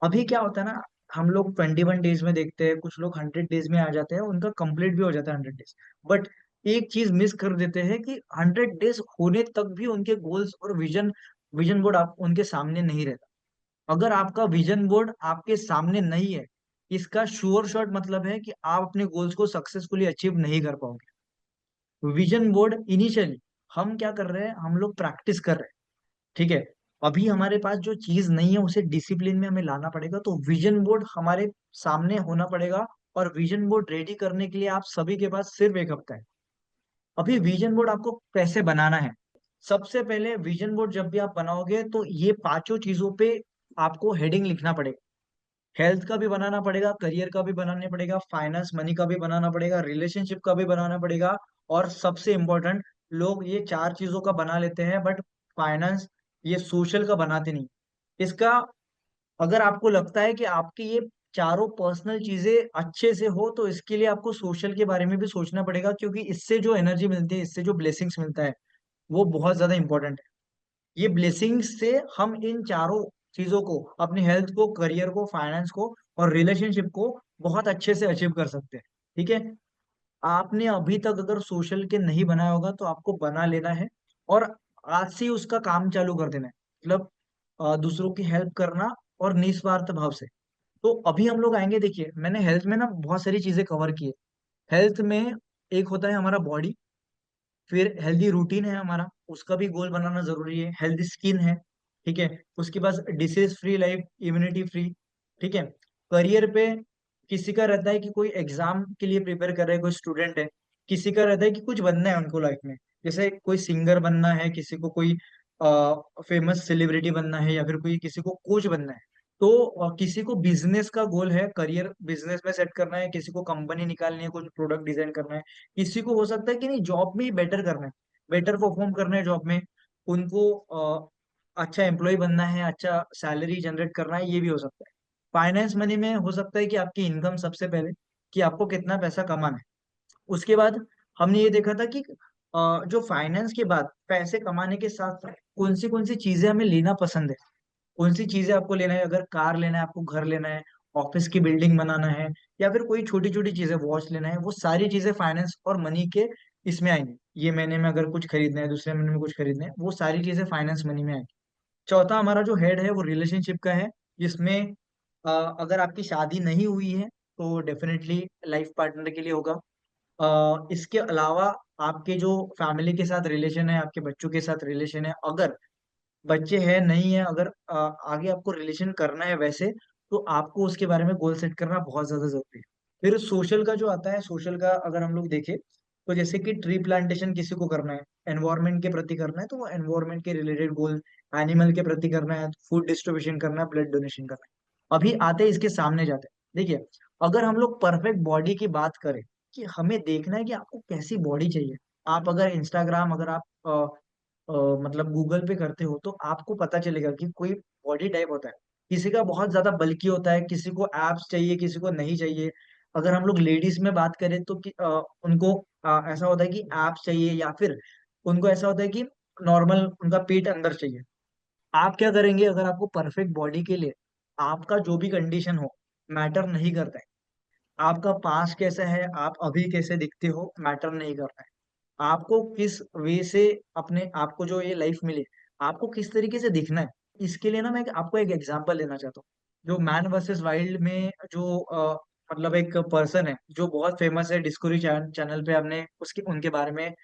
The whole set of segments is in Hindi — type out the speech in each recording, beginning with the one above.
अभी क्या होता है ना, हम लोग 21 डेज में देखते हैं, कुछ लोग 100 डेज में आ जाते हैं, उनका कंप्लीट भी हो जाता है 100 डेज। बट एक चीज मिस कर देते हैं कि 100 डेज होने तक भी उनके गोल्स और विजन विजन बोर्ड आप उनके सामने नहीं रहता। अगर आपका विजन बोर्ड आपके सामने नहीं है, इसका श्योर शॉट मतलब है कि आप अपने गोल्स को सक्सेसफुली अचीव नहीं कर पाओगे। विजन बोर्ड इनिशियली हम क्या कर रहे हैं, हम लोग प्रैक्टिस कर रहे हैं। ठीक है, अभी हमारे पास जो चीज नहीं है उसे डिसिप्लिन में हमें लाना पड़ेगा, तो विजन बोर्ड हमारे सामने होना पड़ेगा। और विजन बोर्ड रेडी करने के लिए आप सभी के पास सिर्फ एक हफ्ता है। अभी विजन बोर्ड आपको कैसे बनाना है? सबसे पहले विजन बोर्ड जब भी आप बनाओगे तो ये पांचों चीजों पे आपको हेडिंग लिखना पड़ेगा। हेल्थ का भी बनाना पड़ेगा, करियर का भी बनाना पड़ेगा, फाइनेंस मनी का भी बनाना पड़ेगा, रिलेशनशिप का भी बनाना पड़ेगा। और सबसे इम्पोर्टेंट, लोग ये चार चीजों का बना लेते हैं बट फाइनेंस, ये सोशल का बनाते नहीं। इसका, अगर आपको लगता है कि आपकी ये चारों पर्सनल चीजें अच्छे से हो, तो इसके लिए आपको सोशल के बारे में भी सोचना पड़ेगा, क्योंकि इससे जो एनर्जी मिलती है, इससे जो ब्लेसिंग्स मिलता है, वो बहुत ज्यादा इंपॉर्टेंट है। ये ब्लेसिंग्स से हम इन चारों चीजों को, अपनी हेल्थ को, करियर को, फाइनेंस को और रिलेशनशिप को बहुत अच्छे से अचीव कर सकते हैं। ठीक है, आपने अभी तक अगर सोशल के नहीं बनाया होगा तो आपको बना लेना है। और आज से ही उसका काम चालू कर देना है। मतलब दूसरों की हेल्प करना और निस्वार्थ भाव से। तो अभी हम लोग आएंगे, देखिए मैंने हेल्थ में ना बहुत सारी चीजें कवर की है। हेल्थ में एक होता है हमारा बॉडी, फिर हेल्दी रूटीन है हमारा, उसका भी गोल बनाना जरूरी है। हेल्दी स्किन है, ठीक है। उसके बाद disease free life, immunity free, ठीक है। करियर पे किसी का रहता है कि कोई एग्जाम के लिए प्रिपेयर कर रहा है, कोई स्टूडेंट है। किसी का रहता है कि कुछ बनना है उनको लाइफ में, जैसे कोई सिंगर बनना है, किसी को कोई फेमस सेलिब्रिटी बनना है, या फिर कोई किसी को कोच बनना है। तो किसी को बिजनेस का गोल है, करियर बिजनेस में सेट करना है, किसी को कंपनी निकालनी है, कुछ प्रोडक्ट डिजाइन करना है। किसी को हो सकता है कि नहीं, जॉब में ही बेटर करना है, बेटर परफॉर्म करना है जॉब में, उनको अच्छा एम्प्लॉय बनना है, अच्छा सैलरी जनरेट करना है, ये भी हो सकता है। फाइनेंस मनी में हो सकता है कि आपकी इनकम सबसे पहले, कि आपको कितना पैसा कमाना है। उसके बाद हमने ये देखा था कि जो फाइनेंस के बाद पैसे कमाने के साथ साथ कौन सी चीजें हमें लेना पसंद है, कौन सी चीजें आपको लेना है। अगर कार लेना है, आपको घर लेना है, ऑफिस की बिल्डिंग बनाना है, या फिर कोई छोटी छोटी चीजें, वॉच लेना है, वो सारी चीजें फाइनेंस और मनी के इसमें आएंगी। ये महीने में अगर कुछ खरीदना है, दूसरे महीने में कुछ खरीदना है, वो सारी चीजें फाइनेंस मनी में आएंगी। चौथा हमारा जो हेड है वो रिलेशनशिप का है, जिसमें अगर आपकी शादी नहीं हुई है तो डेफिनेटली लाइफ पार्टनर के लिए होगा। इसके अलावा आपके जो फैमिली के साथ रिलेशन है, आपके बच्चों के साथ रिलेशन है, अगर बच्चे हैं नहीं है, अगर आगे आपको रिलेशन करना है वैसे, तो आपको उसके बारे में गोल सेट करना बहुत ज्यादा जरूरी है। फिर सोशल का जो आता है, सोशल का अगर हम लोग देखें, तो जैसे कि ट्री प्लांटेशन किसी को करना है, एनवायरनमेंट के प्रति करना है, तो वो एनवायरनमेंट के रिलेटेड गोल, एनिमल के प्रति करना है, फूड डिस्ट्रीब्यूशन करना है, ब्लड डोनेशन करना है। अभी आते हैं इसके सामने जाते हैं, देखिए अगर हम लोग परफेक्ट बॉडी की बात करें, कि हमें देखना है कि आपको कैसी बॉडी चाहिए। आप अगर इंस्टाग्राम, अगर आप अ, मतलब गूगल पे करते हो, तो आपको पता चलेगा कि कोई बॉडी टाइप होता है, किसी का बहुत ज्यादा बल्की होता है, किसी को एब्स चाहिए, किसी को नहीं चाहिए। अगर हम लोग लेडीज में बात करें तो उनको ऐसा होता है कि एब्स चाहिए, या फिर उनको ऐसा होता है कि नॉर्मल उनका पेट अंदर चाहिए। आप क्या करेंगे? अगर आपको परफेक्ट बॉडी के लिए, आपका जो भी कंडीशन हो, मैटर नहीं करता है। आपका पास्ट कैसा है, आप अभी कैसे दिखते हो, मैटर नहीं करता है। आपको किस वे से, अपने आपको जो ये लाइफ मिली, आपको किस तरीके से दिखना है। इसके लिए ना मैं आपको एक एग्जांपल देना चाहता हूँ। जो मैन वर्सेस वाइल्ड में जो मतलब एक पर्सन है जो बहुत फेमस है, डिस्कवरी चैनल पे हमने उसके उनके बारे में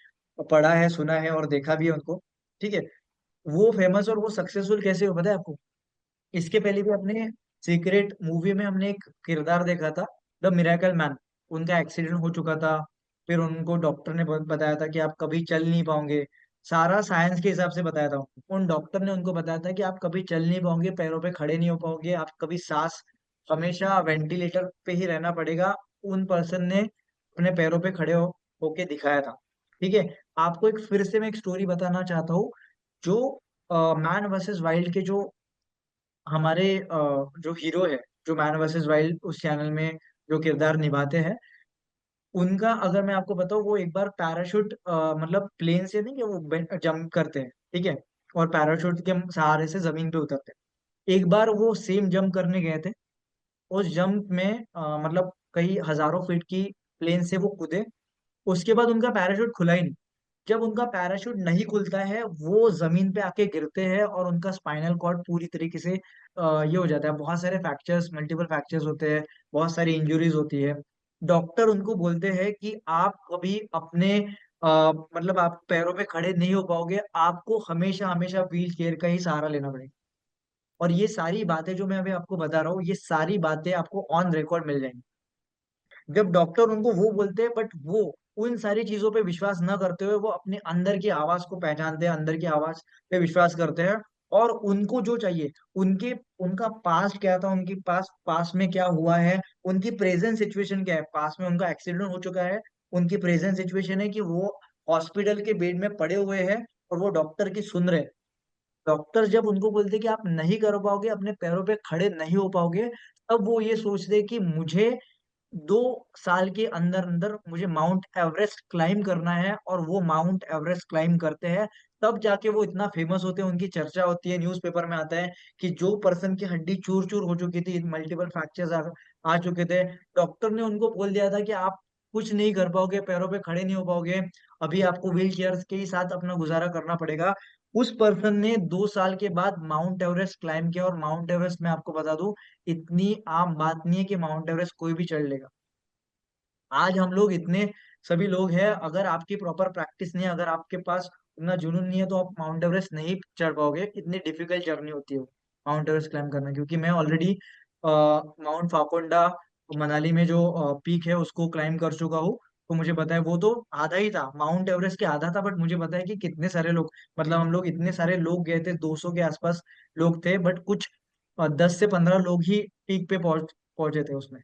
पढ़ा है, सुना है और देखा भी है उनको। ठीक है, वो फेमस और वो सक्सेसफुल कैसे हो पता है आपको? इसके पहले भी अपने सीक्रेट मूवी में हमने एक किरदार देखा था, द मिरेकल मैन। उनका एक्सीडेंट हो चुका था, फिर उनको डॉक्टर ने बताया था कि आप कभी चल नहीं पाओगे। सारा साइंस के हिसाब से बताया था उन डॉक्टर ने, उनको बताया था कि आप कभी चल नहीं पाओगे, पैरों पे खड़े नहीं हो पाओगे, आप कभी सांस, हमेशा वेंटिलेटर पे ही रहना पड़ेगा। उन पर्सन ने अपने पैरों पे खड़े होके दिखाया था। ठीक है, आपको एक फिर से मैं एक स्टोरी बताना चाहता हूँ। जो मैन वर्सेस वाइल्ड के जो हमारे जो हीरो है, जो मैन वर्सेस वाइल्ड उस चैनल में जो किरदार निभाते हैं, उनका अगर मैं आपको बताऊं, वो एक बार पैराशूट, मतलब प्लेन से नहीं, कि वो जंप करते हैं, ठीक है, और पैराशूट के सहारे से जमीन पे उतरते हैं। एक बार वो सेम जंप करने गए थे। उस जंप में मतलब कई हजारों फीट की प्लेन से वो कूदे। उसके बाद उनका पैराशूट खुला ही नहीं। जब उनका पैराशूट नहीं खुलता है, वो जमीन पे आके गिरते हैं और उनका स्पाइनल कॉर्ड पूरी तरीके से ये हो जाता है। बहुत सारे फ्रैक्चर्स, मल्टीपल फ्रैक्चर्स होते हैं, बहुत सारी इंजरीज होती है। डॉक्टर उनको बोलते हैं कि आप कभी अपने मतलब आप पैरों पे खड़े नहीं हो पाओगे, आपको हमेशा हमेशा व्हील चेयर का ही सहारा लेना पड़ेगा। और ये सारी बातें जो मैं अभी आपको बता रहा हूँ, ये सारी बातें आपको ऑन रिकॉर्ड मिल जाएंगी। जब डॉक्टर उनको वो बोलते हैं, बट वो उन सारी चीजों पे विश्वास न करते हुए वो अपने अंदर की आवाज को पहचानते हैं, अंदर की आवाज पे विश्वास करते हैं। और उनको जो चाहिए, उनके उनका पास्ट क्या था, उनकी पास में क्या हुआ है, उनकी प्रेजेंट सिचुएशन क्या है। पास में उनका एक्सीडेंट हो चुका है, उनकी प्रेजेंट सिचुएशन है कि वो हॉस्पिटल के बेड में पड़े हुए हैं और वो डॉक्टर की सुन रहे हैं। डॉक्टर जब उनको बोलते कि आप नहीं कर पाओगे, अपने पैरों पे खड़े नहीं हो पाओगे, तब वो ये सोचते कि मुझे 2 साल के अंदर अंदर मुझे माउंट एवरेस्ट क्लाइम करना है। और वो माउंट एवरेस्ट क्लाइम करते हैं, तब जाके वो इतना फेमस होते हैं, उनकी चर्चा होती है, न्यूज़पेपर में आता है कि जो पर्सन की हड्डी चूर चूर हो चुकी थी, मल्टीपल फ्रैक्चर्स आ चुके थे, डॉक्टर ने उनको बोल दिया था कि आप कुछ नहीं कर पाओगे, पैरों पे खड़े नहीं हो पाओगे, अभी आपको व्हील चेयर के ही साथ अपना गुजारा करना पड़ेगा। उस पर्सन ने 2 साल के बाद माउंट एवरेस्ट क्लाइम किया। और माउंट एवरेस्ट मैं आपको बता दूं, इतनी आम बात नहीं है कि माउंट एवरेस्ट कोई भी चढ़ लेगा। आज हम लोग इतने सभी लोग हैं, अगर आपकी प्रॉपर प्रैक्टिस नहीं है, अगर आपके पास इतना जुनून नहीं है, तो आप माउंट एवरेस्ट नहीं चढ़ पाओगे। इतनी डिफिकल्ट जर्नी होती है वो माउंट एवरेस्ट क्लाइम करना। क्योंकि मैं ऑलरेडी माउंट फाकोंडा मनाली में जो पीक है उसको क्लाइम कर चुका हूँ। तो मुझे पता है, वो तो आधा ही था, माउंट एवरेस्ट के आधा था, बट मुझे पता है कि कितने सारे लोग, मतलब हम लोग इतने सारे लोग गए थे, 200 के आसपास लोग थे, बट कुछ 10 से 15 लोग ही पीक पे पहुंचे थे उसमें।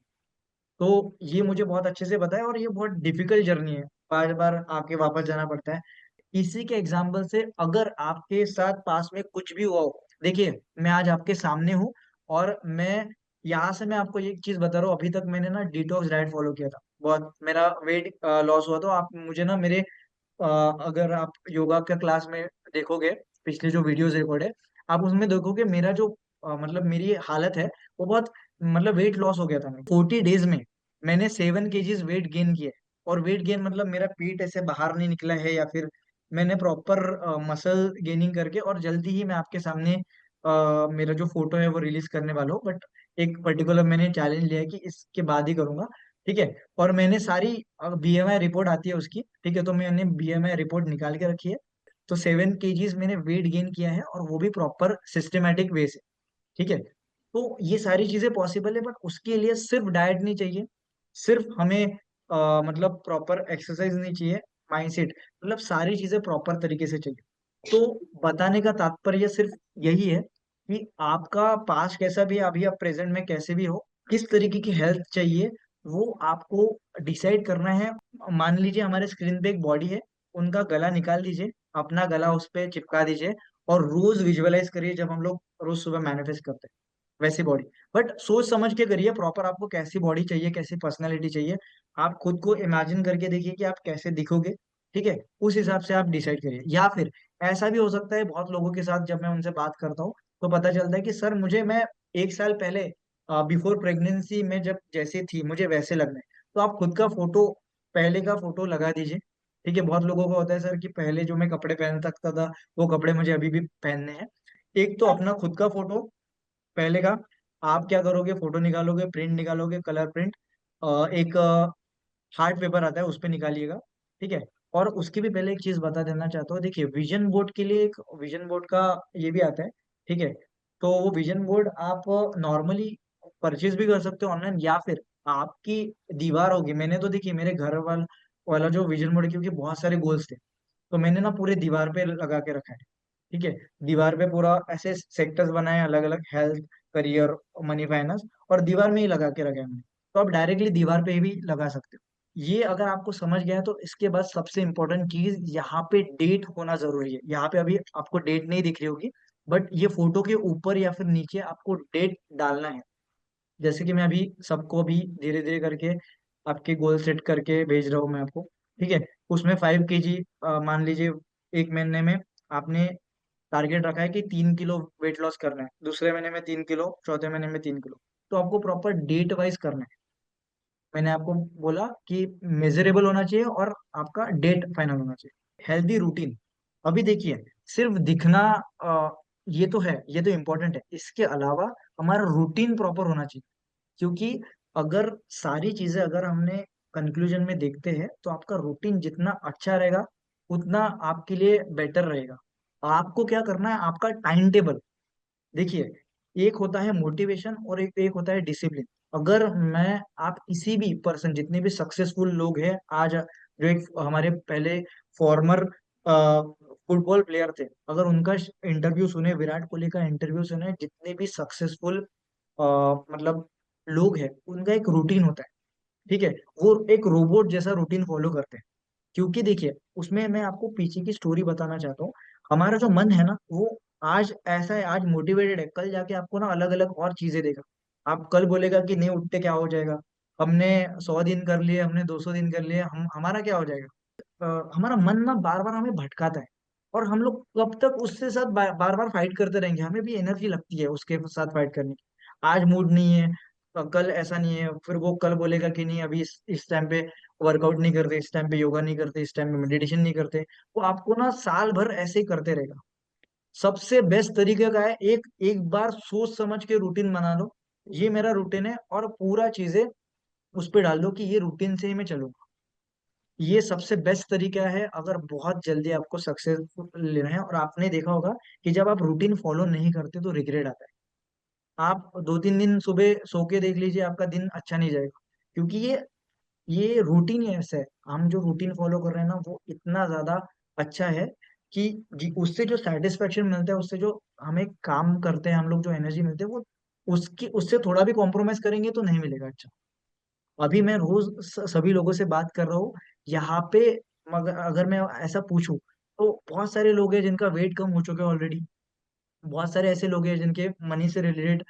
तो ये मुझे बहुत अच्छे से पता है, और ये बहुत डिफिकल्ट जर्नी है, बार बार आके वापस जाना पड़ता है। इसी के एग्जाम्पल से, अगर आपके साथ पास में कुछ भी हुआ हो, देखिए मैं आज आपके सामने हूँ, और यहाँ से मैं आपको एक चीज बता रहा हूँ। अभी तक मैंने ना डिटॉक्स डाइट फॉलो किया था, बहुत मेरा वेट लॉस हुआ। तो आप मुझे ना मेरे अगर आप योगा के क्लास में देखोगे, पिछले जो वीडियोस रिकॉर्ड है, आप उसमें देखोगे मेरा जो मतलब मेरी हालत है, वो बहुत, मतलब वेट लॉस हो गया था। मैं 40 डेज में मैंने 7 kgs वेट गेन किया है। और वेट गेन मतलब मेरा पेट ऐसे बाहर नहीं निकला है, या फिर मैंने प्रॉपर मसल गेनिंग करके, और जल्दी ही मैं आपके सामने मेरा जो फोटो है वो रिलीज करने वाला हूँ। बट एक पर्टिकुलर मैंने चैलेंज लिया है कि इसके बाद ही करूंगा। ठीक है। और मैंने सारी बीएमआई रिपोर्ट आती है उसकी, ठीक है, तो मैंने बीएमआई रिपोर्ट निकाल के रखी है। तो 7 kgs मैंने वेट गेन किया है, और वो भी प्रॉपर सिस्टमेटिक वे से। ठीक है। तो ये सारी चीजें पॉसिबल है, बट उसके लिए सिर्फ डाइट नहीं चाहिए, सिर्फ हमें मतलब प्रॉपर एक्सरसाइज नहीं चाहिए, माइंडसेट, मतलब सारी चीजें प्रॉपर तरीके से चाहिए। तो बताने का तात्पर्य सिर्फ यही है कि आपका पास्ट कैसा भी है, अभी आप प्रेजेंट में कैसे भी हो, किस तरीके की हेल्थ चाहिए, वो आपको डिसाइड करना है। मान लीजिए हमारे स्क्रीन पे एक बॉडी है, उनका गला निकाल दीजिए, अपना गला उस पे चिपका दीजिए, और रोज विजुअलाइज करिए जब हम लोग रोज सुबह मैनिफेस्ट करते हैं वैसी बॉडी। बट सोच समझ के करिए प्रॉपर, आपको कैसी बॉडी चाहिए, कैसी पर्सनैलिटी चाहिए। आप खुद को इमेजिन करके देखिए कि आप कैसे दिखोगे। ठीक है। उस हिसाब से आप डिसाइड करिए। या फिर ऐसा भी हो सकता है, बहुत लोगों के साथ जब मैं उनसे बात करता हूँ, तो पता चलता है कि सर मुझे, मैं 1 साल पहले बिफोर प्रेगनेंसी में जब जैसी थी मुझे वैसे लगना है। तो आप खुद का फोटो, पहले का फोटो लगा दीजिए। ठीक है। बहुत लोगों को होता है सर कि पहले जो मैं कपड़े पहन सकता था, वो कपड़े मुझे अभी भी पहनने हैं। एक तो अपना खुद का फोटो पहले का, आप क्या करोगे, फोटो निकालोगे, प्रिंट निकालोगे, कलर प्रिंट, एक हार्ड पेपर आता है उस पे निकालिएगा। ठीक है। और उसकी भी पहले एक चीज बता देना चाहता हूँ, देखिए विजन बोर्ड के लिए एक विजन बोर्ड का ये भी आता है। ठीक है। तो वो विजन बोर्ड आप नॉर्मली परचेज भी कर सकते हो ऑनलाइन, या फिर आपकी दीवार होगी। मैंने तो देखिए मेरे घर वाला जो विजन बोर्ड है, क्योंकि बहुत सारे गोल्स थे, तो मैंने ना पूरे दीवार पे लगा के रखा है। ठीक है। दीवार पे पूरा ऐसे सेक्टर्स बनाए अलग अलग, हेल्थ, करियर, मनी, फाइनेंस, और दीवार में ही लगा के रखा है मैंने। तो आप डायरेक्टली दीवार पे भी लगा सकते हो। ये अगर आपको समझ गया है, तो इसके बाद सबसे इंपॉर्टेंट चीज, यहाँ पे डेट होना जरूरी है। यहाँ पे अभी आपको डेट नहीं दिख रही होगी, बट ये फोटो के ऊपर या फिर नीचे आपको डेट डालना है। जैसे कि मैं अभी सबको भी धीरे धीरे करके आपके गोल सेट करके भेज रहा हूँ मैं आपको। ठीक है। उसमें 5 kg मान लीजिए 1 महीने में आपने टारगेट रखा है कि 3 किलो वेट लॉस करना है, दूसरे महीने में 3 किलो, चौथे महीने में 3 किलो, तो आपको प्रॉपर डेट वाइज करना है। मैंने आपको बोला कि मेजरेबल होना चाहिए और आपका डेट फाइनल होना चाहिए। हेल्दी रूटीन, अभी देखिए, सिर्फ दिखना ये तो है, ये तो इम्पोर्टेंट है, इसके अलावा हमारा रूटीन प्रॉपर होना चाहिए। क्योंकि अगर सारी चीजें अगर हमने कंक्लूजन में देखते हैं तो आपका रूटीन जितना अच्छा रहेगा उतना आपके लिए बेटर रहेगा। आपको क्या करना है, आपका टाइम टेबल देखिए, एक होता है मोटिवेशन और एक होता है डिसिप्लिन। अगर मैं आप किसी भी पर्सन, जितने भी सक्सेसफुल लोग हैं आज, जो एक हमारे पहले फॉर्मर फुटबॉल प्लेयर थे, अगर उनका इंटरव्यू सुने, विराट कोहली का इंटरव्यू सुने, जितने भी सक्सेसफुल मतलब लोग हैं, उनका एक रूटीन होता है। ठीक है, वो एक रोबोट जैसा रूटीन फॉलो करते हैं। क्योंकि देखिए, उसमें मैं आपको पीछे की स्टोरी बताना चाहता हूँ। हमारा जो मन है ना, वो आज ऐसा है, आज मोटिवेटेड है, कल जाके आपको ना अलग अलग और चीजें देगा। आप कल बोलेगा कि नहीं उठते क्या हो जाएगा, हमने 100 दिन कर लिए, हमने 200 दिन कर लिए, हम हमारा क्या हो जाएगा। हमारा मन ना बार बार हमें भटकाता है, और हम लोग कब तक उससे साथ बार बार फाइट करते रहेंगे, हमें भी एनर्जी लगती है उसके साथ फाइट करने की। आज मूड नहीं है, कल ऐसा नहीं है, फिर वो कल बोलेगा कि नहीं अभी इस टाइम पे वर्कआउट नहीं करते, इस टाइम पे योगा नहीं करते, इस टाइम पे मेडिटेशन नहीं करते। वो आपको ना साल भर ऐसे ही करते रहेगा। सबसे बेस्ट तरीके का है, एक एक बार सोच समझ के रूटीन बना लो, ये मेरा रूटीन है, और पूरा चीजें उस पे डाल दो कि ये रूटीन से ही मैं चलूंगा। ये सबसे बेस्ट तरीका है अगर बहुत जल्दी आपको सक्सेस लेना है। और आपने देखा होगा कि जब आप रूटीन फॉलो नहीं करते तो रिग्रेट आता है। आप 2-3 दिन सुबह सो के देख लीजिए, आपका दिन अच्छा नहीं जाएगा। क्योंकि ये रूटीन ही ऐसा है, हम जो रूटीन फॉलो कर रहे हैं ना, वो इतना ज्यादा अच्छा है कि उससे जो सेटिस्फेक्शन मिलता है, उससे जो हमें काम करते हैं हम लोग, जो एनर्जी मिलती है, वो उसकी उससे थोड़ा भी कॉम्प्रोमाइज करेंगे तो नहीं मिलेगा अच्छा। अभी मैं रोज सभी लोगों से बात कर रहा हूँ यहाँ पे, मगर अगर मैं ऐसा पूछूं तो बहुत सारे लोग हैं जिनका वेट कम हो चुका है ऑलरेडी। बहुत सारे ऐसे लोग हैं जिनके मनी से रिलेटेड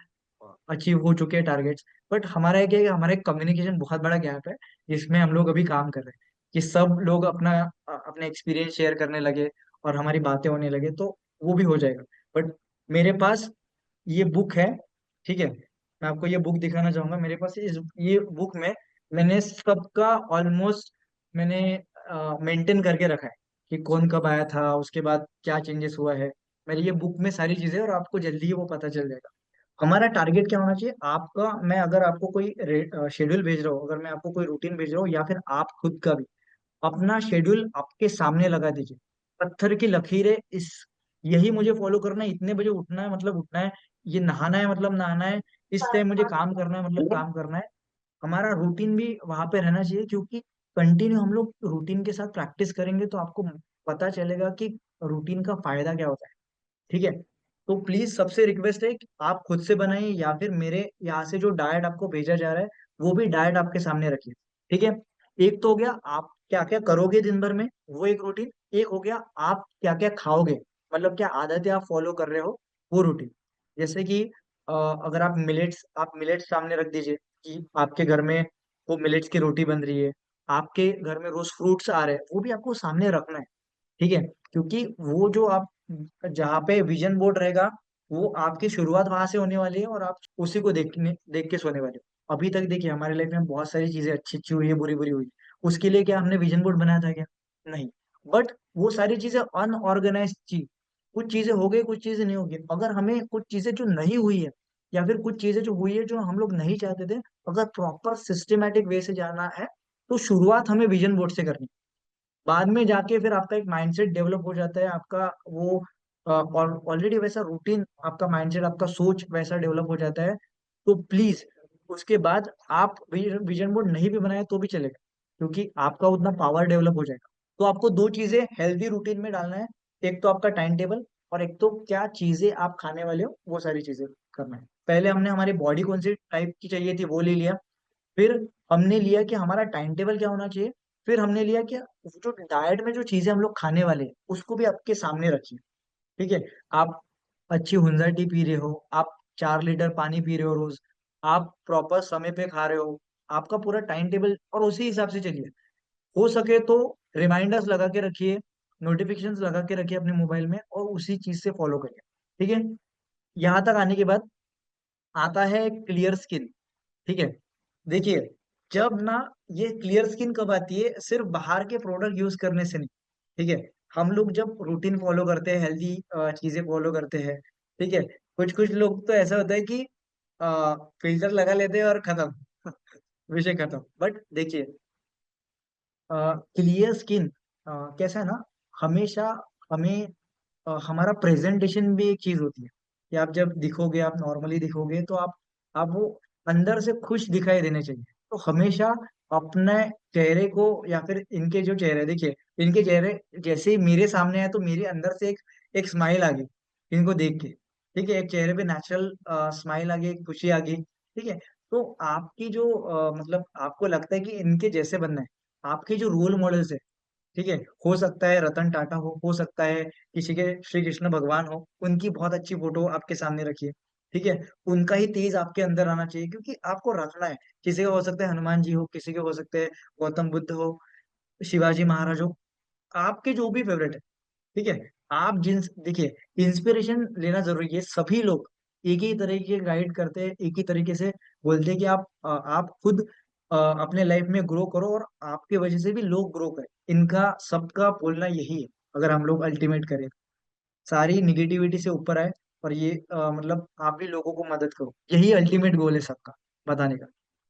अचीव हो चुके हैं टारगेट्स। बट हमारा क्या है कि हमारा एक कम्युनिकेशन बहुत बड़ा गैप है, जिसमें हम लोग अभी काम कर रहे हैं कि सब लोग अपने एक्सपीरियंस शेयर करने लगे और हमारी बातें होने लगे, तो वो भी हो जाएगा। बट मेरे पास ये बुक है, ठीक है, मैं आपको ये बुक दिखाना चाहूंगा। मेरे पास ये बुक में मैंने सबका ऑलमोस्ट मैंने मेंटेन करके रखा है कि कौन कब आया था, उसके बाद क्या चेंजेस हुआ है। मेरी ये बुक में सारी चीजें, और आपको जल्दी ही वो पता चल जाएगा। हमारा टारगेट क्या होना चाहिए आपका, मैं अगर आपको कोई शेड्यूल भेज रहा हूँ, अगर मैं आपको कोई रूटीन भेज रहा हूँ, या फिर आप खुद का भी अपना शेड्यूल आपके सामने लगा दीजिए, पत्थर की लकीरें, इस यही मुझे फॉलो करना है, इतने बजे उठना है मतलब उठना है, ये नहाना है मतलब नहाना है, इस टाइम मुझे काम करना है मतलब काम करना है। हमारा रूटीन भी वहां पे रहना चाहिए, क्योंकि कंटिन्यू हम लोग रूटीन के साथ प्रैक्टिस करेंगे तो आपको पता चलेगा कि रूटीन का फायदा क्या होता है। ठीक है, तो प्लीज सबसे रिक्वेस्ट है कि आप खुद से बनाइए, या फिर मेरे यहाँ से जो डाइट आपको भेजा जा रहा है वो भी डाइट आपके सामने रखिए। ठीक है, एक तो हो गया आप क्या क्या करोगे दिन भर में, वो एक रूटीन। एक हो गया आप क्या क्या खाओगे, मतलब क्या आदतें आप फॉलो कर रहे हो, वो रूटीन। जैसे कि अगर आप मिलेट्स सामने रख दीजिए कि आपके घर में वो मिलेट्स की रोटी बन रही है, आपके घर में रोज फ्रूट्स आ रहे हैं, वो भी आपको सामने रखना है। ठीक है, क्योंकि वो जो आप जहाँ पे विजन बोर्ड रहेगा, वो आपकी शुरुआत वहां से होने वाली है, और आप उसी को देख के सोने वाले हो। अभी तक देखिए हमारे लाइफ में बहुत सारी चीजें अच्छी अच्छी हुई है, बुरी बुरी हुई है। उसके लिए क्या हमने विजन बोर्ड बनाया था क्या? नहीं। बट वो सारी चीजें अनऑर्गेनाइज थी, कुछ चीजें हो गई, कुछ चीजें नहीं हो गई। अगर हमें कुछ चीजें जो नहीं हुई है, या फिर कुछ चीजें जो हुई है जो हम लोग नहीं चाहते थे, अगर प्रॉपर सिस्टमेटिक वे से जाना है, तो शुरुआत हमें विजन बोर्ड से करनी है। बाद में जाके फिर आपका एक माइंडसेट डेवलप हो जाता है, आपका वो और ऑलरेडी वैसा रूटीन, आपका माइंडसेट, आपका सोच वैसा डेवलप हो जाता है। तो प्लीज उसके बाद आप विजन बोर्ड नहीं भी बनाए तो भी चलेगा, क्योंकि आपका उतना पावर डेवलप हो जाएगा। तो आपको दो चीजें हेल्दी रूटीन में डालना है, एक तो आपका टाइम टेबल, और एक तो क्या चीजें आप खाने वाले हो, वो सारी चीजें करना है। पहले हमने हमारी बॉडी कौन सी टाइप की चाहिए थी वो ले लिया, फिर हमने लिया कि हमारा टाइम टेबल क्या होना चाहिए, फिर हमने लिया कि जो डाइट में जो चीजें हम लोग खाने वाले हैं उसको भी आपके सामने रखिए। ठीक है, आप अच्छी हुंजा टी पी रहे हो, आप 4 लीटर पानी पी रहे हो रोज, आप प्रॉपर समय पे खा रहे हो, आपका पूरा टाइम टेबल, और उसी हिसाब से चलिए। हो सके तो रिमाइंडर्स लगा के रखिए, नोटिफिकेशंस लगा के रखिए अपने मोबाइल में और उसी चीज से फॉलो करिए। ठीक है। यहाँ तक आने के बाद आता है क्लियर स्किन। ठीक है। देखिए, जब ना, ये क्लियर स्किन कब आती है, सिर्फ बाहर के प्रोडक्ट यूज करने से नहीं। ठीक है। हम लोग जब रूटीन फॉलो करते हैं, हेल्दी चीजें फॉलो करते हैं, ठीक है, कुछ कुछ लोग तो ऐसा होता है कि फिल्टर लगा लेते हैं और खत्म विषय खत्म। बट देखिए, क्लियर स्किन कैसा है ना, हमेशा हमें हमारा प्रेजेंटेशन भी एक चीज होती है कि आप जब दिखोगे, आप नॉर्मली दिखोगे तो आप वो अंदर से खुश दिखाई देने चाहिए। तो हमेशा अपने चेहरे को, या फिर इनके जो चेहरे, देखिए, इनके चेहरे जैसे ही मेरे सामने आए तो मेरे अंदर से एक स्माइल आ गई इनको देख के। ठीक है, एक चेहरे पे नेचुरल स्माइल आ गई, एक खुशी आ गई। ठीक है। तो आपकी जो मतलब आपको लगता है कि इनके जैसे बनना है, आपके जो रोल मॉडल्स है, ठीक है, हो सकता है रतन टाटा हो सकता है किसी के श्री कृष्ण भगवान हो, उनकी बहुत अच्छी फोटो आपके सामने रखिए। ठीक है। उनका ही तेज आपके अंदर आना चाहिए, क्योंकि आपको रखना है। किसी का हो सकता है हनुमान जी हो, किसी के हो सकते हैं गौतम बुद्ध हो, शिवाजी महाराज हो, आपके जो भी फेवरेट है। ठीक है। आप जिन, देखिए, इंस्पिरेशन लेना जरूरी है। सभी लोग एक ही तरीके गाइड करते हैं, एक ही तरीके से बोलते हैं कि आप खुद अपने लाइफ में ग्रो करो और आपके वजह से भी लोग ग्रो करें। इनका सबका बोलना यही है। अगर हम लोग अल्टीमेट करें, सारी निगेटिविटी से ऊपर आए, और ये मतलब आप भी लोगों को मदद करो, यही अल्टीमेट गोल है सबका बताने का।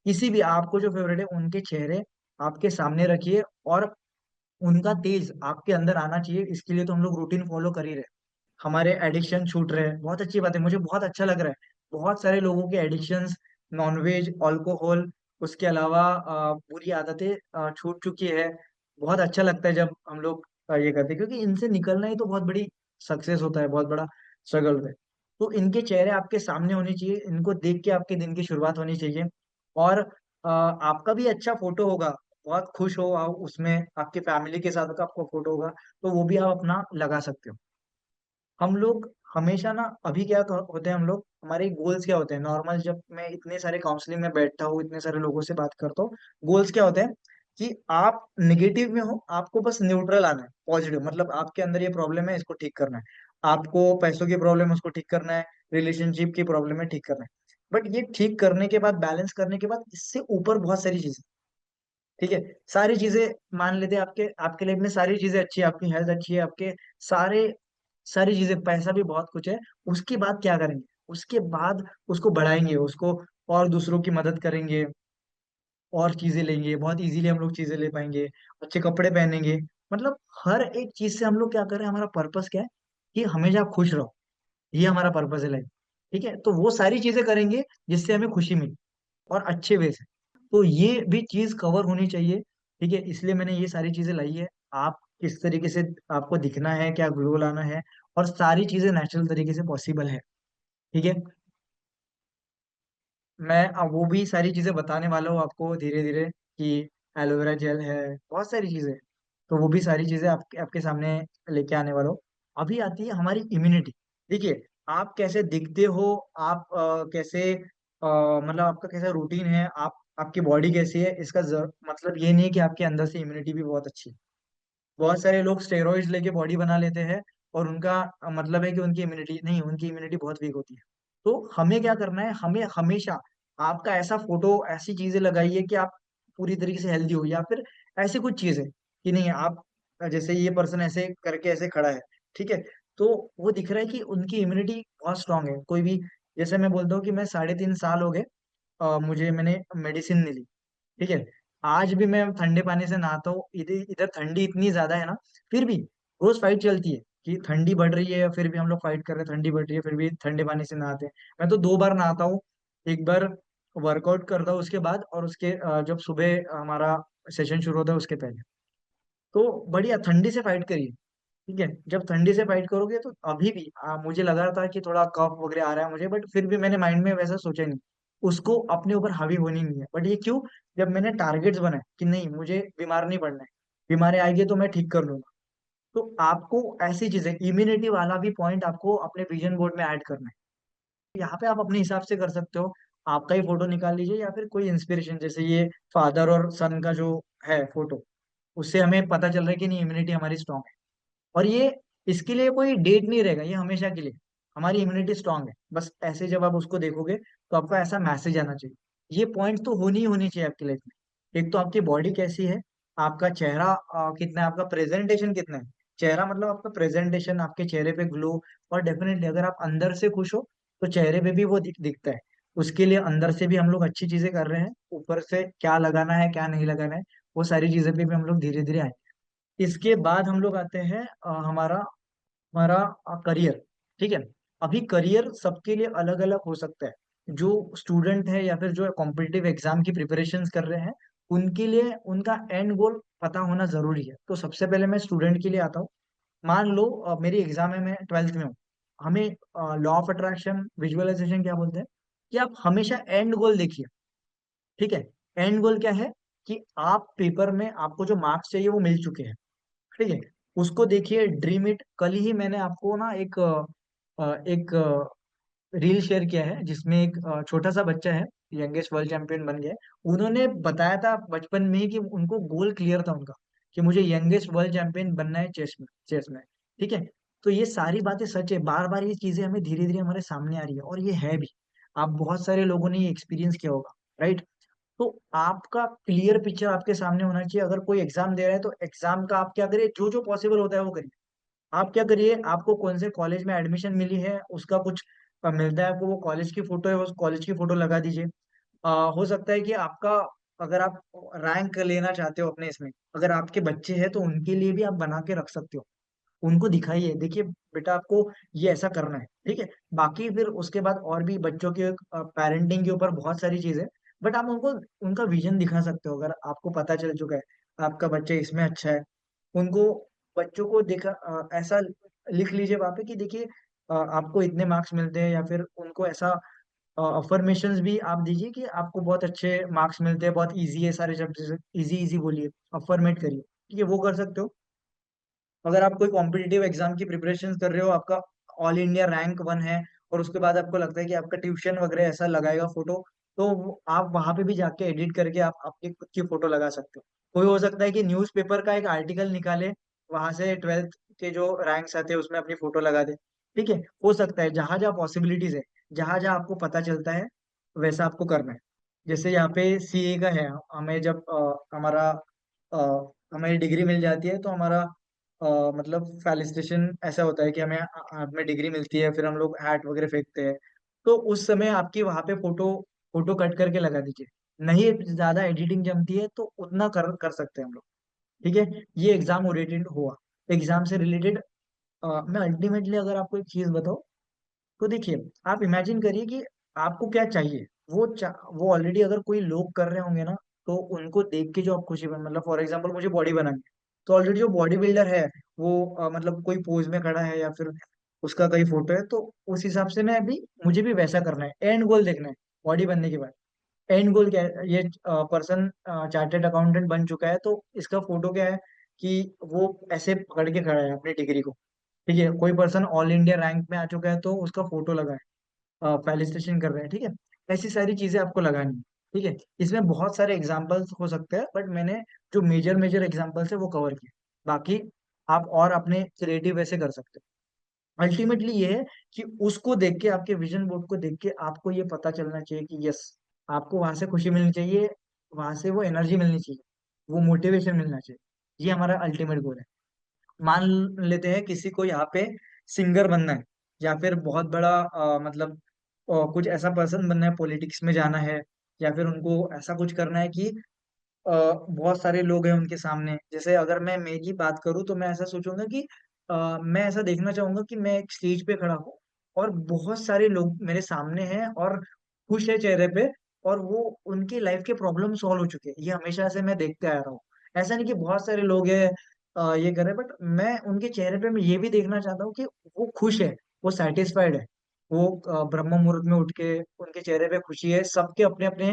किसी भी आपको जो फेवरेट है उनके चेहरे आपके सामने रखिए, और उनका तेज आपके अंदर आना चाहिए। इसके लिए तो हम लोग रूटीन फॉलो कर ही रहे हैं। हमारे एडिक्शन छूट रहे हैं, बहुत अच्छी बात है, मुझे बहुत अच्छा लग रहा है। बहुत सारे लोगों के एडिक्शंस, नॉनवेज, अल्कोहल, उसके अलावा बुरी आदतें छूट चुकी है। बहुत अच्छा लगता है जब हम लोग ये करते हैं, क्योंकि इनसे निकलना ही तो बहुत बड़ी सक्सेस होता है, बहुत बड़ा स्ट्रगल होता है। तो इनके चेहरे आपके सामने होने चाहिए, इनको देख के आपके दिन की शुरुआत होनी चाहिए। और आपका भी अच्छा फोटो होगा, बहुत खुश हो आप उसमें, आपकी फैमिली के साथ का आपका फोटो होगा, तो वो भी आप अपना लगा सकते हो। हम लोग हमेशा ना, अभी क्या होते हैं हम लोग, हमारे गोल्स क्या होते हैं नॉर्मल, जब मैं इतने सारे काउंसलिंग में बैठता हूँ, इतने सारे लोगों से बात करता हूँ, गोल्स क्या होते हैं कि आप नेगेटिव में हो, आपको बस न्यूट्रल आना है, पॉजिटिव, मतलब आपके अंदर ये प्रॉब्लम है, इसको ठीक करना है। आपको पैसों की प्रॉब्लम है, उसको ठीक करना है। रिलेशनशिप की प्रॉब्लम है, ठीक करना है। बट ये ठीक करने के बाद, बैलेंस करने के बाद, इससे ऊपर बहुत सारी चीजें। ठीक है। सारी चीजें मान लेते हैं, आपके आपके लाइफ में सारी चीजें अच्छी है, आपकी हेल्थ अच्छी है, आपके सारे सारी चीजें, पैसा भी बहुत कुछ है। उसके बाद क्या करेंगे? उसके बाद उसको बढ़ाएंगे, उसको और दूसरों की मदद करेंगे, और चीजें लेंगे, बहुत इजीली हम लोग चीजें ले पाएंगे, अच्छे कपड़े पहनेंगे। मतलब हर एक चीज से हम लोग क्या कर रहे हैं, हमारा पर्पस क्या है कि हमेशा आप खुश रहो। ये हमारा पर्पस है लाइफ। ठीक है। तो वो सारी चीजें करेंगे जिससे हमें खुशी मिले, और अच्छे वे से। तो ये भी चीज कवर होनी चाहिए। ठीक है, इसलिए मैंने ये सारी चीजें लाई है। आप किस तरीके से आपको दिखना है, क्या ग्लो लाना है, और सारी चीजें नेचुरल तरीके से पॉसिबल है। ठीक है। मैं अब वो भी सारी चीजें बताने वाला हूँ आपको धीरे धीरे, कि एलोवेरा जेल है, बहुत सारी चीजें। तो वो भी सारी चीजें आपके आपके सामने लेके आने वाला हूँ। अभी आती है हमारी इम्यूनिटी। देखिए, आप कैसे दिखते हो, आप कैसे मतलब आपका कैसा रूटीन है, आप आपकी बॉडी कैसी है, इसका मतलब ये नहीं है कि आपके अंदर से इम्यूनिटी भी बहुत अच्छी है। बहुत सारे लोग स्टेरॉइड्स लेके बॉडी बना लेते हैं, और उनका मतलब है कि उनकी इम्यूनिटी नहीं, उनकी इम्यूनिटी बहुत वीक होती है। तो हमें क्या करना है, हमें हमेशा आपका ऐसा फोटो, ऐसी चीजें लगाइए कि आप पूरी तरीके से हेल्दी हो, या फिर ऐसी कुछ चीज है कि नहीं, आप जैसे ये पर्सन ऐसे करके ऐसे खड़ा है, ठीक है, तो वो दिख रहा है कि उनकी इम्यूनिटी बहुत स्ट्रांग है। कोई भी, जैसे मैं बोलता हूँ कि मैं 3.5 साल हो गए, मुझे मैंने मेडिसिन नहीं ली। ठीक है। आज भी मैं ठंडे पानी से नहाता हूँ, इधर इधर ठंडी इतनी ज्यादा है ना, फिर भी रोज फाइट चलती है कि ठंडी बढ़ रही है, फिर भी हम लोग फाइट कर रहे हैं, ठंडी बढ़ रही है, फिर भी ठंडे पानी से नहाते हैं। मैं तो 2 बार नहाता हूँ। एक बार वर्कआउट करता हूँ उसके बाद, और उसके जब सुबह हमारा सेशन शुरू होता है उसके पहले। तो बढ़िया, ठंडी से फाइट करिए। ठीक है। जब ठंडी से फाइट करोगे तो अभी भी मुझे लगा था कि थोड़ा कफ वगैरह आ रहा है मुझे, बट फिर भी मैंने माइंड में वैसा सोचा नहीं, उसको अपने ऊपर हावी होनी नहीं है। बट ये क्यों? जब मैंने टारगेट्स बनाए कि नहीं, मुझे बीमार नहीं पड़ना है, बीमारी आएगी तो मैं ठीक कर लूंगा। तो आपको ऐसी चीजें, इम्यूनिटी वाला भी पॉइंट आपको अपने विजन बोर्ड में ऐड करना है। यहाँ पे आप अपने हिसाब से कर सकते हो, आपका ही फोटो निकाल लीजिए, या फिर कोई इंस्पिरेशन, जैसे ये फादर और सन का जो है फोटो, उससे हमें पता चल रहा है कि नहीं, इम्यूनिटी हमारी स्ट्रांग है। और ये इसके लिए कोई डेट नहीं रहेगा, ये हमेशा के लिए। हमारी इम्यूनिटी स्ट्रांग है, बस ऐसे जब आप उसको देखोगे तो आपको ऐसा मैसेज आना चाहिए। ये पॉइंट तो होनी ही होनी चाहिए आपकी लाइफ में। एक तो आपकी बॉडी कैसी है, आपका चेहरा कितना है, आपका प्रेजेंटेशन कितना है। चेहरा मतलब आपका प्रेजेंटेशन, आपके चेहरे पे ग्लो। और डेफिनेटली अगर आप अंदर से खुश हो तो चेहरे पे भी वो दिखता है। उसके लिए अंदर से भी हम लोग अच्छी चीजें कर रहे हैं, ऊपर से क्या लगाना है क्या नहीं लगाना है, वो सारी चीजें पे भी हम लोग धीरे धीरे आए। इसके बाद हम लोग आते हैं हमारा हमारा करियर। ठीक है। अभी करियर सबके लिए अलग अलग हो सकता है। जो स्टूडेंट है या फिर जो कॉम्पिटिटिव एग्जाम की प्रिपरेशंस कर रहे हैं, उनके लिए उनका एंड गोल पता होना जरूरी है। तो सबसे पहले मैं स्टूडेंट के लिए आता हूँ। मान लो मेरी एग्जाम है, मैं 12th में हूँ। हमें लॉ ऑफ अट्रैक्शन विजुअलाइजेशन क्या बोलते हैं, कि आप हमेशा एंड गोल देखिए। ठीक है। एंड गोल क्या है, कि आप पेपर में आपको जो मार्क्स चाहिए वो मिल चुके हैं। ठीक है। उसको देखिए, ड्रीम इट। कल ही मैंने आपको ना एक रील शेयर किया है जिसमें एक छोटा सा बच्चा है, यंगेस्ट वर्ल्ड चैंपियन बन गया है। उन्होंने बताया था बचपन में ही कि उनको गोल क्लियर था उनका, कि मुझे यंगेस्ट वर्ल्ड चैंपियन बनना है चेस में। ठीक है। तो ये सारी बातें सच है, बार बार ये चीजें हमें धीरे धीरे हमारे सामने आ रही है, और ये है भी। आप बहुत सारे लोगों ने ये एक्सपीरियंस किया होगा, राइट। तो आपका क्लियर पिक्चर आपके सामने होना चाहिए। अगर कोई एग्जाम दे रहा है तो एग्जाम का आप क्या करिए, जो जो पॉसिबल होता है वो करिए। आप क्या करिए, आपको कौन से कॉलेज में एडमिशन मिली है उसका कुछ मिलता है आपको, वो कॉलेज की फोटो है, उस कॉलेज की फोटो लगा दीजिए। हो सकता है कि आपका, अगर आप रैंक लेना चाहते हो अपने इसमें, अगर आपके बच्चे हैं तो उनके लिए भी आप बना के रख सकते हो। उनको दिखाइए, देखिए बेटा आपको ये ऐसा करना है। ठीक है। बाकी फिर उसके बाद और भी बच्चों के पेरेंटिंग के ऊपर बहुत सारी चीजें, बट आप उनको उनका विजन दिखा सकते हो। अगर आपको पता चल चुका है आपका बच्चा इसमें अच्छा है, उनको, बच्चों को देखा ऐसा लिख लीजिए वहां पे कि देखिए आपको इतने मार्क्स मिलते हैं, या फिर उनको ऐसा अफर्मेशंस भी आप दीजिए कि आपको बहुत अच्छे मार्क्स मिलते हैं, बहुत इजी है सारे सब्जेक्ट, इजी इजी बोलिए, अफर्मेट करिए। ठीक है, वो कर सकते हो। अगर आप कोई कॉम्पिटिटिव एग्जाम की प्रिपरेशन कर रहे हो, आपका ऑल इंडिया रैंक 1 है, और उसके बाद आपको लगता है कि आपका ट्यूशन वगैरह ऐसा लगाएगा फोटो, तो आप वहां पे भी जाके एडिट करके आप आपकी खुद की फोटो लगा सकते हो। कोई हो सकता है कि न्यूज़पेपर का एक आर्टिकल निकाले, वहां से 12th के जो रैंक्स आते हैं उसमें अपनी फोटो लगा दे। ठीक है। हो सकता है जहां जहां पॉसिबिलिटीज है, जहां जहां आपको पता चलता है, वैसा आपको करना है। जैसे यहाँ पे सीए का है, हमें जब अ, हमें डिग्री मिल जाती है तो हमारा मतलब फेलिसिटेशन ऐसा होता है कि हमें हाथ में डिग्री मिलती है, फिर हम लोग हैट वगैरह फेंकते हैं। तो उस समय आपकी वहां पे फोटो फोटो कट करके लगा दीजिए। नहीं ज्यादा एडिटिंग जमती है तो उतना कर सकते हैं हम लोग। ठीक है। ये एग्जाम ओरिएंटेड हुआ। एग्जाम से रिलेटेड मैं अल्टीमेटली अगर आपको एक चीज बताऊं, तो देखिए, आप इमेजिन करिए कि आपको क्या चाहिए। वो ऑलरेडी अगर कोई लोग कर रहे होंगे ना, तो उनको देख के जो आप खुशी बन, मतलब फॉर एग्जांपल मुझे बॉडी बनानी है, तो ऑलरेडी जो बॉडी बिल्डर है वो मतलब कोई पोज में खड़ा है या फिर उसका कहीं फोटो है, तो उस हिसाब से मैं अभी, मुझे भी वैसा करना है, एंड गोल देखना है बॉडी बनने के बाद। एंड गोल क्या है, ये पर्सन चार्टेड अकाउंटेंट बन चुका है, तो इसका फोटो क्या है, कि वो ऐसे पकड़ के खड़ा है अपनी डिग्री को। ठीक है। कोई पर्सन ऑल इंडिया रैंक में आ चुका है तो उसका फोटो लगा है, फेलिसिटेशन कर रहे हैं। ठीक है। ऐसी सारी चीजें आपको लगानी है। ठीक है। इसमें बहुत सारे एग्जाम्पल्स हो सकते हैं, बट मैंने जो मेजर मेजर एग्जाम्पल्स है वो कवर किए। बाकी आप और अपने क्रिएटिव वैसे कर सकते हो। अल्टीमेटली ये है कि उसको देख के, आपके विजन बोर्ड को देख के आपको ये पता चलना चाहिए कि यस, आपको वहां से खुशी मिलनी चाहिए, वहां से वो एनर्जी मिलनी चाहिए, वो मोटिवेशन मिलना चाहिए। ये हमारा अल्टीमेट गोल है। मान लेते हैं किसी को यहाँ पे सिंगर बनना है, या फिर बहुत बड़ा मतलब कुछ ऐसा पर्सन बनना है, पॉलिटिक्स में जाना है, या फिर उनको ऐसा कुछ करना है कि बहुत सारे लोग हैं उनके सामने। जैसे अगर मैं मेरी बात करूँ तो मैं ऐसा सोचूंगा कि मैं ऐसा देखना चाहूंगा कि मैं एक स्टेज पे खड़ा हूँ, और बहुत सारे लोग मेरे सामने हैं और खुश है चेहरे पे, और वो उनकी लाइफ के प्रॉब्लम सॉल्व हो चुके हैं। ये हमेशा से मैं देखते आ रहा हूँ। ऐसा नहीं कि बहुत सारे लोग हैं ये कर रहे हैं, बट मैं उनके चेहरे पे मैं ये भी देखना चाहता हूँ कि वो खुश है, वो सेटिस्फाइड है। वो ब्रह्म मुहूर्त में उठ के उनके चेहरे पे खुशी है, सबके अपने अपने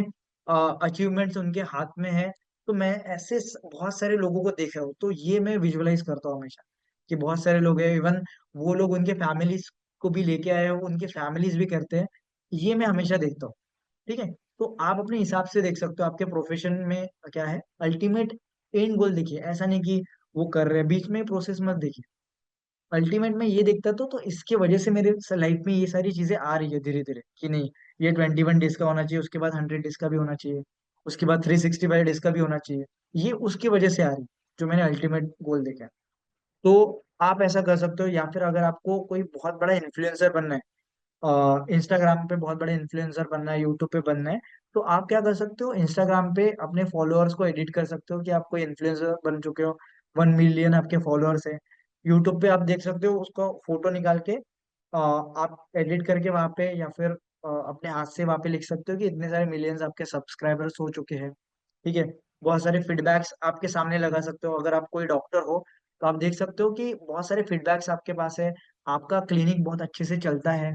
अचीवमेंट्स उनके हाथ में है। तो मैं ऐसे बहुत सारे लोगों को देखा हूँ, तो ये मैं विजुअलाइज करता हूँ हमेशा, कि बहुत सारे लोग हैं, इवन वो लोग उनके फैमिलीज को भी लेके आए हो, उनके फैमिलीज भी करते हैं। ये मैं हमेशा देखता हूँ। ठीक है। तो आप अपने हिसाब से देख सकते हो आपके प्रोफेशन में क्या है। अल्टीमेट एंड गोल देखिए, ऐसा नहीं कि वो कर रहे हैं, बीच में प्रोसेस मत देखिए। अल्टीमेट में ये देखता तो इसके वजह से मेरे लाइफ में ये सारी चीजें आ रही है धीरे धीरे कि नहीं, ये 21 डेज का होना चाहिए, उसके बाद 100 डेज का भी होना चाहिए, उसके बाद 365 डेज का भी होना चाहिए। ये उसकी वजह से आ रही है, जो मैंने अल्टीमेट गोल देखा है। तो आप ऐसा कर सकते हो, या फिर अगर आपको कोई बहुत बड़ा इन्फ्लुएंसर बनना है, इंस्टाग्राम पे बहुत बड़े इन्फ्लुएंसर बनना है, यूट्यूब पे बनना है, तो आप क्या कर सकते हो, इंस्टाग्राम पे अपने फॉलोअर्स को एडिट कर सकते हो कि आप कोई इन्फ्लुएंसर बन चुके हो, 1 मिलियन आपके फॉलोअर्स है। यूट्यूब पे आप देख सकते हो, उसका फोटो निकाल के आप एडिट करके वहां पे, या फिर अपने हाथ से वहां पे लिख सकते हो कि इतने सारे मिलियंस आपके सब्सक्राइबर्स हो चुके हैं। ठीक है। बहुत सारे फीडबैक्स आपके सामने लगा सकते हो, अगर आप कोई डॉक्टर हो तो आप देख सकते हो कि बहुत सारे फीडबैक्स आपके पास है, आपका क्लिनिक बहुत अच्छे से चलता है,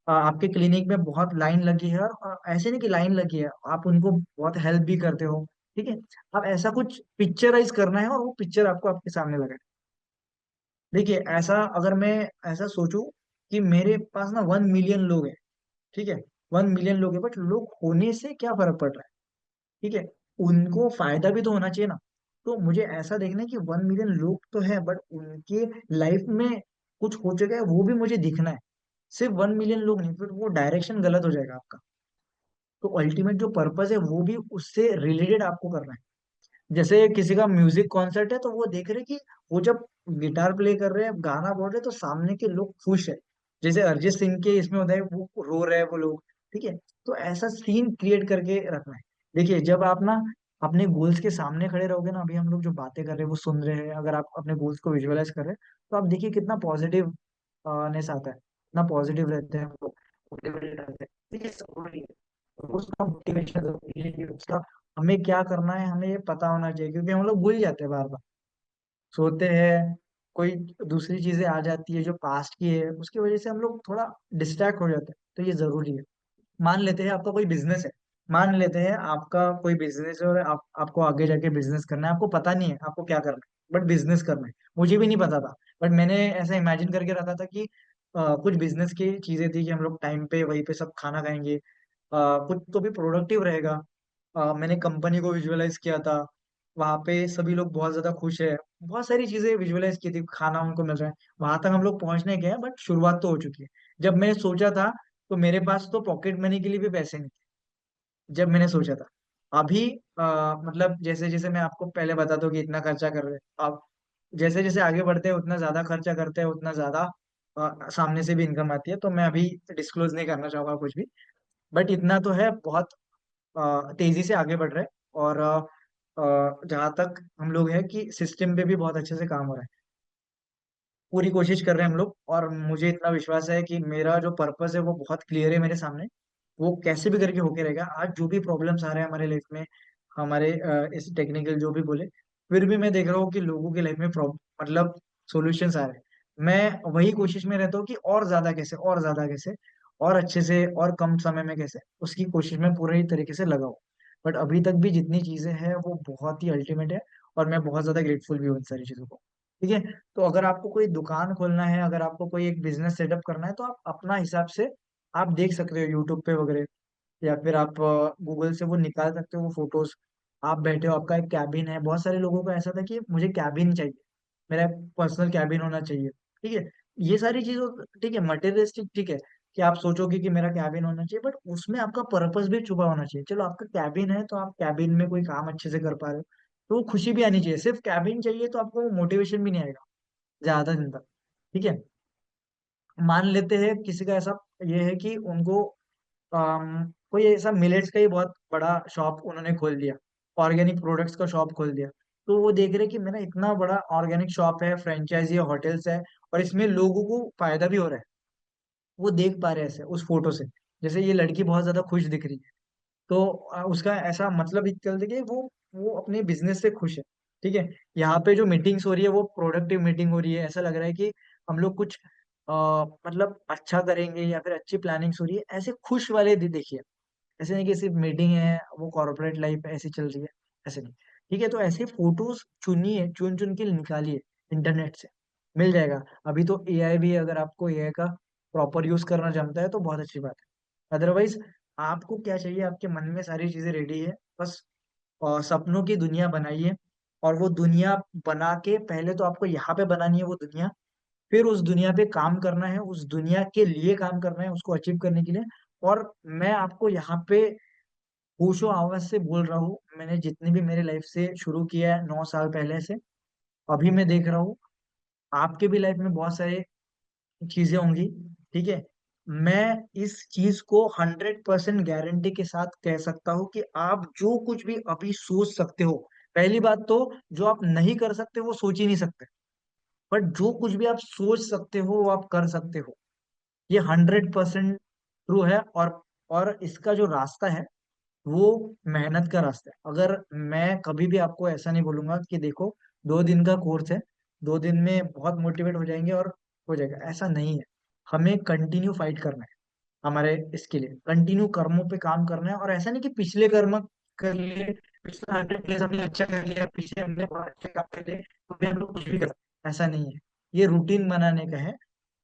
आपके क्लिनिक में बहुत लाइन लगी है, और ऐसे नहीं कि लाइन लगी है, आप उनको बहुत हेल्प भी करते हो। ठीक है। अब ऐसा कुछ पिक्चराइज करना है और वो पिक्चर आपको आपके सामने लगा है। देखिए, ऐसा अगर मैं ऐसा सोचूं कि मेरे पास ना 1 मिलियन लोग हैं, ठीक है, 1 मिलियन लोग हैं, बट लोग होने से क्या फर्क पड़ रहा है? ठीक है, उनको फायदा भी तो होना चाहिए ना। तो मुझे ऐसा देखना है कि 1 मिलियन लोग तो है, बट उनके लाइफ में कुछ हो चुका है वो भी मुझे दिखना है। सिर्फ 1 मिलियन लोग नहीं, फिर वो डायरेक्शन गलत हो जाएगा आपका। तो अल्टीमेट जो पर्पस है वो भी उससे रिलेटेड आपको करना है। जैसे किसी का म्यूजिक कॉन्सर्ट है, तो वो देख रहे कि वो जब गिटार प्ले कर रहे हैं, गाना बोल रहे हैं, तो सामने के लोग खुश है। जैसे अरिजीत सिंह के इसमें होता है, वो रो रहे हैं वो लोग। ठीक है। तो ऐसा सीन क्रिएट करके रखना है। देखिए, जब आप ना अपने गोल्स के सामने खड़े रहोगे ना, अभी हम लोग जो बातें कर रहे हैं वो सुन रहे हैं, अगर आप अपने गोल्स को विजुअलाइज कर रहे हैं, तो आप देखिए कितना पॉजिटिव नेस आता है, कितना पॉजिटिव रहते हैं वो, मोटिवेटेड रहते हैं। तो ये जरूरी है, उसका मोटिवेशन जरूरी है कि उसका हमें क्या करना है, हमें ये पता होना चाहिए, क्योंकि हम लोग भूल जाते हैं बार बार, सोते हैं, कोई दूसरी चीजें आ जाती है जो पास्ट की है, उसकी वजह से हम लोग थोड़ा डिस्ट्रैक्ट हो जाते हैं। तो ये जरूरी है। मान लेते हैं आपका कोई बिजनेस है, मान लेते हैं आपका कोई बिजनेस है, और आपको आगे जाके बिजनेस करना है, आपको पता नहीं है आपको क्या करना है, बट बिजनेस करना है। मुझे भी नहीं पता था, बट मैंने ऐसा इमेजिन करके रखा था कि कुछ बिजनेस की चीजें थी कि हम लोग टाइम पे वहीं पे सब खाना खाएंगे, कुछ तो भी प्रोडक्टिव रहेगा। मैंने कंपनी को विजुअलाइज किया था, वहां पे सभी लोग बहुत ज्यादा खुश है, बहुत सारी चीजें विजुअलाइज की थी, खाना उनको मिल रहा है, वहां तक हम लोग पहुंचने गए, बट शुरुआत तो हो चुकी है। जब मैंने सोचा था, तो मेरे पास तो पॉकेट मनी के लिए भी पैसे नहीं थे जब मैंने सोचा था। अभी मतलब जैसे जैसे मैं आपको पहले बताता हूँ कि इतना खर्चा कर रहे हैं, अब जैसे जैसे आगे बढ़ते हैं उतना ज्यादा खर्चा करते हैं, उतना ज्यादा सामने से भी इनकम आती है। तो मैं अभी डिस्क्लोज नहीं करना चाहूंगा कुछ भी, बट इतना तो है, बहुत तेजी से आगे बढ़ रहे हैं। और जहाँ तक हम लोग हैं कि सिस्टम पे भी बहुत अच्छे से काम हो रहा है, पूरी कोशिश कर रहे हैं हम लोग, और मुझे इतना विश्वास है कि मेरा जो पर्पस है वो बहुत क्लियर है मेरे सामने, वो कैसे भी करके होके रहेगा। आज जो भी प्रॉब्लम्स आ रहे हैं हमारे लाइफ में, हमारे इस टेक्निकल जो भी बोले, फिर भी मैं देख रहा हूँ कि लोगों की लाइफ में मतलब सॉल्यूशंस आ रहे हैं। मैं वही कोशिश में रहता हूँ कि और ज्यादा कैसे, और ज्यादा कैसे, और अच्छे से, और कम समय में कैसे, उसकी कोशिश में पूरी तरीके से लगाऊं। बट अभी तक भी जितनी चीजें हैं वो बहुत ही अल्टीमेट है, और मैं बहुत ज्यादा ग्रेटफुल भी हूँ इन सारी चीजों को। ठीक है। तो अगर आपको कोई दुकान खोलना है, अगर आपको कोई एक बिजनेस सेटअप करना है, तो आप अपना हिसाब से आप देख सकते हो यूट्यूब पे वगैरह, या फिर आप गूगल से वो निकाल सकते हो वो फोटोज। आप बैठे हो, आपका एक कैबिन है, बहुत सारे लोगों को ऐसा था कि मुझे कैबिन चाहिए, मेरा पर्सनल कैबिन होना चाहिए। ठीक है। ये सारी चीजों, ठीक है, मटेरियलिस्टिक, ठीक है, कि आप सोचोगे कि मेरा कैबिन होना चाहिए, बट उसमें आपका पर्पस भी छुपा होना चाहिए। चलो, आपका कैबिन है तो आप कैबिन में कोई काम अच्छे से कर पा रहे हो, तो वो खुशी भी आनी चाहिए। सिर्फ कैबिन चाहिए तो आपको मोटिवेशन भी नहीं आएगा ज्यादा दिन तक। ठीक है। मान लेते हैं किसी का ऐसा ये है कि उनको कोई ऐसा मिलेट्स का ही बहुत बड़ा शॉप उन्होंने खोल दिया, ऑर्गेनिक प्रोडक्ट्स का शॉप खोल दिया। तो वो देख रहे कि मेरा इतना बड़ा ऑर्गेनिक शॉप है, फ्रेंचाइजी है, होटल्स है, और इसमें लोगों को फायदा भी हो रहा है। वो देख पा रहे हैं ऐसे उस फोटो से, जैसे ये लड़की बहुत ज्यादा खुश दिख रही है, तो उसका ऐसा मतलब ही चलते कि वो अपने बिजनेस से खुश है। ठीक है। यहाँ पे जो मीटिंग्स हो रही है वो प्रोडक्टिव मीटिंग हो रही है, ऐसा लग रहा है कि हम लोग कुछ मतलब अच्छा करेंगे, या फिर अच्छी प्लानिंग्स हो रही है, ऐसे खुश वाले देखिए। ऐसे नहीं कि सिर्फ मीटिंग है, वो कॉर्पोरेट लाइफ ऐसी चल रही है, ऐसे नहीं। ठीक है। तो ऐसे फोटोज चुनिए, चुन चुन के निकालिए, इंटरनेट से मिल जाएगा। अभी तो एआई भी है, अगर आपको एआई का प्रॉपर यूज करना जानता है तो बहुत अच्छी बात है। अदरवाइज आपको क्या चाहिए, आपके मन में सारी चीजें रेडी है, बस सपनों की दुनिया बनाइए। और वो दुनिया बना के, पहले तो आपको यहाँ पे बनानी है वो दुनिया, फिर उस दुनिया पे काम करना है, उस दुनिया के लिए काम करना है, उसको अचीव करने के लिए। और मैं आपको यहाँ पे होशो आवाज से बोल रहा हूँ, मैंने जितनी भी मेरे लाइफ से शुरू किया है 9 साल पहले से, अभी मैं देख रहा हूँ आपके भी लाइफ में बहुत सारे चीजें होंगी। ठीक है, मैं इस चीज को 100% गारंटी के साथ कह सकता हूँ कि आप जो कुछ भी अभी सोच सकते हो, पहली बात तो जो आप नहीं कर सकते वो सोच ही नहीं सकते, बट जो कुछ भी आप सोच सकते हो वो आप कर सकते हो। ये 100% ट्रू है। और इसका जो रास्ता है वो मेहनत का रास्ता है। अगर मैं कभी भी आपको ऐसा नहीं बोलूंगा कि देखो 2 दिन का कोर्स है, 2 दिन में बहुत मोटिवेट हो जाएंगे और हो जाएगा, ऐसा नहीं है। हमें कंटिन्यू फाइट करना है, हमारे इसके लिए कंटिन्यू कर्मों पे काम करना है। और ऐसा नहीं कि पिछले कर्म कर लिए, पिछले 100 डेज हमने अच्छा कर लिया, पीछे हमने बहुत अच्छे काम कर लिए तो भी हम लोग कुछ भी कर सकते हैं। ऐसा नहीं है, ये रूटीन बनाने का है।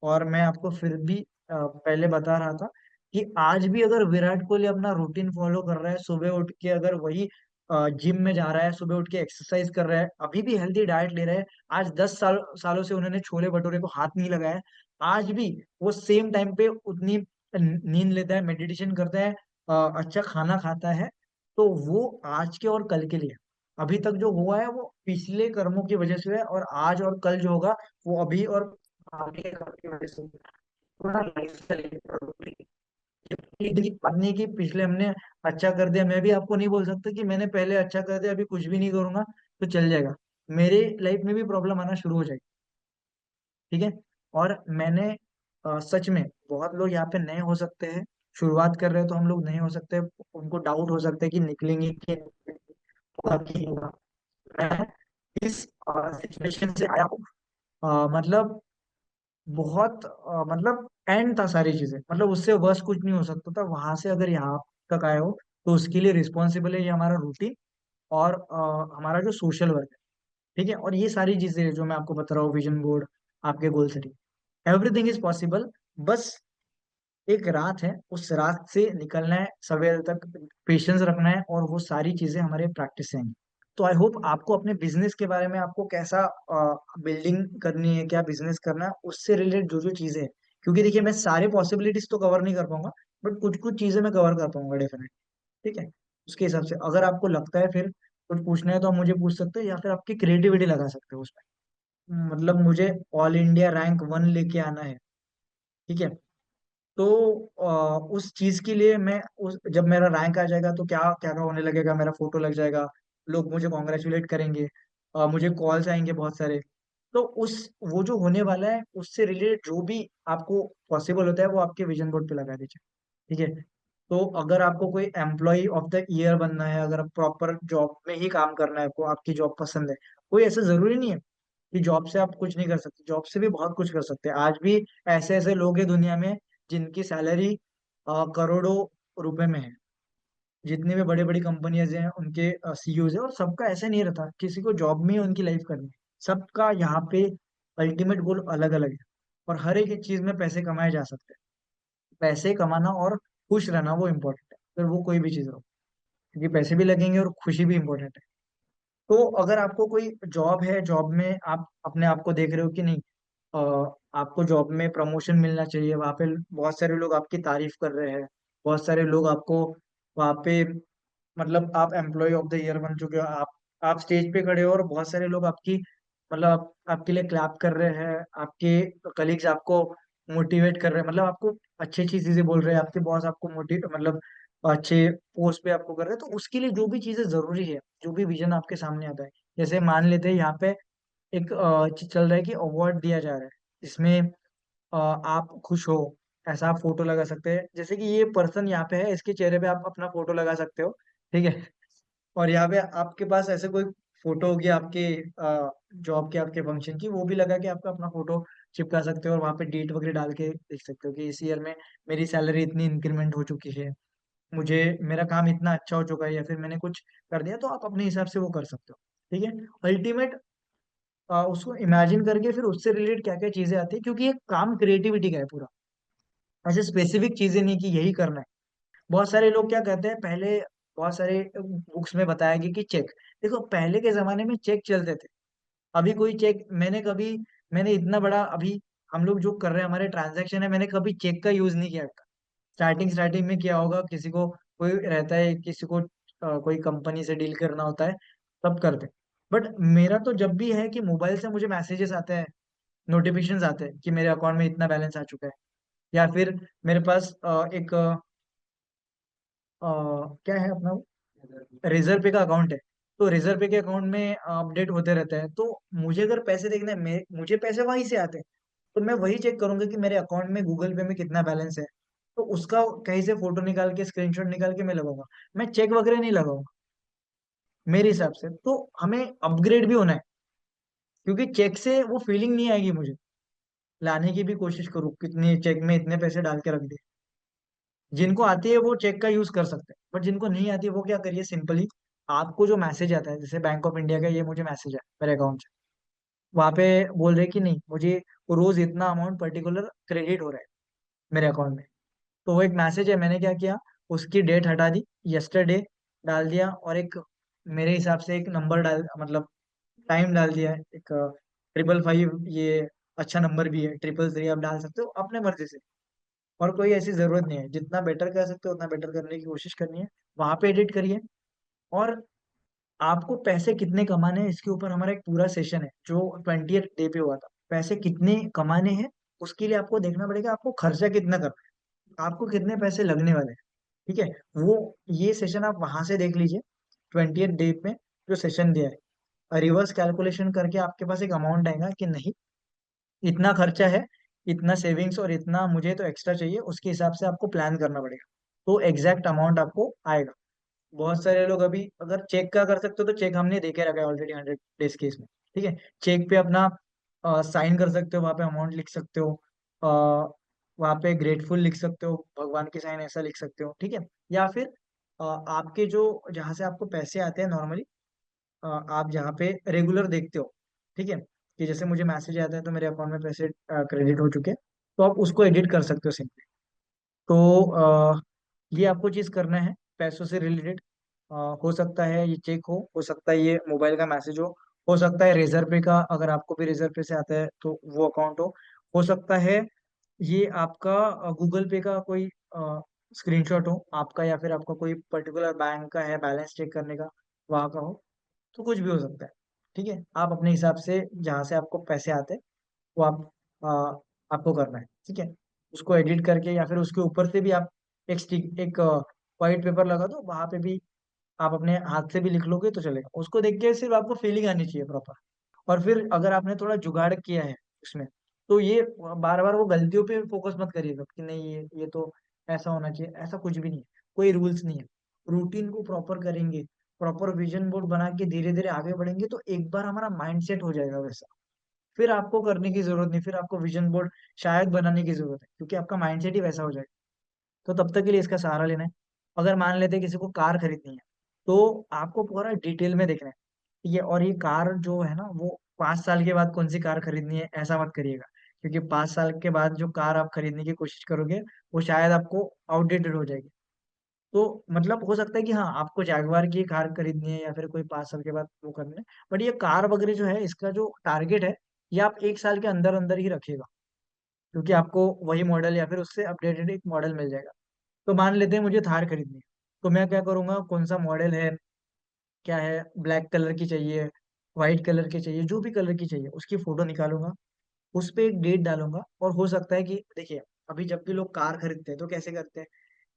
और मैं आपको फिर भी पहले बता रहा था कि आज भी अगर विराट कोहली अपना रूटीन फॉलो कर रहा है, सुबह उठ के अगर वही जिम में जा रहा है, सुबह उठ के एक्सरसाइज कर रहा है, अभी भी हेल्दी डाइट ले रहा है, आज 10 सालों से उन्होंने छोले भटूरे को हाथ नहीं लगाया, आज भी वो सेम टाइम पे उतनी नींद लेता है, मेडिटेशन करता है, अच्छा खाना खाता है, तो वो आज के और कल के लिए, अभी तक जो हुआ है वो पिछले कर्मों की वजह से है, और आज और कल जो होगा वो अभी और आगे के कर्म की वजह से होगा। थोड़ा लाइफ की बात नहीं कि पिछले हमने अच्छा कर दिया, मैं भी आपको नहीं बोल सकता कि मैंने पहले अच्छा कर दिया अभी कुछ भी नहीं करूंगा तो चल जाएगा। मेरे लाइफ में भी प्रॉब्लम आना शुरू हो जाएगी। ठीक है, और मैंने सच में, बहुत लोग यहाँ पे नए हो सकते हैं, शुरुआत कर रहे हो तो हम लोग नए हो सकते हैं, उनको डाउट हो सकता है कि निकलेंगे कि नहीं निकलेंगे, होगा कि नहीं होगा। मैं इस सिचुएशन से आया हूँ, मतलब बहुत मतलब एंड था सारी चीजें, मतलब उससे वर्ष कुछ नहीं हो सकता था, वहां से अगर यहाँ तक आए हो तो उसके लिए रिस्पॉन्सिबल है ये हमारा रूटीन और हमारा जो सोशल वर्क है। ठीक है, और ये सारी चीजें हैं जो मैं आपको बता रहा हूँ, विजन बोर्ड, आपके goal setting, everything is possible. बस एक रात है, उस रात से निकलना है, सवेरे तक पेशेंस रखना है, और वो सारी चीजें हमारे प्रैक्टिस से आएंगी। तो आई होप आपको अपने बिजनेस के बारे में, आपको कैसा बिल्डिंग करनी है, क्या बिजनेस करना है, उससे रिलेटेड जो जो चीजें हैं, क्योंकि देखिए मैं सारे पॉसिबिलिटीज तो कवर नहीं कर पाऊंगा, बट कुछ कुछ चीजें मैं कवर कर पाऊंगा डेफिनेटली। ठीक है, उसके हिसाब से अगर आपको लगता है फिर कुछ पूछना है तो आप मुझे पूछ सकते हो, या फिर आपकी क्रिएटिविटी लगा सकते हो उसमें। मतलब मुझे ऑल इंडिया रैंक 1 लेके आना है। ठीक है, तो उस चीज के लिए मैं उस जब मेरा रैंक आ जाएगा तो क्या क्या क्या होने लगेगा, मेरा फोटो लग जाएगा, लोग मुझे कॉन्ग्रेचुलेट करेंगे, मुझे कॉल्स आएंगे बहुत सारे। तो उस वो जो होने वाला है उससे रिलेटेड जो भी आपको पॉसिबल होता है वो आपके विजन बोर्ड पे लगा दीजिए। ठीक है, तो अगर आपको कोई एम्प्लॉय ऑफ द ईयर बनना है, अगर आप प्रॉपर जॉब में ही काम करना है, आपको आपकी जॉब पसंद है, कोई ऐसा जरूरी नहीं है कि जॉब से आप कुछ नहीं कर सकते, जॉब से भी बहुत कुछ कर सकते हैं। आज भी ऐसे ऐसे लोग हैं दुनिया में जिनकी सैलरी करोड़ों रुपए में है, जितनी भी बड़ी बड़ी कंपनियां हैं उनके सीईओज है, और सबका ऐसे नहीं रहता, किसी को जॉब में ही उनकी लाइफ करनी है, सबका यहाँ पे अल्टीमेट गोल अलग अलग है। और हर एक चीज में पैसे कमाए जा सकते हैं, पैसे कमाना और खुश रहना वो इम्पोर्टेंट है, फिर वो कोई भी चीज हो, क्योंकि पैसे भी लगेंगे और खुशी भी इम्पोर्टेंट है। तो अगर आपको कोई जॉब है, जॉब में आप अपने आप को देख रहे हो कि नहीं, आपको जॉब में प्रमोशन मिलना चाहिए, वहां पे बहुत सारे लोग आपकी तारीफ कर रहे हैं, बहुत सारे लोग आपको वहां पे, मतलब आप एम्प्लॉय ऑफ द ईयर बन चुके हो, आप स्टेज पे खड़े हो और बहुत सारे लोग आपकी, मतलब आपके लिए क्लैप कर रहे हैं, आपके कलीग्स आपको मोटिवेट कर रहे हैं, मतलब आपको अच्छी अच्छी चीजें बोल रहे हैं, आपके बॉस आपको मोटिवेट, मतलब अच्छे पोस्ट पे आपको कर रहे हैं, तो उसके लिए जो भी चीजें जरूरी है, जो भी विजन आपके सामने आता है, जैसे मान लेते हैं यहाँ पे एक चीज चल रहा है कि अवार्ड दिया जा रहा है, इसमें आप खुश हो, ऐसा आप फोटो लगा सकते हैं, जैसे कि ये पर्सन यहाँ पे है, इसके चेहरे पे आप अपना फोटो लगा सकते हो। ठीक है, और यहाँ पे आपके पास ऐसे कोई फोटो होगी आपके जॉब के, आपके फंक्शन की, वो भी लगा के आपका अपना फोटो चिपका सकते हो, और वहाँ पे डेट वगैरह डाल के देख सकते हो कि इस ईयर में मेरी सैलरी इतनी इंक्रीमेंट हो चुकी है, मुझे मेरा काम इतना अच्छा हो चुका है, या फिर मैंने कुछ कर दिया, तो आप अपने हिसाब से वो कर सकते हो। ठीक है, अल्टीमेट उसको इमेजिन करके फिर उससे रिलेटेड क्या क्या चीजें आती है, क्योंकि ये काम क्रिएटिविटी का है पूरा, ऐसे स्पेसिफिक चीजें नहीं कि यही करना है। बहुत सारे लोग क्या कहते हैं, पहले बहुत सारे बुक्स में बताया गया कि चेक, देखो पहले के जमाने में चेक चलते थे, अभी कोई चेक मैंने इतना बड़ा अभी हम लोग जो कर रहे हैं हमारे ट्रांजैक्शन है, मैंने कभी चेक का यूज नहीं किया। स्टार्टिंग स्टार्टिंग में किया होगा, किसी को कोई रहता है, किसी को कोई कंपनी से डील करना होता है, तब करते। बट मेरा तो जब भी है कि मोबाइल से मुझे मैसेजेस आते हैं, नोटिफिकेशंस आते हैं कि मेरे अकाउंट में इतना बैलेंस आ चुका है, या फिर मेरे पास एक क्या है अपना रिजर्व पे का अकाउंट है, तो रिजर्व पे के अकाउंट में अपडेट होते रहते हैं। तो मुझे अगर पैसे देखना है, मुझे पैसे वहीं से आते हैं, तो मैं वही चेक करूंगा कि मेरे अकाउंट में गूगल पे में कितना बैलेंस है। तो उसका कहीं से फोटो निकाल के, स्क्रीनशॉट निकाल के मैं लगाऊंगा। मैं चेक वगैरह नहीं लगाऊंगा। मेरे हिसाब से तो हमें अपग्रेड भी होना है, क्योंकि चेक से वो फीलिंग नहीं आएगी मुझे। लाने की भी कोशिश करूँ, कितने चेक में इतने पैसे डाल के रख दिए। जिनको आती है वो चेक का यूज कर सकते हैं, बट जिनको नहीं आती है वो क्या करिए, सिंपली आपको जो मैसेज आता है, जैसे बैंक ऑफ इंडिया का ये मुझे मैसेज है मेरे अकाउंट से, वहां पे बोल रहे कि नहीं, मुझे रोज इतना अमाउंट पर्टिकुलर क्रेडिट हो रहा है मेरे अकाउंट में। तो वो एक मैसेज है, मैंने क्या किया, उसकी डेट हटा दी, यस्टरडे डाल दिया, और एक मेरे हिसाब से एक नंबर डाल, मतलब टाइम डाल दिया है, एक 555, ये अच्छा नंबर भी है, 333 आप डाल सकते हो अपने मर्जी से। और कोई ऐसी जरूरत नहीं है, जितना बेटर कर सकते हो उतना बेटर करने की कोशिश करनी है, वहां पे एडिट करिए। और आपको पैसे कितने कमाने हैं, इसके ऊपर हमारा एक पूरा सेशन है जो 20th डे पे हुआ था। पैसे कितने कमाने हैं, उसके लिए आपको देखना पड़ेगा आपको खर्चा कितना करना है, आपको कितने पैसे लगने वाले हैं। ठीक है, वो ये सेशन आप वहां से देख लीजिए। 20th डे में जो सेशन दिया है, रिवर्स कैलकुलेशन करके आपके पास एक अमाउंट आएगा कि नहीं, इतना खर्चा है, इतना सेविंग्स, और इतना मुझे तो एक्स्ट्रा चाहिए, उसके हिसाब से आपको प्लान करना पड़ेगा। तो एग्जैक्ट अमाउंट आपको आएगा। बहुत सारे लोग अभी अगर चेक का कर सकते हो, तो चेक हमने देखे रखा है ऑलरेडी 100 डेज केस में। ठीक है, चेक पे अपना साइन कर सकते हो, वहाँ पे अमाउंट लिख सकते हो, वहाँ पे ग्रेटफुल लिख सकते हो, भगवान की साइन ऐसा लिख सकते हो। ठीक है, या फिर आपके जो, जहाँ से आपको पैसे आते हैं नॉर्मली, आप जहाँ पे रेगुलर देखते हो, ठीक है, कि जैसे मुझे मैसेज आता है तो मेरे अकाउंट में पैसे क्रेडिट हो चुके हैं, तो आप उसको एडिट कर सकते हो सिंपली। तो ये आपको चीज करना है पैसों से रिलेटेड। हो सकता है ये चेक हो सकता है ये मोबाइल का मैसेज हो सकता है रेजर पे का, अगर आपको भी रेजर पे से आता है तो वो अकाउंट हो सकता है ये आपका गूगल पे का कोई स्क्रीनशॉट हो आपका, या फिर आपका कोई पर्टिकुलर बैंक का है बैलेंस चेक करने का, वहाँ का हो। तो कुछ भी हो सकता है। ठीक है, आप अपने हिसाब से जहाँ से आपको पैसे आते हैं वो आप आपको करना है। ठीक है, उसको एडिट करके, या फिर उसके ऊपर से भी आप एक स्टिक, एक व्हाइट पेपर लगा दो, वहां पे भी आप अपने हाथ से भी लिख लोगे तो चलेगा। उसको देख के सिर्फ आपको फीलिंग आनी चाहिए प्रॉपर। और फिर अगर आपने थोड़ा जुगाड़ किया है उसमें, तो ये बार बार वो गलतियों पे फोकस मत करिएगा कि नहीं ये तो ऐसा होना चाहिए, ऐसा कुछ भी नहीं है। कोई रूल्स नहीं है। रूटीन को प्रॉपर करेंगे, प्रॉपर विजन बोर्ड बना के धीरे धीरे आगे बढ़ेंगे, तो एक बार हमारा माइंड सेट हो जाएगा वैसा। फिर आपको करने की जरूरत नहीं, फिर आपको विजन बोर्ड शायद बनाने की जरूरत है, क्योंकि आपका माइंडसेट ही वैसा हो जाएगा। तो तब तक के लिए इसका सहारा लेना है। अगर मान लेते हैं किसी को कार खरीदनी है, तो आपको पूरा डिटेल में देखना है। ठीक है, और ये कार जो है ना, वो 5 साल के बाद कौन सी कार खरीदनी है ऐसा मत करिएगा, क्योंकि 5 साल के बाद जो कार आप खरीदने की कोशिश करोगे, वो शायद आपको आउटडेटेड हो जाएगी। तो मतलब हो सकता है कि हाँ, आपको जैगवार की कार खरीदनी है, या फिर कोई 5 साल के बाद वो करना है। बट ये कार वगैरह जो है, इसका जो टारगेट है, ये आप 1 साल के अंदर अंदर ही रखिएगा, क्योंकि आपको वही मॉडल या फिर उससे अपडेटेड एक मॉडल मिल जाएगा। तो मान लेते हैं मुझे थार खरीदनी है, तो मैं क्या करूंगा, कौन सा मॉडल है, क्या है, ब्लैक कलर की चाहिए, व्हाइट कलर की चाहिए, जो भी कलर की चाहिए उसकी फोटो निकालूंगा, उस पे एक डेट डालूंगा। और हो सकता है कि देखिए, अभी जब भी लोग कार खरीदते हैं तो कैसे करते हैं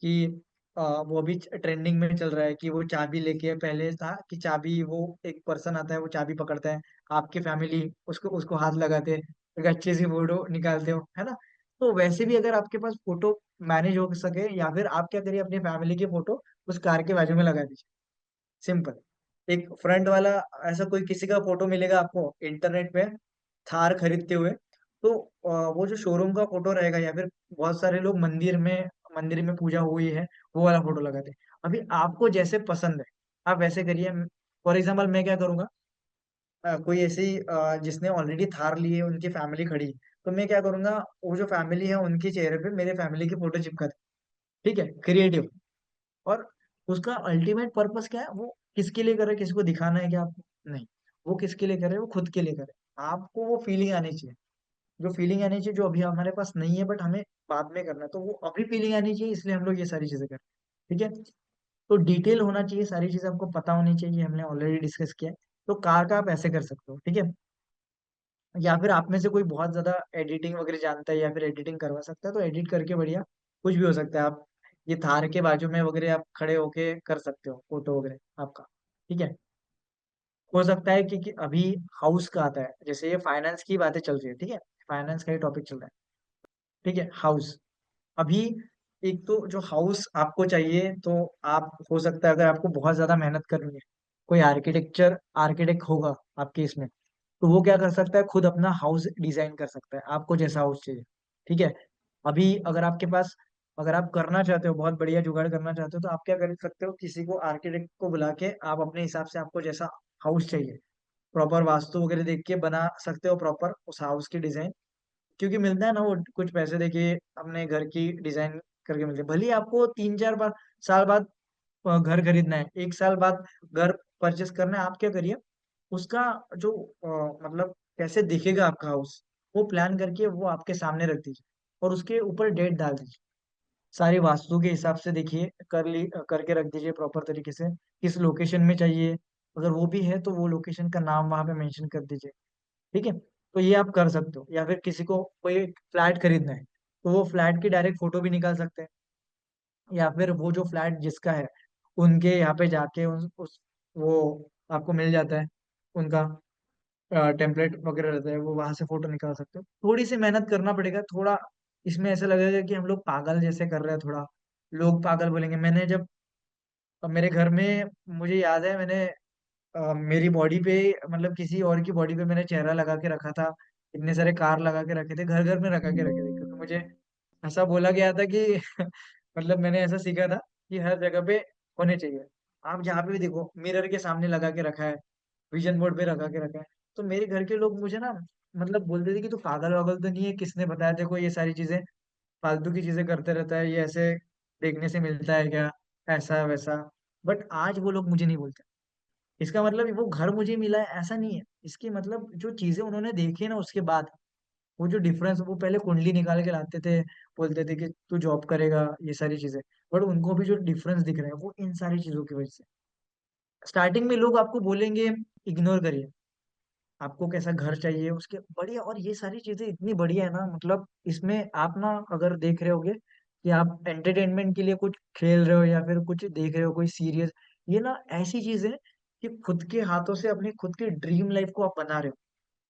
कि वो अभी ट्रेंडिंग में चल रहा है कि वो चाबी लेके, पहले था कि चाबी वो एक पर्सन आता है वो चाबी पकड़ता है, आपकी फैमिली उसको उसको हाथ लगाते हैं, एक अच्छी सी फोटो निकालते हो, है ना। तो वैसे भी अगर आपके पास फोटो मैनेज हो सके, या फिर आप क्या करिए, अपनी फैमिली की फोटो उस कार के बाजू में लगा दीजिए, सिंपल। एक फ्रंट वाला, ऐसा कोई किसी का फोटो मिलेगा आपको इंटरनेट पे थार खरीदते हुए, तो वो जो शोरूम का फोटो रहेगा, या फिर बहुत सारे लोग मंदिर में पूजा हुई है, वो वाला फोटो लगाते हैं। अभी आपको जैसे पसंद है आप वैसे करिए। फॉर एग्जाम्पल मैं क्या करूंगा, कोई ऐसी जिसने ऑलरेडी थार ली है, उनकी फैमिली खड़ी है, तो मैं क्या करूंगा, वो जो फैमिली है उनके चेहरे पे मेरे फैमिली की फोटो चिपका दूं। ठीक है, क्रिएटिव। और उसका अल्टीमेट पर्पस क्या है, वो किसके लिए कर रहे हैं, किसी को दिखाना है क्या आपको, नहीं, वो किसके लिए कर रहे हैं, वो खुद के लिए कर रहे हैं, आपको वो फीलिंग आनी चाहिए। जो फीलिंग आनी चाहिए, जो अभी हमारे पास नहीं है बट हमें बाद में करना है, तो वो अभी फीलिंग आनी चाहिए, इसलिए हम लोग ये सारी चीजें करें। ठीक है। तो डिटेल होना चाहिए, सारी चीजें आपको पता होनी चाहिए, हमने ऑलरेडी डिस्कस किया है। तो कार का आप ऐसे कर सकते हो, ठीक है। या फिर आप में से कोई बहुत ज्यादा एडिटिंग वगैरह जानता है या फिर एडिटिंग करवा सकता है, तो एडिट करके बढ़िया कुछ भी हो सकता है। आप ये थार के बाजू में वगैरह आप खड़े होके कर सकते हो फोटो वगैरह आपका। ठीक है। हो सकता है कि अभी हाउस का आता है, जैसे ये फाइनेंस की बातें चल रही है, ठीक है। फाइनेंस का ही टॉपिक चल रहा है। ठीक है। हाउस, अभी एक तो जो हाउस आपको चाहिए, तो आप हो सकता है अगर आपको बहुत ज्यादा मेहनत करनी है, कोई आर्किटेक्ट होगा आपके इसमें, तो वो क्या कर सकता है, खुद अपना हाउस डिजाइन कर सकता है, आपको जैसा हाउस चाहिए। ठीक है। अभी अगर आपके पास, अगर आप करना चाहते हो, बहुत बढ़िया जुगाड़ करना चाहते हो, तो आप क्या कर सकते हो, किसी को आर्किटेक्ट को बुला के आप अपने हिसाब से आपको जैसा हाउस चाहिए, प्रॉपर वास्तु वगैरह देख के बना सकते हो प्रॉपर उस हाउस की डिजाइन। क्योंकि मिलता है ना वो, कुछ पैसे देके अपने घर की डिजाइन करके मिलते हैं। भले ही आपको 3-4 साल बाद घर खरीदना है, 1 साल बाद घर परचेस करना है, आप क्या करिए, उसका जो मतलब कैसे दिखेगा आपका हाउस, वो प्लान करके वो आपके सामने रख दीजिए और उसके ऊपर डेट डाल दीजिए। सारी वास्तु के हिसाब से देखिए, करके रख दीजिए प्रॉपर तरीके से, किस लोकेशन में चाहिए, अगर वो भी है तो वो लोकेशन का नाम वहां पे मेंशन कर दीजिए। ठीक है। तो ये आप कर सकते हो, या फिर किसी को कोई फ्लैट खरीदना है, तो वो फ्लैट की डायरेक्ट फोटो भी निकाल सकते हैं, या फिर वो जो फ्लैट जिसका है उनके यहाँ पे जाके उस वो आपको मिल जाता है, उनका टेम्पलेट वगैरह रहता है, वो वहां से फोटो निकाल सकते हो। थोड़ी सी मेहनत करना पड़ेगा थोड़ा, इसमें ऐसा लगेगा कि हम लोग पागल जैसे कर रहे हैं थोड़ा, लोग पागल बोलेंगे। मैंने जब मेरे घर में, मुझे याद है मैंने मेरी बॉडी पे, मतलब किसी और की बॉडी पे मैंने चेहरा लगा के रखा था, इतने सारे कार लगा के रखे थे, घर घर में लगा के रखे थे, क्योंकि मुझे ऐसा बोला गया था कि मतलब मैंने ऐसा सीखा था कि हर जगह पे होने चाहिए। आप जहाँ पे भी देखो, मिरर के सामने लगा के रखा है, विजन बोर्ड पे लगा के रखा है। तो मेरे घर के लोग मुझे ना मतलब बोलते थे कि तू पागल वागल तो नहीं है, किसने बताया तेरे को ये सारी चीजें, फालतू की चीजें करते रहता है, ये ऐसे देखने से मिलता है क्या, ऐसा वैसा। बट आज वो लोग मुझे नहीं बोलते। इसका मतलब वो घर मुझे मिला है ऐसा नहीं है, इसकी मतलब जो चीजें उन्होंने देखी ना उसके बाद, वो जो डिफरेंस, वो पहले कुंडली निकाल के लाते थे, बोलते थे कि तू जॉब करेगा, ये सारी चीजें, बट उनको भी जो डिफरेंस दिख रहा है वो इन सारी चीजों की वजह से। स्टार्टिंग में लोग आपको बोलेंगे इग्नोर करिए, आपको कैसा घर चाहिए उसके बढ़िया, और ये सारी चीजें इतनी बढ़िया है ना, मतलब इसमें आप ना अगर देख रहे होगे कि आप एंटरटेनमेंट के लिए कुछ खेल रहे हो या फिर कुछ देख रहे हो कोई सीरियस, ये ना ऐसी चीज है कि खुद के हाथों से अपनी खुद की ड्रीम लाइफ को आप बना रहे हो,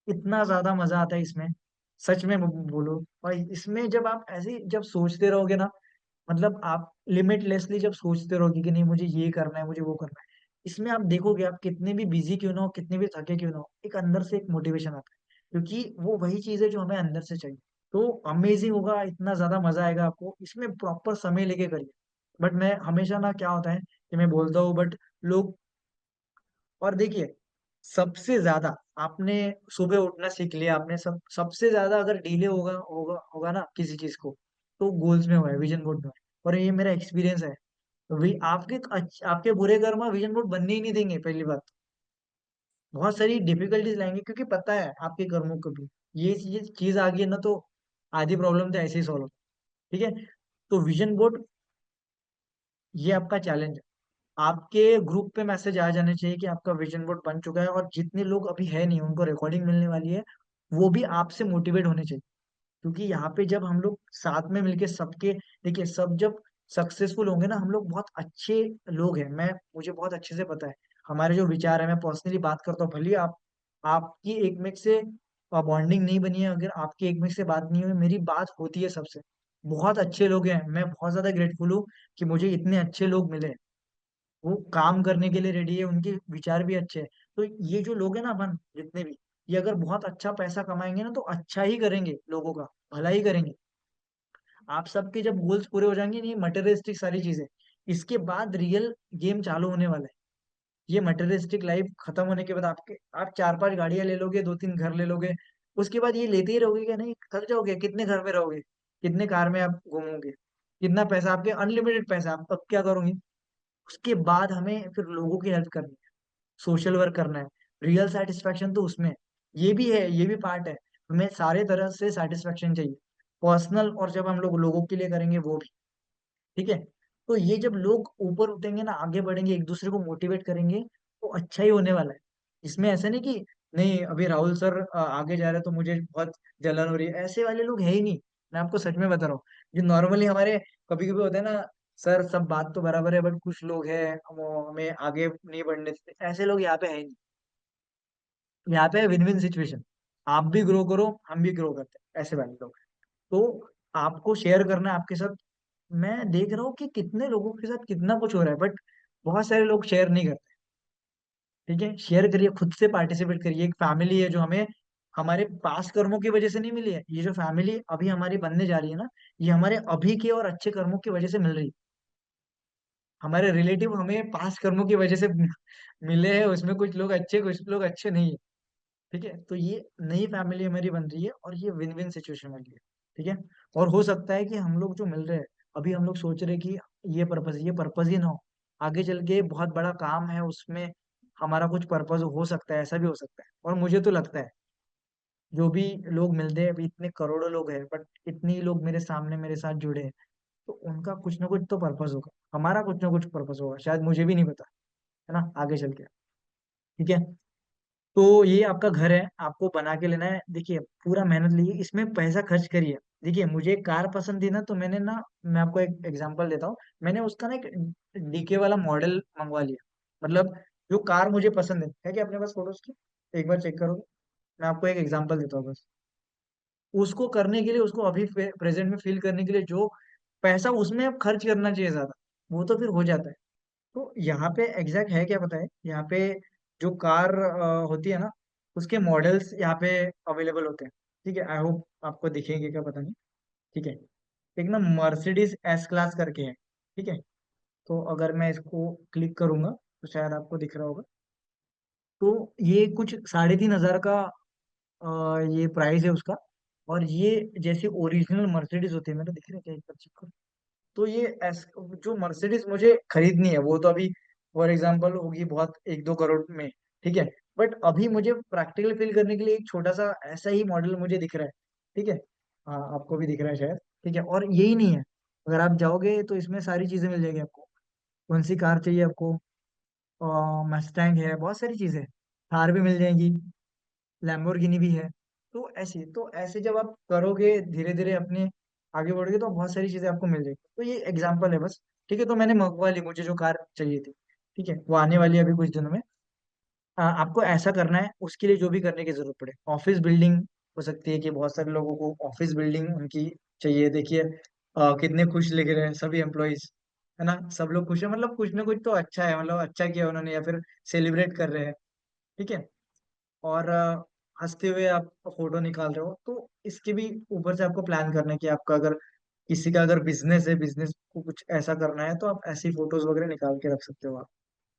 इतना ज्यादा मजा आता है इसमें। सच में बोलो, और इसमें जब आप ऐसे जब सोचते रहोगे ना, मतलब आप लिमिटलेसली जब सोचते रहोगे कि नहीं मुझे ये करना है, मुझे वो करना है, इसमें आप देखोगे आप कितने भी बिजी क्यों ना हो, कितने भी थके क्यों ना हो, एक अंदर से एक मोटिवेशन आता है, क्योंकि वो वही चीज है जो हमें अंदर से चाहिए। तो अमेजिंग होगा, इतना ज्यादा मजा आएगा आपको इसमें, प्रॉपर समय लेके करिए। बट मैं हमेशा ना क्या होता है कि मैं बोलता हूँ बट लोग, और देखिए सबसे ज्यादा आपने सुबह उठना सीख लिया आपने, सबसे ज्यादा अगर डिले होगा होगा होगा ना किसी चीज को, तो गोल्स में हुआ है, विजन बोर्ड में हुआ है। और ये मेरा एक्सपीरियंस है। आपके बुरे कर्मा विजन बोर्ड बनने ही नहीं देंगे, पहली बात। बहुत सारी डिफिकल्टीज लाएंगे, क्योंकि पता है आपके कर्मों को भी, ये चीज आ गई है ना, तो आधी प्रॉब्लम तो ऐसे ही सॉल्व हो। ठीक है। तो विजन बोर्ड, ये आपका चैलेंज है। आपके ग्रुप पे मैसेज आ जाने चाहिए कि आपका विजन बोर्ड बन चुका है, और जितने लोग अभी है नहीं उनको रिकॉर्डिंग मिलने वाली है, वो भी आपसे मोटिवेट होने चाहिए। क्योंकि यहाँ पे जब हम लोग साथ में मिलके सबके, देखिए सब जब सक्सेसफुल होंगे ना, हम लोग बहुत अच्छे लोग हैं, मैं मुझे बहुत अच्छे से पता है हमारे जो विचार है। मैं पर्सनली बात करता हूँ, भले ही आपकी एक में से बॉन्डिंग नहीं बनी है, अगर आपकी एक में से बात नहीं हुई, मेरी बात होती है सबसे। बहुत अच्छे लोग हैं, मैं बहुत ज्यादा ग्रेटफुल हूँ कि मुझे इतने अच्छे लोग मिले हैं। वो काम करने के लिए रेडी है, उनके विचार भी अच्छे हैं। तो ये जो लोग हैं ना, अपन जितने भी, ये अगर बहुत अच्छा पैसा कमाएंगे ना, तो अच्छा ही करेंगे, लोगों का भला ही करेंगे। आप सबके जब गोल्स पूरे हो जाएंगे, ये मटेरियलिस्टिक सारी चीजें, इसके बाद रियल गेम चालू होने वाला है। ये मटेरियलिस्टिक लाइफ खत्म होने के बाद आपके, आप 4-5 गाड़ियां ले लोगे, 2-3 घर ले लोगे, उसके बाद ये लेते ही रहोगे क्या, नहीं थक जाओगे, कितने घर में रहोगे, कितने कार में आप घूमोगे, कितना पैसा आपके, अनलिमिटेड पैसा, आप अब क्या करोगे। उसके बाद हमें फिर लोगों की हेल्प करनी है, सोशल वर्क करना है, रियल सेटिस्फेक्शन तो उसमें है। ये भी है, ये भी पार्ट है। हमें सारे तरह से सेटिस्फेक्शन चाहिए, पर्सनल और जब हम लोग लोगों के लिए करेंगे वो भी। ठीक है? तो ये जब लोग ऊपर उठेंगे ना, आगे बढ़ेंगे, एक दूसरे को मोटिवेट करेंगे, तो अच्छा ही होने वाला है। इसमें ऐसा नहीं कि नहीं अभी राहुल सर आगे जा रहे हैं तो मुझे बहुत जलन हो रही है, ऐसे वाले लोग है ही नहीं। मैं आपको सच में बता रहा हूँ, जो नॉर्मली हमारे कभी कभी होता है ना, सर सब बात तो बराबर है बट कुछ लोग हैं वो हमें आगे नहीं बढ़ने देते, ऐसे लोग यहाँ पे है ही नहीं। यहाँ पे विन विन सिचुएशन, आप भी ग्रो करो, हम भी ग्रो करते हैं, ऐसे वाले लोग। तो आपको शेयर करना है आपके साथ। मैं देख रहा हूँ कि कितने लोगों के साथ कितना कुछ हो रहा है, बट बहुत सारे लोग शेयर नहीं करते। ठीक है, शेयर करिए, खुद से पार्टिसिपेट करिए। एक फैमिली है जो हमें हमारे पास कर्मों की वजह से नहीं मिली है, ये जो फैमिली अभी हमारी बनने जा रही है ना, ये हमारे अभी के और अच्छे कर्मों की वजह से मिल रही है। हमारे रिलेटिव हमें पास कर्मों की वजह से मिले हैं, उसमें कुछ लोग अच्छे नहीं है। ठीक है, तो ये नई फैमिली हमारी बन रही है और ये विन विन सिचुएशन वाली है। ठीक है, और हो सकता है कि हम लोग जो मिल रहे हैं, अभी हम लोग सोच रहे हैं कि ये पर्पस ही ना हो, आगे चल के बहुत बड़ा काम है उसमें हमारा कुछ पर्पस हो सकता है, ऐसा भी हो सकता है। और मुझे तो लगता है जो भी लोग मिलते हैं, अभी इतने करोड़ों लोग हैं बट इतनी लोग मेरे सामने मेरे साथ जुड़े हैं, तो उनका कुछ ना कुछ तो पर्पस होगा, हमारा कुछ ना कुछ पर्पस होगा, शायद मुझे भी नहीं पता, है ना, आगे चल के। ठीक है, तो ये आपका घर है, आपको बना के लेना है। देखिए पूरा मेहनत लीजिए, इसमें पैसा खर्च करिए। देखिए मुझे एक कार पसंद थी ना, तो मैंने ना, मैं आपको एक एग्जांपल देता हूँ, मैंने उसका ना एक डीके वाला मॉडल मंगवा लिया। मतलब जो कार मुझे पसंद है कि अपने पास फोटोज की, एक बार चेक करोगे? मैं आपको एक एग्जांपल देता हूँ बस। उसको करने के लिए, उसको अभी प्रेजेंट में फील करने के लिए जो पैसा उसमें अब खर्च करना चाहिए ज्यादा, वो तो फिर हो जाता है। तो यहाँ पे एग्जैक्ट है क्या पता है, यहाँ पे जो कार होती है ना, उसके मॉडल्स यहाँ पे अवेलेबल होते हैं। ठीक है, आई होप आपको दिखेंगे क्या पता नहीं। ठीक है, एक ना मर्सिडीज एस क्लास करके है। ठीक है, तो अगर मैं इसको क्लिक करूंगा तो शायद आपको दिख रहा होगा। तो ये कुछ 3,500 का ये प्राइस है उसका। और ये जैसे ओरिजिनल मर्सिडीज होती है, मेरे दिख रहा है क्या, एक बार चेक करो। तो ये जो मर्सिडीज मुझे खरीदनी है वो तो अभी फॉर एग्जांपल होगी बहुत 1-2 करोड़ में। ठीक है, बट अभी मुझे प्रैक्टिकल फील करने के लिए एक छोटा सा ऐसा ही मॉडल मुझे दिख रहा है। ठीक है, हाँ आपको भी दिख रहा है शायद। ठीक है, और यही नहीं है, अगर आप जाओगे तो इसमें सारी चीजें मिल जाएगी आपको। कौन सी कार चाहिए आपको, मस्टैंग है, बहुत सारी चीजें, थार भी मिल जाएंगी, लैम्बोर्गिनी भी है। तो ऐसे जब आप करोगे धीरे धीरे अपने आगे बढ़ोगे तो बहुत सारी चीजें आपको मिल जाएगी। तो ये एग्जांपल है बस। ठीक है, तो मैंने मंगवा ली, मुझे जो कार चाहिए थी। ठीक है, वो आने वाली है अभी कुछ दिनों में। आपको ऐसा करना है, उसके लिए जो भी करने की जरूरत पड़े, ऑफिस बिल्डिंग हो सकती है कि बहुत सारे लोगों को ऑफिस बिल्डिंग उनकी चाहिए। देखिए कितने खुश लिख रहे हैं सभी एम्प्लॉयज, है ना, सब लोग खुश है, मतलब कुछ ना कुछ तो अच्छा है, मतलब अच्छा किया उन्होंने या फिर सेलिब्रेट कर रहे हैं। ठीक है, और हंसते हुए आप फोटो निकाल रहे हो, तो इसके भी ऊपर से आपको प्लान करना है कि आपका अगर किसी का अगर बिजनेस है, बिजनेस को कुछ ऐसा करना है, तो आप ऐसी फोटोज वगैरह निकाल के रख सकते हो आप।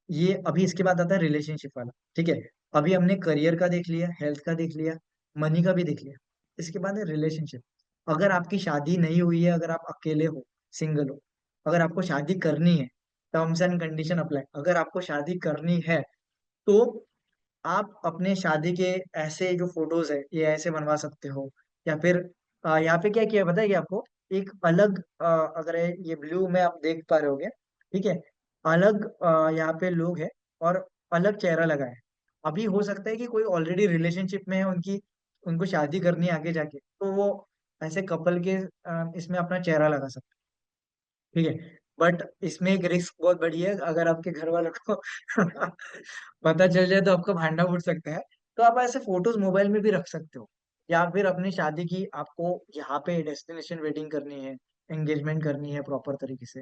ये अभी इसके बाद आता है रिलेशनशिप वाला। ठीक है, अभी हमने करियर का देख लिया, हेल्थ का देख लिया, मनी का भी देख लिया। इसके बाद है रिलेशनशिप। अगर आपकी शादी नहीं हुई है, अगर आप अकेले हो, सिंगल हो, अगर आपको शादी करनी है, टर्म्स एंड कंडीशन अप्लाई, अगर आपको शादी करनी है, तो आप अपने शादी के ऐसे जो फोटोज है ये ऐसे बनवा सकते हो। या फिर यहाँ पे क्या किया है पता है कि आपको एक अलग अगर ये ब्लू में आप देख पा रहे होगे। ठीक है, अलग यहाँ पे लोग है और अलग चेहरा लगा है। अभी हो सकता है कि कोई ऑलरेडी रिलेशनशिप में है, उनकी उनको शादी करनी है आगे जाके, तो वो ऐसे कपल के इसमें अपना चेहरा लगा सकते हैं। ठीक है, बट इसमें एक रिस्क बहुत बड़ी है, अगर आपके घर वालों को पता चल जाए तो आपका भांडा फूट सकता है। तो आप ऐसे फोटोज मोबाइल में भी रख सकते हो, या फिर अपनी शादी की आपको यहाँ पे डेस्टिनेशन वेडिंग करनी है, एंगेजमेंट करनी है प्रॉपर तरीके से।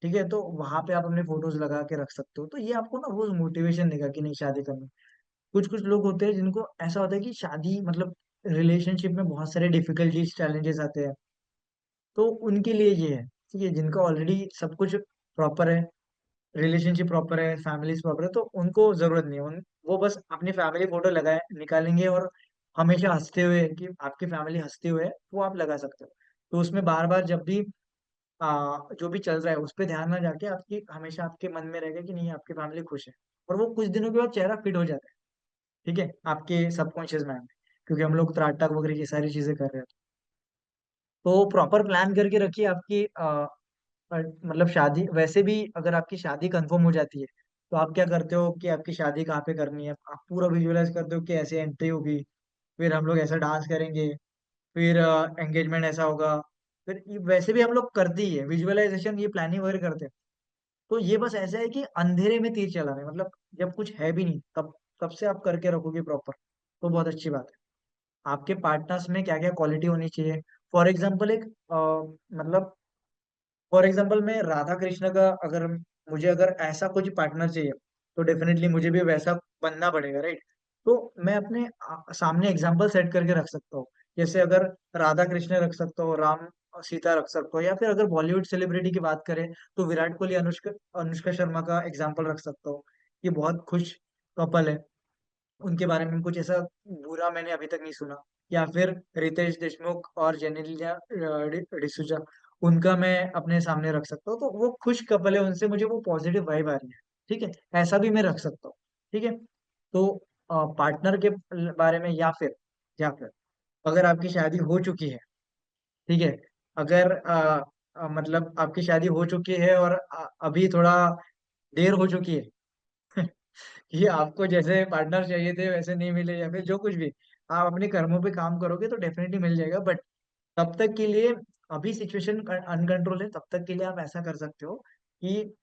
ठीक है, तो वहां पे आप अपने फोटोज लगा के रख सकते हो, तो ये आपको ना वो मोटिवेशन देगा कि नहीं शादी करनी। कुछ कुछ लोग होते हैं जिनको ऐसा होता है कि शादी मतलब रिलेशनशिप में बहुत सारे डिफिकल्टीज चैलेंजेस आते हैं, तो उनके लिए ये है। ठीक है, जिनका ऑलरेडी सब कुछ प्रॉपर है, रिलेशनशिप प्रॉपर है, फैमिली प्रॉपर है, तो उनको जरूरत नहीं है वो बस अपनी फैमिली फोटो लगाए निकालेंगे और हमेशा हंसते हुए कि आपकी फैमिली हंसते हुए है, वो आप लगा सकते हो। तो उसमें बार बार जब भी जो भी चल रहा है उस पर ध्यान ना जाके आपकी हमेशा आपके मन में रहेगा कि नहीं आपकी फैमिली खुश है, और वो कुछ दिनों के बाद चेहरा फिट हो जाता है। ठीक है, आपके सबकॉन्शियस माइंड में। क्योंकि हम लोग त्राटक वगैरह ये सारी चीजें कर रहे हैं। तो प्रॉपर प्लान करके रखिए आपकी मतलब शादी। वैसे भी अगर आपकी शादी कंफर्म हो जाती है तो आप क्या करते हो कि आपकी शादी कहाँ पे करनी है, आप पूरा विजुअलाइज करते हो कि ऐसे एंट्री होगी, फिर हम लोग ऐसा डांस करेंगे, फिर एंगेजमेंट ऐसा होगा। फिर वैसे भी हम लोग करते ही है विजुअलाइजेशन, ये प्लानिंग वगैरह करते हैं। तो ये बस ऐसा है कि अंधेरे में तीर चलाना है, मतलब जब कुछ है भी नहीं तब तब से आप करके रखोगे प्रॉपर, तो बहुत अच्छी बात है। आपके पार्टनर्स में क्या क्या क्वालिटी होनी चाहिए। फॉर एग्जाम्पल एक मतलब फॉर एग्जाम्पल मैं राधा कृष्ण का अगर मुझे अगर ऐसा कुछ पार्टनर चाहिए तो डेफिनेटली मुझे भी वैसा बनना पड़ेगा, राइट। तो मैं अपने सामने एग्जाम्पल सेट करके रख सकता हूँ। जैसे अगर राधा कृष्ण रख सकता हूँ, राम सीता रख सकता हूँ, या फिर अगर बॉलीवुड सेलिब्रिटी की बात करें तो विराट कोहली अनुष्का अनुष्का शर्मा का एग्जाम्पल रख सकता हूँ। ये बहुत खुश कपल है, उनके बारे में कुछ ऐसा बुरा मैंने अभी तक नहीं सुना। या फिर रितेश देशमुख और जेनेलिया डिसूजा, उनका मैं अपने सामने रख सकता हूँ, तो वो खुश कपल है, उनसे मुझे वो पॉजिटिव वाइब आ रही है। ठीक है, ऐसा भी मैं रख सकता हूँ। ठीक है। तो पार्टनर के बारे में, या फिर अगर आपकी शादी हो चुकी है, ठीक है, अगर मतलब आपकी शादी हो चुकी है और अभी थोड़ा देर हो चुकी है कि आपको जैसे पार्टनर चाहिए थे वैसे नहीं मिले, या फिर जो कुछ भी, आप अपने कर्मों पे काम करोगे तो डेफिनेटली मिल जाएगा। बट तब तक के लिए, अभी सिचुएशन अनकंट्रोल है, तब तक के लिए आप ऐसा कर सकते हो कि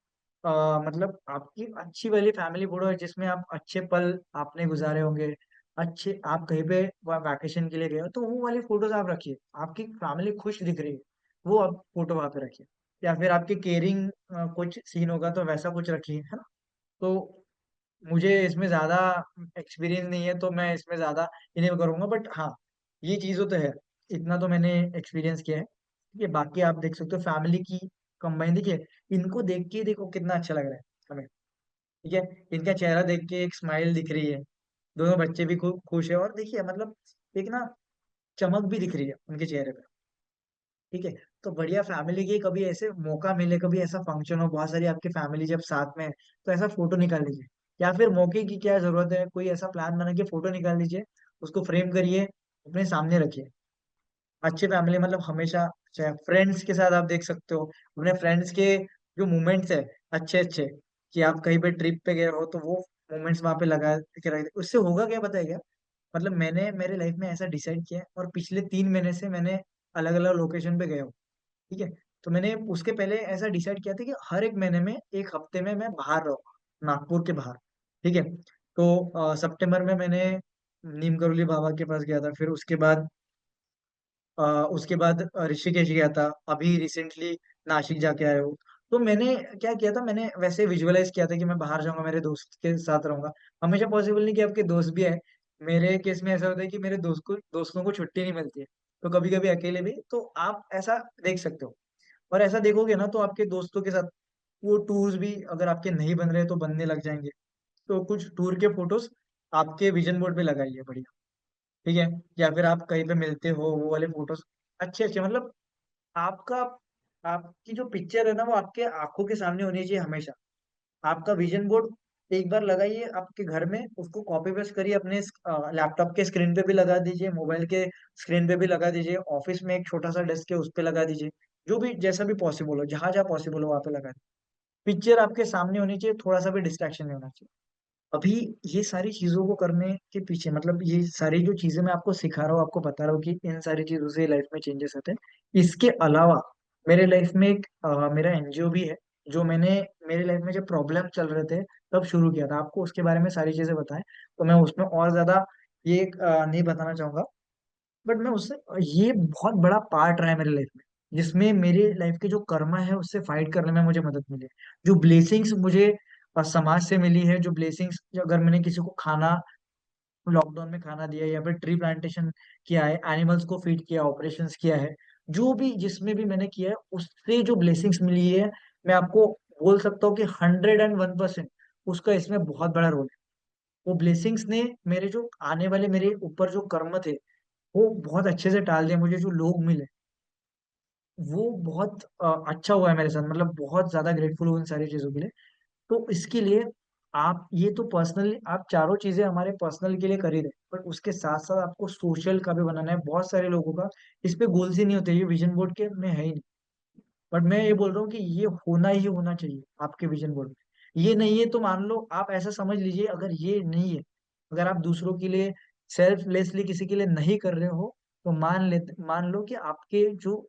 मतलब आपकी अच्छी वाली फैमिली फोटो है जिसमें आप अच्छे पल आपने गुजारे होंगे, अच्छे आप कहीं पे वैकेशन के लिए गए हो, तो वो वाली फोटोज आप रखिए। आपकी फैमिली खुश दिख रही है, वो आप फोटो वहां पे रखिए। या फिर आपके केयरिंग कुछ सीन होगा तो वैसा कुछ रखिए, है ना। तो मुझे इसमें ज्यादा एक्सपीरियंस नहीं है तो मैं इसमें ज्यादा ये नहीं करूंगा, बट हाँ, ये चीजों तो है, इतना तो मैंने एक्सपीरियंस किया है। ये बाकी आप देख सकते हो फैमिली की कंबाइन, देखिए इनको देख के देखो कितना अच्छा लग रहा है हमें। ठीक है, इनका चेहरा देख के एक स्माइल दिख रही है, दोनों बच्चे भी खूब खुश है, और देखिए मतलब एक ना चमक भी दिख रही है उनके चेहरे पे। ठीक है। तो बढ़िया फैमिली की कभी ऐसे मौका मिले, कभी ऐसा फंक्शन हो बहुत सारी आपकी फैमिली जब साथ में है, तो ऐसा फोटो निकाल लीजिए। या फिर मौके की क्या जरूरत है, कोई ऐसा प्लान बना के फोटो निकाल लीजिए, उसको फ्रेम करिए, अपने सामने रखिए। अच्छे फैमिली मतलब हमेशा, चाहे फ्रेंड्स के साथ आप देख सकते हो, अपने फ्रेंड्स के जो मोमेंट्स है अच्छे अच्छे, कि आप कहीं पे ट्रिप पे गए हो तो वो मोमेंट्स वहां पे लगा के रख दे। उससे होगा क्या पता है क्या, मतलब मैंने मेरे लाइफ में ऐसा डिसाइड किया है, और पिछले 3 महीने से मैंने अलग अलग लोकेशन पे गया हूँ। ठीक है। तो मैंने उसके पहले ऐसा डिसाइड किया था कि हर एक महीने में एक हफ्ते में मैं बाहर रहूंगा, नागपुर के बाहर। ठीक है। तो सितंबर में मैंने नीम करोली बाबा के पास गया था, फिर उसके बाद ऋषिकेश गया था, अभी रिसेंटली नासिक जाके आया हूँ। तो मैंने क्या किया था, मैंने वैसे विजुअलाइज किया था कि मैं बाहर जाऊंगा, मेरे दोस्त के साथ रहूंगा। हमेशा पॉसिबल नहीं कि आपके दोस्त भी आए। मेरे केस में ऐसा होता है कि मेरे दोस्तों को छुट्टी नहीं मिलती है, तो कभी कभी अकेले भी, तो आप ऐसा देख सकते हो। और ऐसा देखोगे ना तो आपके दोस्तों के साथ वो टूर्स भी अगर आपके नहीं बन रहे तो बनने लग जाएंगे। तो कुछ टूर के फोटोज आपके विजन बोर्ड पे लगाइए, बढ़िया। ठीक है। या फिर आप कहीं पे मिलते हो वो वाले फोटोज अच्छे अच्छे, मतलब आपका आपकी जो पिक्चर है ना वो आपके आंखों के सामने होनी चाहिए हमेशा। आपका विजन बोर्ड एक बार लगाइए आपके घर में, उसको कॉपी पेस्ट करिए अपने लैपटॉप के स्क्रीन पे भी लगा दीजिए, मोबाइल के स्क्रीन पे भी लगा दीजिए, ऑफिस में एक छोटा सा डेस्क है उस पे लगा दीजिए। जो भी जैसा भी पॉसिबल हो, जहां जहां पॉसिबल हो वहां पे लगा दीजिए। पिक्चर आपके सामने होनी चाहिए, थोड़ा सा भी डिस्ट्रैक्शन नहीं होना चाहिए। अभी ये सारी चीजों को करने के पीछे, मतलब ये सारी जो चीजें मैं आपको सिखा रहा हूँ, आपको बता रहा हूँ कि इन सारी चीजों से लाइफ में चेंजेस आते हैं। इसके अलावा मेरे लाइफ में एक मेरा एनजीओ भी है, जो मैंने मेरे लाइफ में जब प्रॉब्लम चल रहे थे तब शुरू किया था। आपको उसके बारे में सारी चीजें बताएं तो मैं उसमें और ज्यादा ये नहीं बताना चाहूंगा। बट मैं उससे, ये बहुत बड़ा पार्ट रहा है मेरे लाइफ में, जिसमें मेरे लाइफ के जो कर्मा है उससे फाइट करने में मुझे मदद मिली है। जो ब्लेसिंग्स मुझे समाज से मिली है, जो ब्लेसिंग्स, अगर मैंने किसी को खाना, लॉकडाउन में खाना दिया, या फिर ट्री प्लांटेशन किया है, एनिमल्स को फीड किया, ऑपरेशंस किया है, जो भी जिसमें भी मैंने किया है उससे जो ब्लेसिंग्स मिली है, मैं आपको बोल सकता हूँ कि 101% उसका इसमें बहुत बड़ा रोल है। वो ब्लेसिंग्स ने मेरे जो आने वाले मेरे ऊपर जो कर्म थे वो बहुत अच्छे से टाल दिया। मुझे जो लोग मिले वो बहुत अच्छा हुआ है मेरे साथ, मतलब बहुत ज्यादा ग्रेटफुल हूँ इन सारी चीजों के लिए। तो इसके लिए आप ये तो पर्सनली आप चारों चीजें हमारे पर्सनल के लिए कर ही रहे, बट उसके साथ साथ आपको सोशल का भी बनाना है। बहुत सारे लोगों का इस पे गोल्स ही नहीं होते, ये विजन बोर्ड के में है ही नहीं। बट मैं ये बोल रहा हूँ कि ये होना ही होना चाहिए आपके विजन बोर्ड में। ये नहीं है तो मान लो आप ऐसा समझ लीजिए, अगर ये नहीं है, अगर आप दूसरों के लिए सेल्फलेसली किसी के लिए नहीं कर रहे हो, तो मान लो कि आपके जो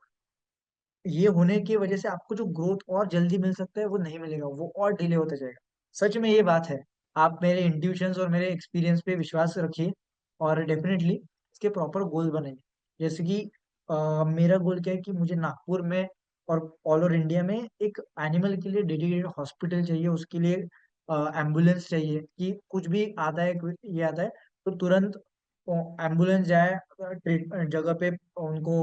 ये होने की वजह से आपको जो ग्रोथ और जल्दी मिल सकता है वो नहीं मिलेगा, वो और डिले होता जाएगा। सच में ये बात है। आप मेरे इंट्यूशंस और मेरे एक्सपीरियंस पे विश्वास रखिए, और डेफिनेटली इसके प्रॉपर गोल बनाइए। जैसे कि मेरा गोल क्या है कि मुझे नागपुर में और ऑल ओवर इंडिया में एक एनिमल के लिए डेडिकेटेड हॉस्पिटल चाहिए। उसके लिए एम्बुलेंस चाहिए कि कुछ भी आता है, ये आता है तो तुरंत एम्बुलेंस जाए, ट्रीट जगह पे उनको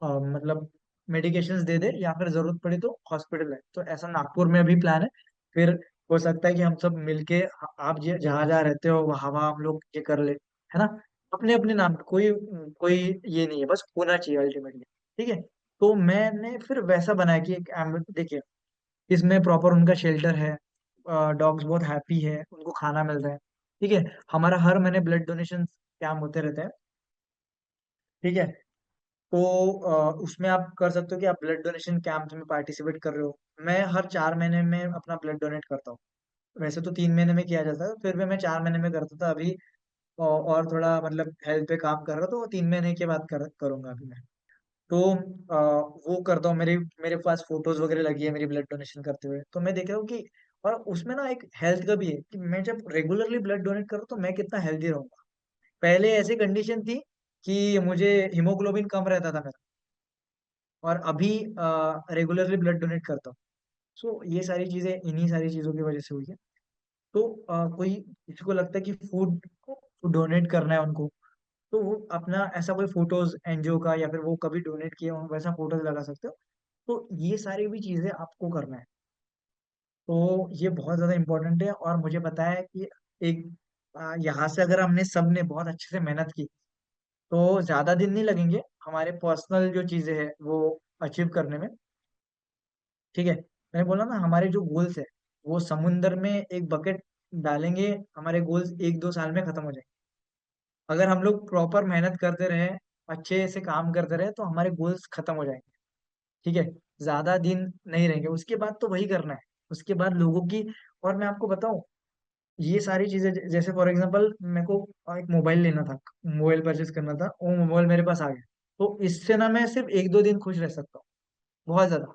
मतलब मेडिकेशंस दे दे, या फिर जरूरत पड़े तो हॉस्पिटल है। तो ऐसा नागपुर में भी प्लान है। फिर हो सकता है कि हम सब मिलके आप जहाँ जहाँ रहते हो वहाँ वहाँ हम लोग ये कर ले, है ना। अपने अपने नाम पे कोई कोई ये नहीं है, बस होना चाहिए अल्टीमेटली। ठीक है। तो मैंने फिर वैसा बनाया कि एक देखिए, इसमें प्रॉपर उनका शेल्टर है, डॉग्स बहुत हैप्पी है, उनको खाना मिल रहा है। ठीक है। हमारा हर महीने ब्लड डोनेशन कैंप होते रहते हैं। ठीक है। तो उसमें आप कर सकते हो कि आप ब्लड डोनेशन कैंप में पार्टिसिपेट कर रहे हो। मैं हर 4 महीने में अपना ब्लड डोनेट करता हूँ। वैसे तो 3 महीने में किया जाता है, फिर भी मैं 4 महीने में करता था। अभी और थोड़ा मतलब हेल्थ पे काम कर रहा, तो 3 महीने के बाद करूंगा अभी मैं। तो वो करता हूँ। मेरे मेरे पास फोटोज वगैरह लगी है मेरी ब्लड डोनेशन करते हुए, तो मैं देख रहा हूँ कि और उसमें ना एक हेल्थ का भी है कि मैं जब रेगुलरली ब्लड डोनेट करूँ तो मैं कितना हेल्दी रहूंगा। पहले ऐसी कंडीशन थी कि मुझे हीमोग्लोबिन कम रहता था मेरा, और अभी रेगुलरली ब्लड डोनेट करता हूँ। सो ये सारी चीजें इन्हीं सारी चीजों की वजह से हुई है। तो कोई किसी को लगता है कि फूड डोनेट करना है उनको, तो वो अपना ऐसा कोई फोटोज एनजीओ का, या फिर वो कभी डोनेट किए हो वैसा फोटोज लगा सकते हो। तो ये सारी भी चीजें आपको करना है। तो ये बहुत ज्यादा इम्पोर्टेंट है, और मुझे पता है कि एक यहाँ से अगर हमने सबने बहुत अच्छे से मेहनत की तो ज्यादा दिन नहीं लगेंगे हमारे पर्सनल जो चीजें हैं वो अचीव करने में। ठीक है। मैंने बोला ना, हमारे जो गोल्स है वो समुंदर में एक बकेट डालेंगे, हमारे गोल्स 1-2 साल में खत्म हो जाएंगे। अगर हम लोग प्रॉपर मेहनत करते रहे, अच्छे से काम करते रहे, तो हमारे गोल्स खत्म हो जाएंगे। ठीक है। ज्यादा दिन नहीं रहेंगे, उसके बाद तो वही करना है। उसके बाद लोगों की, और मैं आपको बताऊं, ये सारी चीजें जैसे फॉर एग्जांपल मेरे को एक मोबाइल लेना था, मोबाइल परचेज करना था, वो मोबाइल मेरे पास आ गया। तो इससे ना मैं सिर्फ 1-2 दिन खुश रह सकता हूँ, बहुत ज्यादा।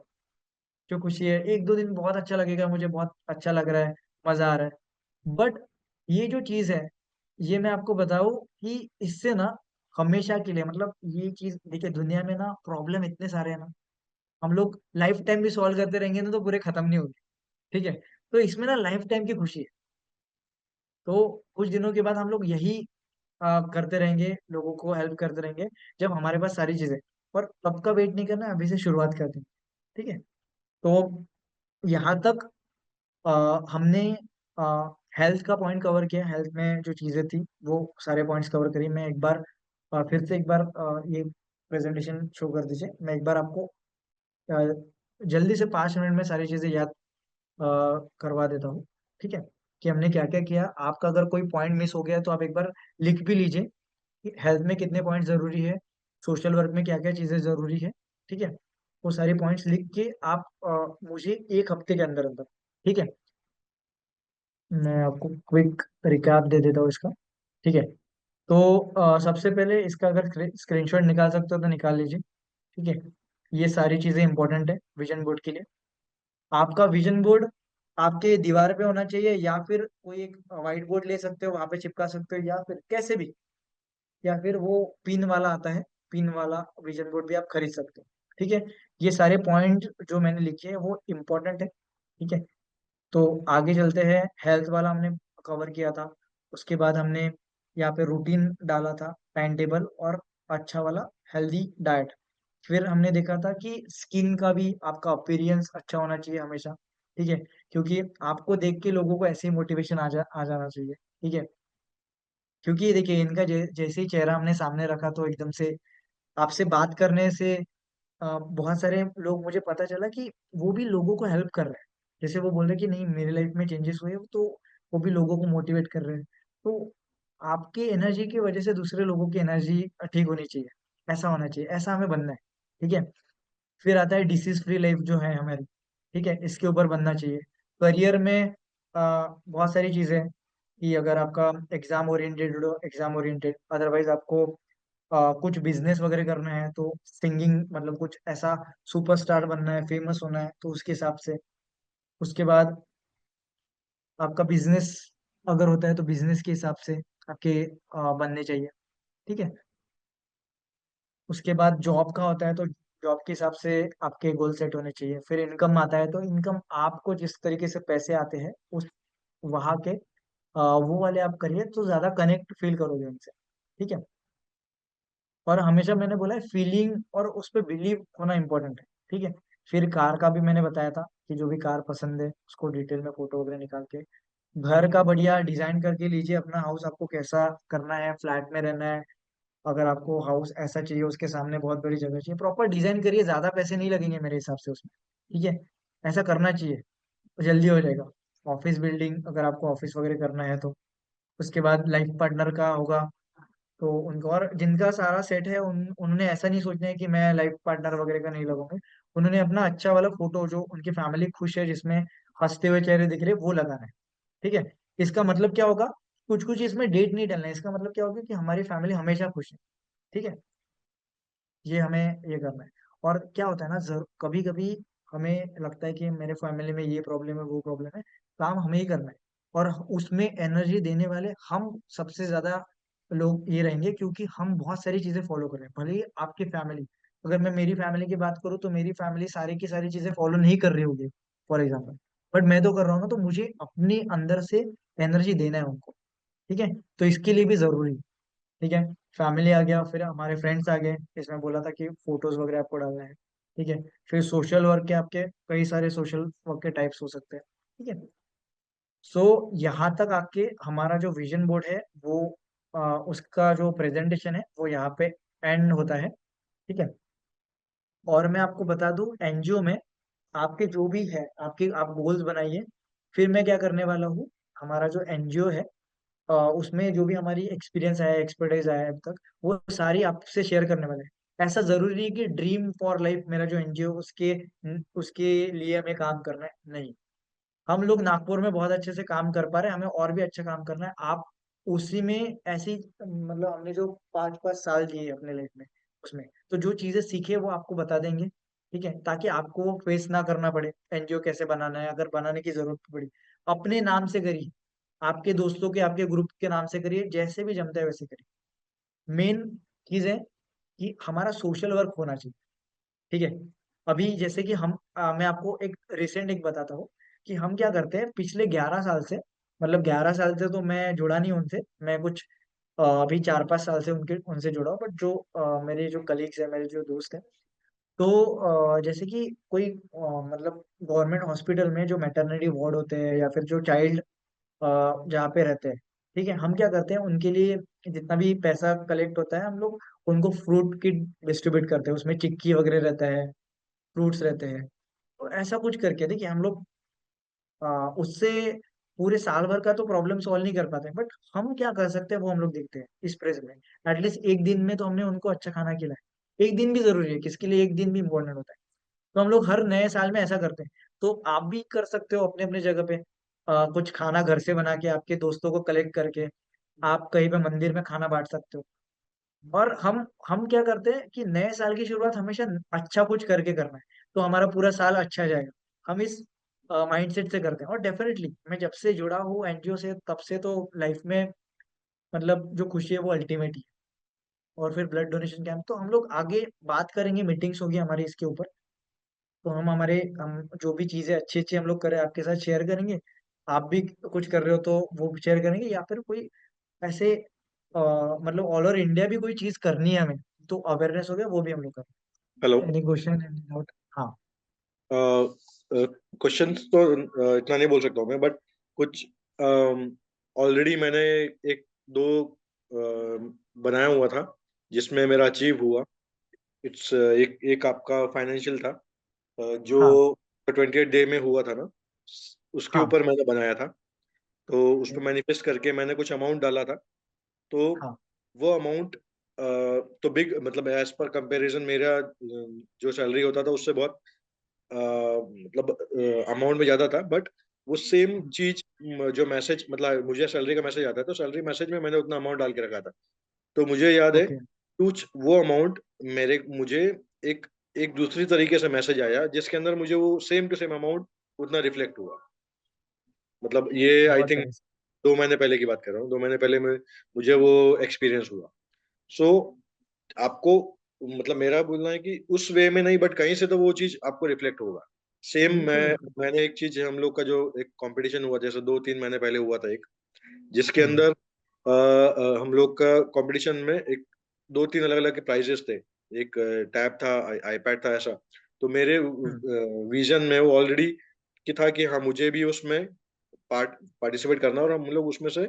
जो खुशी है 1-2 दिन बहुत अच्छा लगेगा, मुझे बहुत अच्छा लग रहा है, मजा आ रहा है। बट ये जो चीज है, ये मैं आपको बताऊं कि इससे ना हमेशा के लिए, मतलब ये चीज देखिए, दुनिया में ना प्रॉब्लम इतने सारे हैं ना, हम लोग लाइफ टाइम भी सॉल्व करते रहेंगे ना तो पूरे खत्म नहीं होंगे। ठीक है। तो इसमें ना लाइफ टाइम की खुशी है। तो कुछ दिनों के बाद हम लोग यही करते रहेंगे, लोगों को हेल्प करते रहेंगे, जब हमारे पास सारी चीजें। और तब का वेट नहीं करना, अभी से शुरुआत कर दी। ठीक है। तो यहाँ तक हमने हेल्थ का पॉइंट कवर किया। हेल्थ में जो चीजें थी वो सारे पॉइंट्स कवर करी। मैं एक बार फिर से एक बार ये प्रेजेंटेशन शो कर दीजिए, मैं एक बार आपको अ, जल्दी से 5 मिनट में सारी चीजें याद करवा देता हूँ। ठीक है। कि हमने क्या क्या किया। आपका अगर कोई पॉइंट मिस हो गया तो आप एक बार लिख भी लीजिए कि हेल्थ में कितने पॉइंट जरूरी है, सोशल वर्क में क्या क्या चीजें जरूरी है। ठीक है। वो सारे पॉइंट्स लिख के आप मुझे 1 हफ्ते के अंदर अंदर, ठीक है, मैं आपको क्विक रिकैप दे देता हूँ इसका। ठीक है। तो सबसे पहले इसका अगर स्क्रीनशॉट निकाल सकते हो तो निकाल लीजिए। ठीक है। ये सारी चीजें इंपॉर्टेंट है विजन बोर्ड के लिए। आपका विजन बोर्ड आपके दीवार पे होना चाहिए, या फिर कोई एक व्हाइट बोर्ड ले सकते हो, वहां पे चिपका सकते हो, या फिर कैसे भी, या फिर वो पिन वाला आता है, पिन वाला विजन बोर्ड भी आप खरीद सकते हो। ठीक है। ये सारे पॉइंट जो मैंने लिखे हैं वो इम्पोर्टेंट है। ठीक है। तो आगे चलते हैं। हेल्थ वाला हमने कवर किया था। उसके बाद हमने यहाँ पे रूटीन डाला था, टाइम टेबल और अच्छा वाला हेल्दी डाइट। फिर हमने देखा था कि स्किन का भी आपका अपीयरेंस अच्छा होना चाहिए हमेशा। ठीक है। क्योंकि आपको देख के लोगों को ऐसे ही मोटिवेशन आ जाना चाहिए। ठीक है। क्योंकि देखिए इनका जैसे ही चेहरा हमने सामने रखा तो एकदम से आपसे बात करने से बहुत सारे लोग, मुझे पता चला कि वो भी लोगों को हेल्प कर रहे हैं। जैसे वो बोल रहे कि नहीं मेरी लाइफ में चेंजेस हुए, तो वो भी लोगों को मोटिवेट कर रहे हैं। तो आपकी एनर्जी की वजह से दूसरे लोगों की एनर्जी ठीक होनी चाहिए, ऐसा होना चाहिए, ऐसा हमें बनना है। ठीक है। फिर आता है डिसीज फ्री लाइफ जो है हमारी। ठीक है, इसके ऊपर बनना चाहिए। करियर में बहुत सारी चीजें हैं कि अगर आपका एग्जाम ओरिएंटेड हो, एग्जाम ओरिएंटेड, अदरवाइज आपको कुछ बिजनेस वगैरह करना है तो सिंगिंग, मतलब कुछ ऐसा सुपरस्टार बनना है, फेमस होना है, तो उसके हिसाब से। उसके बाद आपका बिजनेस अगर होता है तो बिजनेस के हिसाब से आपके बनने चाहिए। ठीक है। उसके बाद जॉब का होता है तो जॉब के हिसाब से आपके गोल सेट होने चाहिए। फिर इनकम आता है तो इनकम आपको जिस तरीके से पैसे आते हैं उस वहाँ के वो वाले आप करिए तो ज्यादा कनेक्ट फील करोगे उनसे। ठीक है। और हमेशा मैंने बोला है फीलिंग और उस पर बिलीव होना इंपॉर्टेंट है। ठीक है। फिर कार का भी मैंने बताया था कि जो भी कार पसंद है उसको डिटेल में फोटो वगैरह निकाल के घर का बढ़िया डिजाइन करके लीजिए। अपना हाउस आपको कैसा करना है, फ्लैट में रहना है, अगर आपको हाउस ऐसा चाहिए उसके सामने बहुत बड़ी जगह चाहिए, प्रॉपर डिजाइन करिए, ज्यादा पैसे नहीं लगेंगे मेरे हिसाब से उसमें। ठीक है। ऐसा करना चाहिए तो जल्दी हो जाएगा। ऑफिस बिल्डिंग अगर आपको ऑफिस वगैरह करना है तो उसके बाद लाइफ पार्टनर का होगा तो उनका, और जिनका सारा सेट है उन्होंने ऐसा नहीं सोचना है कि मैं लाइफ पार्टनर वगैरह का नहीं लगूंगा। उन्होंने अपना अच्छा वाला फोटो जो उनकी फैमिली खुश है, जिसमें हंसते हुए चेहरे दिख रहे, वो लगाना है। ठीक है। इसका मतलब क्या होगा, कुछ कुछ इसमें डेट नहीं डालना है, इसका मतलब क्या होगा कि हमारी फैमिली हमेशा खुश है। ठीक है। ये हमें ये करना है। और क्या होता है ना, जरूर कभी कभी हमें लगता है कि मेरे फैमिली में ये प्रॉब्लम है, वो प्रॉब्लम है, काम हमें ही करना है। और उसमें एनर्जी देने वाले हम सबसे ज्यादा लोग ये रहेंगे, क्योंकि हम बहुत सारी चीजें फॉलो कर रहे हैं। भले ही आपकी फैमिली, अगर मैं मेरी फैमिली की बात करूँ तो मेरी फैमिली सारी की सारी चीजें फॉलो नहीं कर रही होगी, फॉर एग्जाम्पल, बट मैं तो कर रहा हूँ ना, तो मुझे अपने अंदर से एनर्जी देना है उनको। ठीक है। तो इसके लिए भी जरूरी है। ठीक है। फैमिली आ गया, फिर हमारे फ्रेंड्स आ गए, इसमें बोला था कि फोटोज वगैरह आपको डालना है। ठीक है। फिर सोशल वर्क के आपके कई सारे सोशल वर्क के टाइप्स हो सकते हैं। ठीक है। सो यहाँ तक आके हमारा जो विजन बोर्ड है वो उसका जो प्रेजेंटेशन है वो यहाँ पे एंड होता है। ठीक है। और मैं आपको बता दूं, एनजीओ में आपके जो भी है, आपके आप गोल्स बनाइए। फिर मैं क्या करने वाला हूँ, हमारा जो एनजीओ है उसमें जो भी हमारी एक्सपीरियंस आया, एक्सपर्टाइज आया है अब तक, वो सारी आपसे शेयर करने वाले हैं। ऐसा जरूरी नहीं कि ड्रीम फॉर लाइफ मेरा जो एनजीओ उसके उसके लिए हमें काम करना है, नहीं। हम लोग नागपुर में बहुत अच्छे से काम कर पा रहे हैं, हमें और भी अच्छा काम करना है। आप उसी में ऐसी, मतलब हमने जो 5-5 साल जिए अपने लाइफ में, उसमें तो जो चीजें सीखे वो आपको बता देंगे। ठीक है, ताकि आपको वो फेस ना करना पड़े। एनजीओ कैसे बनाना है, अगर बनाने की जरूरत पड़ी अपने नाम से करिए, आपके दोस्तों के, आपके ग्रुप के नाम से करिए, जैसे भी जमता है वैसे करिए। मेन चीज है कि हमारा सोशल वर्क होना चाहिए। ठीक है। अभी जैसे कि मैं आपको एक रिसेंट एक बताता हूँ कि हम क्या करते हैं पिछले 11 साल से, मतलब 11 साल से तो मैं जुड़ा नहीं उनसे, मैं कुछ अभी 4-5 साल से उनके उनसे जुड़ा हूँ। बट जो मेरे जो कलीग्स है, मेरे जो दोस्त हैं, तो जैसे कि कोई मतलब गवर्नमेंट हॉस्पिटल में जो मैटरनिटी वार्ड होते हैं या फिर जो चाइल्ड जहाँ पे रहते हैं, ठीक है, हम क्या करते हैं उनके लिए जितना भी पैसा कलेक्ट होता है, हम लोग उनको फ्रूट किट डिस्ट्रीब्यूट करते हैं। उसमें चिक्की वगैरह रहता है, फ्रूट्स रहते हैं। तो ऐसा कुछ करके देखिए हम लोग उससे पूरे साल भर का तो प्रॉब्लम सॉल्व नहीं कर पाते, बट हम क्या कर सकते हैं वो हम लोग देखते हैं इस प्रेस में। एटलीस्ट एक दिन में तो हमने उनको अच्छा खाना खिलाया। एक दिन भी जरूरी है, किसके लिए एक दिन भी इम्पोर्टेंट होता है। तो हम लोग हर नए साल में ऐसा करते हैं। तो आप भी कर सकते हो अपने अपने जगह पे, कुछ खाना घर से बना के आपके दोस्तों को कलेक्ट करके आप कहीं पे मंदिर में खाना बांट सकते हो। और हम क्या करते हैं कि नए साल की शुरुआत हमेशा अच्छा कुछ करके करना है, तो हमारा पूरा साल अच्छा जाएगा। हम इस माइंडसेट से करते हैं। और डेफिनेटली मैं जब से जुड़ा हूँ एनजीओ से, तब से तो लाइफ में मतलब जो खुशी है वो अल्टीमेट ही है। और फिर ब्लड डोनेशन कैंप तो हम लोग आगे बात करेंगे, मीटिंग्स होगी हमारी इसके ऊपर। तो हम जो भी चीजें अच्छी अच्छी हम लोग करें आपके साथ शेयर करेंगे। आप भी कुछ कर रहे हो तो वो शेयर करेंगे, या फिर कोई ऐसे मतलब ऑल ओवर इंडिया भी कोई चीज करनी है हमें, तो अवेयरनेस हो गया वो भी हम लोग करें। Hello. Any question, any doubt? हाँ। क्वेश्चन तो इतना नहीं बोल सकता हूँ मैं, बट कुछ ऑलरेडी मैंने एक दो बनाया हुआ था जिसमें मेरा अचीव हुआ। इट्स एक एक आपका फाइनेंशियल था, जो हाँ। 28 डे में हुआ था ना, उसके हाँ। ऊपर मैंने बनाया था। तो उस पर मैनिफेस्ट करके मैंने कुछ अमाउंट डाला था। तो हाँ। वो अमाउंट तो बिग, मतलब एज पर कंपैरिजन मेरा जो सैलरी होता था उससे बहुत मतलब अमाउंट में ज्यादा था, बट वो सेम चीज जो मैसेज, मतलब मुझे सैलरी का मैसेज आता है तो सैलरी मैसेज में मैंने उतना अमाउंट डाल के रखा था। तो मुझे याद है ओके। कुछ वो अमाउंट मेरे मुझे एक एक दूसरी तरीके से मैसेज आया जिसके अंदर मुझे वो सेम टू सेम अमाउंट उतना रिफ्लेक्ट हुआ। मतलब ये आई बहुत थिंक बढ़िया। 2 महीने पहले की बात कर रहा हूँ, 2 महीने पहले में मुझे वो एक्सपीरियंस हुआ। सो आपको, मतलब मेरा बोलना है कि उस वे में नहीं, बट कहीं से तो वो चीज आपको रिफ्लेक्ट होगा। सेम बिल्कुल बिल्कुल। मैंने एक चीज, हम लोग का जो एक कंपटीशन हुआ जैसे 2-3 महीने पहले हुआ था एक, जिसके हम्म। अंदर हम लोग का कंपटीशन में एक 2-3 अलग अलग के प्राइजेस थे। एक टैब था, आईपैड था, ऐसा। तो मेरे हम्म। विजन में वो ऑलरेडी कि था कि हाँ मुझे भी उसमें पार्टिसिपेट करना, और हम लोग उसमें से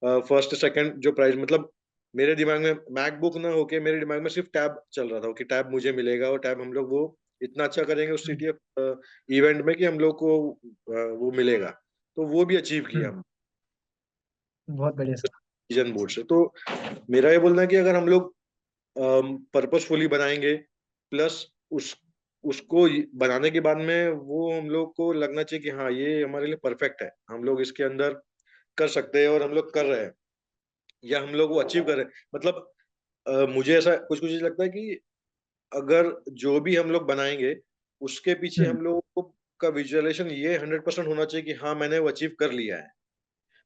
फर्स्ट सेकंड जो प्राइज, मतलब मेरे दिमाग में मैकबुक ना होके मेरे दिमाग में सिर्फ टैब चल रहा था कि टैब मुझे मिलेगा, और टैब हम लोग वो इतना अच्छा करेंगे उस हम्म। सिटी इवेंट में कि हम लोग को वो मिलेगा। तो वो भी अचीव किया हम्म। हम बहुत बढ़िया सर। विजन बोर्ड से। तो मेरा ये बोलना है कि अगर हम लोग पर्पसफुली बनाएंगे, प्लस उस उसको बनाने के बाद में वो हम लोग को लगना चाहिए कि हाँ ये हमारे लिए परफेक्ट है, हम लोग इसके अंदर कर सकते हैं और हम लोग कर रहे हैं, या हम लोग वो अचीव कर रहे हैं। मतलब मुझे ऐसा कुछ कुछ लगता है कि अगर जो भी हम लोग बनाएंगे उसके पीछे हम्म। हम लोगों को का विजुअलाइजेशन ये 100% होना चाहिए कि हाँ मैंने वो अचीव कर लिया है।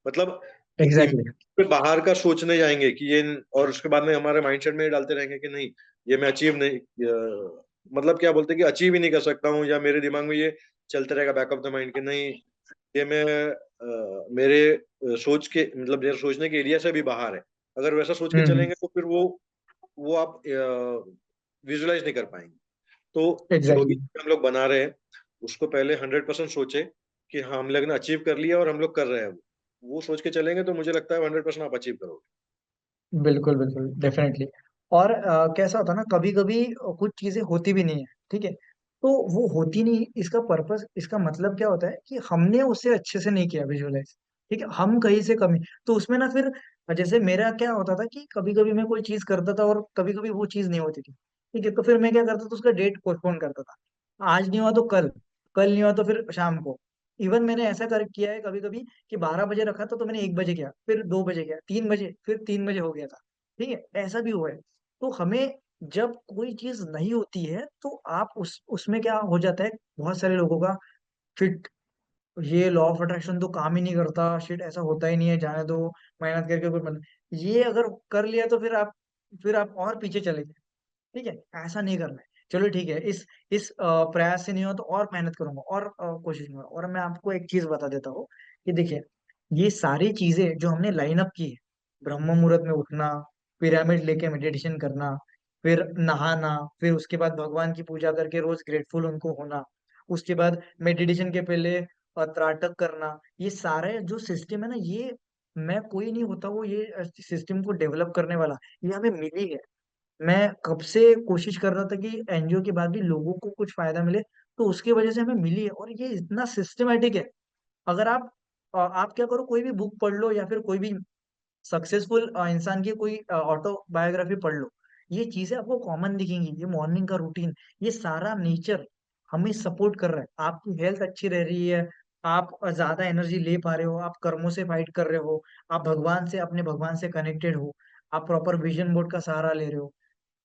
मतलब एग्जैक्टली। पे बाहर का सोचने जाएंगे कि ये, और उसके बाद में हमारे माइंडसेट में ये डालते रहेंगे कि नहीं ये मैं अचीव नहीं, मतलब क्या बोलते हैं कि अचीव ही नहीं कर सकता हूँ, या मेरे दिमाग में ये चलते रहेगा बैक ऑफ द माइंड कि नहीं ये मैं मेरे सोच के, मतलब मेरे सोचने के एरिया से भी बाहर है। अगर वैसा सोच के हम्म। चलेंगे तो फिर वो आप विजुलाइज नहीं कर पाएंगे। तो जो भी एग्जैक्टली। हम लोग बना रहे हैं उसको पहले 100% सोचे कि हाँ हम लोग ने अचीव कर लिया और हम लोग कर रहे हैं वो सोच के चलेंगे तो मुझे लगता है 100% आप अचीव करोगे। बिल्कुल बिल्कुल डेफिनेटली। और कैसा होता है ना, कभी कभी कुछ चीजें होती भी नहीं है, ठीक है। तो वो होती नहीं, इसका पर्पस, इसका मतलब क्या होता है कि हमने उसे अच्छे से नहीं किया विजुअलाइज, ठीक है, हम कहीं से कमी। तो उसमें ना फिर, जैसे मेरा क्या होता था कि कभी कभी मैं कोई चीज करता था और कभी कभी वो चीज नहीं होती थी, ठीक है। तो फिर मैं क्या करता था, उसका डेट पोस्टपोन करता था। आज नहीं हुआ तो कल, कल नहीं हुआ तो फिर शाम को। इवन मैंने ऐसा कर किया है कभी कभी कि 12 बजे रखा था तो मैंने 1 बजे किया, फिर 2 बजे किया, 3 बजे, फिर 3 बजे हो गया था, ठीक है। ऐसा भी हुआ है। तो हमें जब कोई चीज नहीं होती है तो आप उसमें क्या हो जाता है, बहुत सारे लोगों का, फिट, ये लॉ ऑफ अट्रैक्शन तो काम ही नहीं करता, शिट ऐसा होता ही नहीं है, जाने दो, मेहनत करके कोई ये अगर कर लिया तो फिर आप और पीछे चले गए, ठीक है। ऐसा नहीं करना है। चलो ठीक है, इस प्रयास से नहीं हो तो और मेहनत करूंगा, और कोशिश करूंगा। और मैं आपको एक चीज बता देता हूँ कि देखिए, ये सारी चीजें जो हमने लाइन अप की है, ब्रह्म मुहूर्त में उठना, पिरामिड लेके मेडिटेशन करना, फिर नहाना, फिर उसके बाद भगवान की पूजा करके रोज ग्रेटफुल उनको होना, उसके बाद मेडिटेशन के पहले त्राटक करना, ये सारे जो सिस्टम है ना, ये मैं कोई नहीं होता वो ये सिस्टम को डेवलप करने वाला, ये हमें मिली है। मैं कब से कोशिश कर रहा था कि एनजीओ के बाद भी लोगों को कुछ फायदा मिले, तो उसकी वजह से हमें मिली है। और ये इतना सिस्टमेटिक है। अगर आप क्या करो, कोई भी बुक पढ़ लो या फिर कोई भी सक्सेसफुल इंसान की कोई ऑटोबायोग्राफी पढ़ लो, ये चीजें आपको कॉमन दिखेंगी। ये मॉर्निंग का रूटीन, ये सारा नेचर हमें सपोर्ट कर रहा है, आपकी हेल्थ अच्छी रह रही है, आप ज्यादा एनर्जी ले पा रहे हो, आप कर्मों से फाइट कर रहे हो, आप भगवान से, अपने भगवान से कनेक्टेड हो, आप प्रॉपर विजन बोर्ड का सहारा ले रहे हो।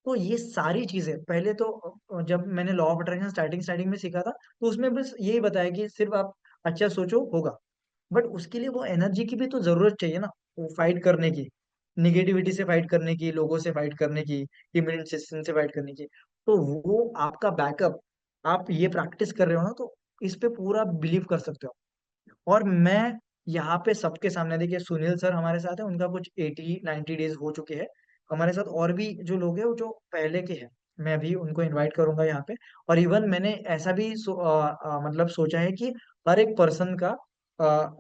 तो ये सारी चीजें पहले तो, जब मैंने law of attraction starting starting में सीखा था, तो उसमें बस यही बताया कि सिर्फ आप अच्छा सोचो होगा। बट उसके लिए वो एनर्जी की भी तो जरूरत चाहिए ना, वो फाइट करने की, निगेटिविटी से फाइट करने की, लोगों से फाइट करने की, इम्यून सिस्टम से फाइट करने की। तो वो आपका बैकअप, आप ये प्रैक्टिस कर रहे हो ना, तो इस पे पूरा बिलीव कर सकते हो। और मैं यहाँ पे सबके सामने, देखिए सुनील सर हमारे साथ है, उनका कुछ 80-90 डेज हो चुके हैं। हमारे साथ और भी जो लोग हैं वो जो पहले के हैं, मैं भी उनको इनवाइट करूंगा यहाँ पे। और इवन मैंने ऐसा भी मतलब सोचा है कि हर एक पर्सन का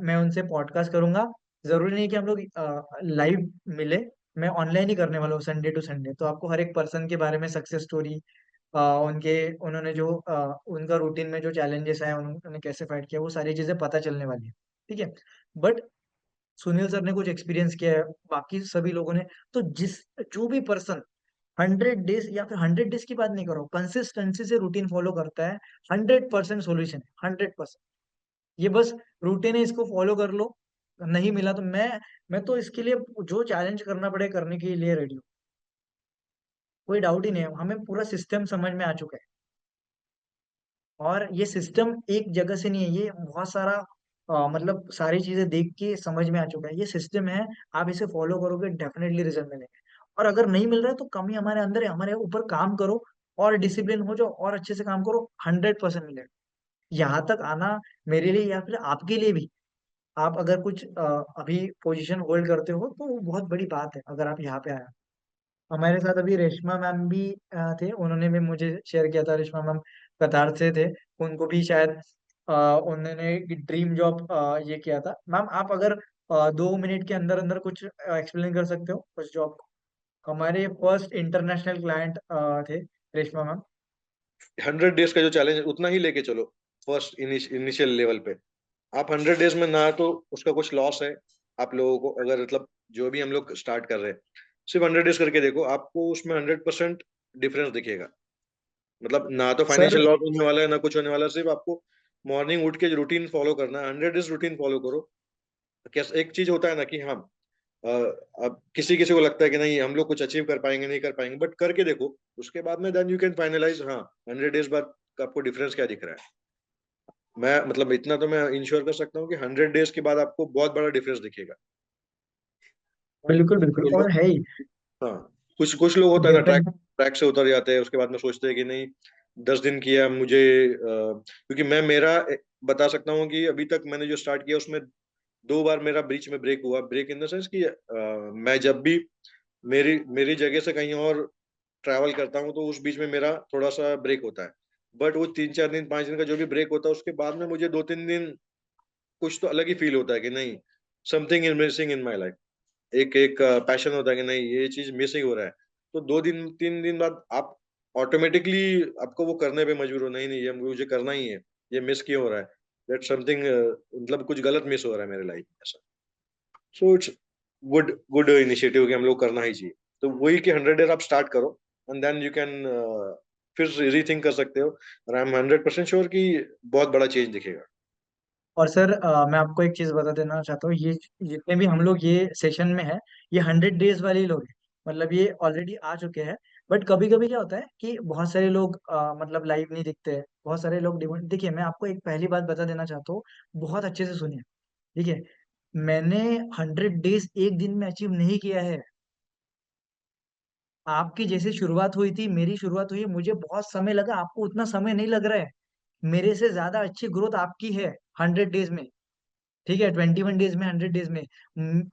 मैं उनसे पॉडकास्ट करूंगा। जरूरी नहीं कि हम लोग लाइव मिले, मैं ऑनलाइन ही करने वाला हूँ संडे टू संडे। तो आपको हर एक पर्सन के बारे में सक्सेस स्टोरी, उनके, उन्होंने जो उनका रूटीन में जो चैलेंजेस आए, उन्होंने कैसे फाइट किया, वो सारी चीजें पता चलने वाली है, ठीक है। बट सुनील सर ने कुछ एक्सपीरियंस किया है, बाकी सभी लोगों ने। तो जो भी पर्सन 100 डेज, या फिर 100 डेज की बात नहीं कर रहा हूँ, कंसिस्टेंसी से रूटीन फॉलो करता है, 100% सोल्यूशन है, 100%। ये बस रूटीन है, इसको फॉलो कर लो। नहीं मिला तो मैं तो इसके लिए जो चैलेंज करना पड़े करने के लिए रेडी हूँ। कोई डाउट ही नहीं है, हमें पूरा सिस्टम समझ में आ चुका है। और ये सिस्टम एक जगह से नहीं है, ये बहुत सारा मतलब सारी चीजें देख के समझ में आ चुका है, ये सिस्टम है। आप इसे फॉलो करोगे, डेफिनेटली रिजल्ट मिलेंगे। और अगर नहीं मिल रहा है तो कमी हमारे अंदर है, हमारे ऊपर काम करो और डिसिप्लिन हो जाओ और अच्छे से काम करो, 100% मिलेगा। यहाँ तक आना मेरे लिए या फिर आपके लिए भी, आप अगर कुछ अभी पोजीशन होल्ड करते हो तो वो बहुत बड़ी बात है अगर आप यहाँ पे आए। हमारे साथ अभी रेशमा मैम भी थे, उन्होंने भी मुझे शेयर किया था। रेशमा मैम कतार से थे, उनको भी शायद उन्होंने ड्रीम जॉब ये किया था। मैम आप अगर 2 मिनट के अंदर अंदर कुछ एक्सप्लेन कर सकते हो उस जॉब को। हमारे फर्स्ट इंटरनेशनल क्लाइंट थे रेशमा मैम। 100 डेज का जो चैलेंज है उतना ही लेके चलो। फर्स्ट इनिशियल लेवल पे आप 100 डेज में ना तो उसका कुछ लॉस है आप लोगों को, अगर मतलब जो भी हम लोग स्टार्ट कर रहे हैं सिर्फ 100 डेज करके देखो, आपको उसमें 100% डिफरेंस दिखेगा। मतलब ना तो सर फाइनेंशियल लॉस होने वाला है ना कुछ होने वाला है, सिर्फ आपको मॉर्निंग उठ के रूटीन फॉलो करना है, 100 डेज रूटीन फॉलो करो। कैसे एक चीज होता है ना कि हाँ, अब किसी किसी को लगता है कि नहीं हम लोग कुछ अचीव कर पाएंगे नहीं कर पाएंगे, बट करके देखो उसके बाद में देन यू कैन फाइनलाइज हाँ 100 डेज बाद का आपको डिफरेंस क्या दिख रहा है। मैं मतलब इतना तो मैं इंश्योर कर सकता हूँ कि 100 डेज के बाद आपको बहुत बड़ा डिफरेंस दिखेगा। बिल्कुल बिल्कुल, तो और है ही। हाँ, कुछ कुछ लोग होता है ना ट्रैक डिफरेंट। ट्रैक से उतर जाते हैं, उसके बाद में सोचते हैं कि नहीं 10 दिन किया मुझे, क्योंकि मैं मेरा बता सकता हूँ कि अभी तक मैंने जो स्टार्ट किया उसमें 2 बार मेरा बीच में ब्रेक हुआ। ब्रेक इन द सेंस कि मैं जब भी मेरी मेरी जगह से कहीं और ट्रैवल करता हूँ तो उस बीच में मेरा थोड़ा सा ब्रेक होता है। बट वो 3 4 दिन 5 दिन का जो भी ब्रेक होता है उसके बाद में मुझे 2 3 दिन कुछ तो अलग ही फील होता है कि नहीं something is missing in my life. एक एक पैशन होता है कि नहीं ये चीज मिसिंग हो रहा है। तो 2 दिन 3 दिन बाद आप ऑटोमेटिकली आपको वो करने पे मजबूर हो, नहीं नहीं ये मुझे करना ही है, ये मिस क्यों हो रहा है, दैट समथिंग मतलब कुछ गलत मिस हो रहा है मेरे लाइफ में ऐसा। So it's good good initiative कि हम लोग करना ही चाहिए। तो वही कि 100 डेज आप स्टार्ट करो एंड देन यू कैन फिर रीथिंक कर सकते हो, और आई एम 100% श्योर कि बहुत बड़ा चेंज दिखेगा। और सर मैं आपको एक चीज बता देना चाहता हूँ, ये जितने भी हम लोग ये सेशन में है, ये 100 डेज वाले ही लोग हैं, मतलब ये ऑलरेडी आ चुके हैं। बट कभी कभी क्या होता है कि बहुत सारे लोग मतलब लाइव नहीं दिखते हैं, बहुत सारे लोग डिमांड। देखिए मैं आपको एक पहली बात बता देना चाहता हूँ, बहुत अच्छे से सुनिए। ठीक है, मैंने 100 डेज एक दिन में अचीव नहीं किया है। आपकी जैसे शुरुआत हुई थी, मेरी शुरुआत हुई है, मुझे बहुत समय लगा, आपको उतना समय नहीं लग रहा है। मेरे से ज्यादा अच्छी ग्रोथ आपकी है 100 डेज में। ठीक है, 21 डेज में, 100 डेज में।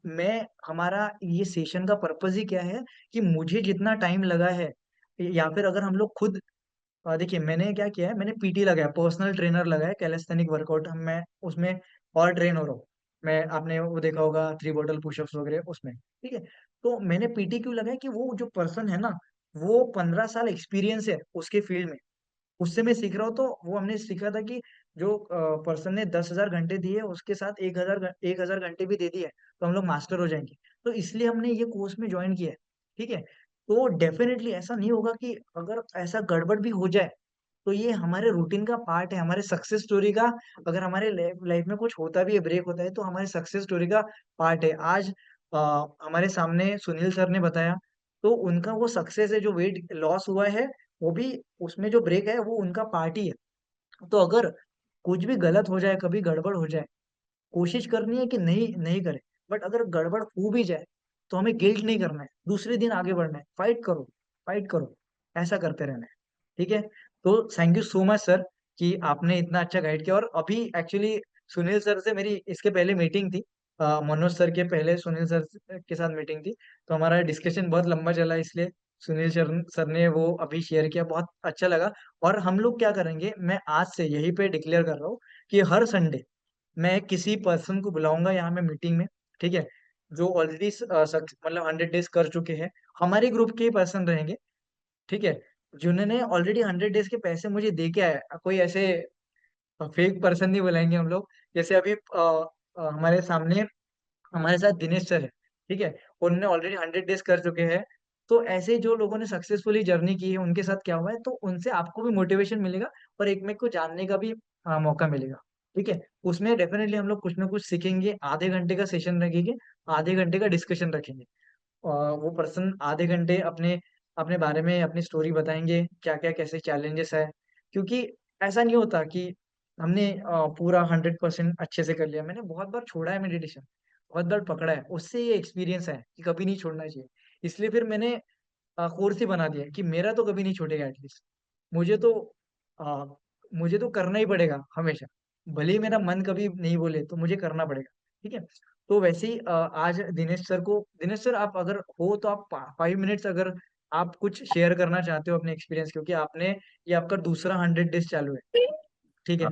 मैं, हमारा ये सेशन का पर्पज ही क्या है कि मुझे जितना टाइम लगा है, या फिर अगर हम लोग खुद देखिए मैंने क्या किया है, मैंने पीटी लगाया, पर्सनल ट्रेनर लगाया, कैलिस्थेनिक वर्कआउट मैं उसमें और ट्रेन हो रहा हूँ। मैं, आपने वो देखा होगा 3 बोतल पुशअप्स वगैरह उसमें। ठीक है, तो मैंने पीटी क्यों लगाया कि वो जो पर्सन है ना, वो 15 साल एक्सपीरियंस है उसके फील्ड में, उससे मैं सीख रहा हूँ। तो वो हमने सीखा था कि जो पर्सन ने 10,000 घंटे दिए उसके साथ 1,000 घंटे भी दे दिए तो हम लोग मास्टर हो जाएंगे। तो इसलिए हमने ये कोर्स में ज्वाइन किया है। ठीक है, तो डेफिनेटली ऐसा नहीं होगा कि अगर ऐसा गड़बड़ भी हो जाए तो ये हमारे रूटीन का पार्ट है, हमारे सक्सेस स्टोरी का। अगर हमारे लाइफ में कुछ होता भी है, ब्रेक होता है, तो हमारे सक्सेस स्टोरी का पार्ट है। आज हमारे सामने सुनील सर ने बताया, तो उनका वो सक्सेस है, जो वेट लॉस हुआ है वो भी, उसमें जो ब्रेक है वो उनका पार्ट ही है। तो अगर कुछ भी गलत हो जाए, कभी गड़बड़ हो जाए, कोशिश करनी है कि नहीं नहीं करे। बट अगर गड़बड़ हो भी जाए तो हमें गिल्ट नहीं करना है, दूसरे दिन आगे बढ़ना है, फाइट करो, फाइट करो, ऐसा करते रहना है। ठीक है, तो thank you so much sir कि आपने इतना अच्छा गाइड किया। और अभी एक्चुअली सुनील सर से मेरी इसके पहले मीटिंग थी, मनोज सर के पहले सुनील सर के साथ मीटिंग थी, तो हमारा डिस्कशन बहुत लंबा चला, इसलिए सुनील सर ने वो अभी शेयर किया, बहुत अच्छा लगा। और हम लोग क्या करेंगे, मैं आज से यहीं पे डिक्लेयर कर रहा हूँ कि हर संडे मैं किसी पर्सन को बुलाऊंगा यहाँ में मीटिंग में। ठीक है, जो ऑलरेडी मतलब 100 डेज कर चुके हैं, हमारे ग्रुप के ही पर्सन रहेंगे। ठीक है, जिन्होंने ऑलरेडी 100 डेज के पैसे मुझे दे के आए, कोई ऐसे फेक पर्सन नहीं बुलाएंगे हम लोग। जैसे अभी हमारे सामने हमारे साथ दिनेश सर है, ठीक है? उन्होंने ऑलरेडी 100 डेज कर चुके हैं। तो ऐसे जो लोगों ने सक्सेसफुली जर्नी की है, उनके साथ क्या हुआ है, तो उनसे आपको भी मोटिवेशन मिलेगा और एक मेक को जानने का भी मौका मिलेगा, ठीक है? उसमें डेफिनेटली हम लोग कुछ ना कुछ सीखेंगे, आधे घंटे का सेशन रखेंगे, आधे घंटे का डिस्कशन रखेंगे। वो पर्सन आधे घंटे अपने अपने बारे में अपनी स्टोरी बताएँगे, क्या-क्या कैसे चैलेंजेस है। क्योंकि ऐसा नहीं होता कि हमने पूरा 100% अच्छे से कर लिया। मैंने बहुत बार छोड़ा है मेडिटेशन, बहुत बार पकड़ा है। उससे ये एक्सपीरियंस है कि कभी नहीं छोड़ना चाहिए। इसलिए फिर मैंने कोर्स ही बना दिया है कि मेरा तो कभी नहीं छूटेगा एटलीस्ट। मुझे तो अ, मुझे तो करना ही पड़ेगा हमेशा। भले ही मेरा मन कभी नहीं बोले तो मुझे करना पड़ेगा, ठीक है? तो वैसे ही आज दिनेश सर आप अगर हो तो आप 5 मिनट्स अगर आप कुछ शेयर करना चाहते हो अपने एक्सपीरियंस क्योंकि आपने ये आपका दूसरा 100 डेज़ चालू है, ठीक है?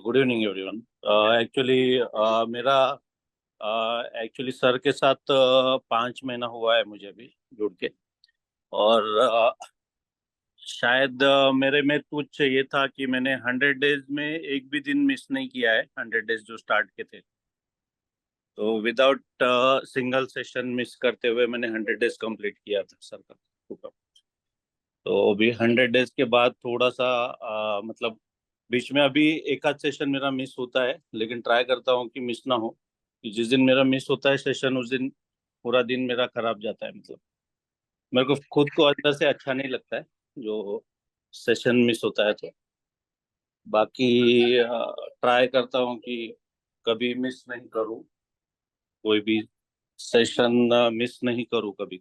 Good evening everyone. एक्चुअली मेरा एक्चुअली सर के साथ 5 महीना हुआ है मुझे भी जुड़ के। और शायद मेरे में कुछ ये था कि मैंने 100 डेज में एक भी दिन मिस नहीं किया है। 100 डेज जो स्टार्ट के थे, तो विदाउट सिंगल सेशन मिस करते हुए मैंने 100 डेज कंप्लीट किया था सर का। तो अभी 100 डेज के बाद थोड़ा सा मतलब बीच में अभी एक आध सेशन मेरा मिस होता है, लेकिन ट्राई करता हूँ कि मिस ना हो। कि जिस दिन मेरा मिस होता है सेशन, उस दिन पूरा दिन मेरा खराब जाता है। मतलब मेरे को खुद को अंदर से अच्छा नहीं लगता है जो सेशन मिस होता है। तो बाकी ट्राई करता हूँ कि कभी मिस नहीं करूँ, कोई भी सेशन मिस नहीं करूँ कभी,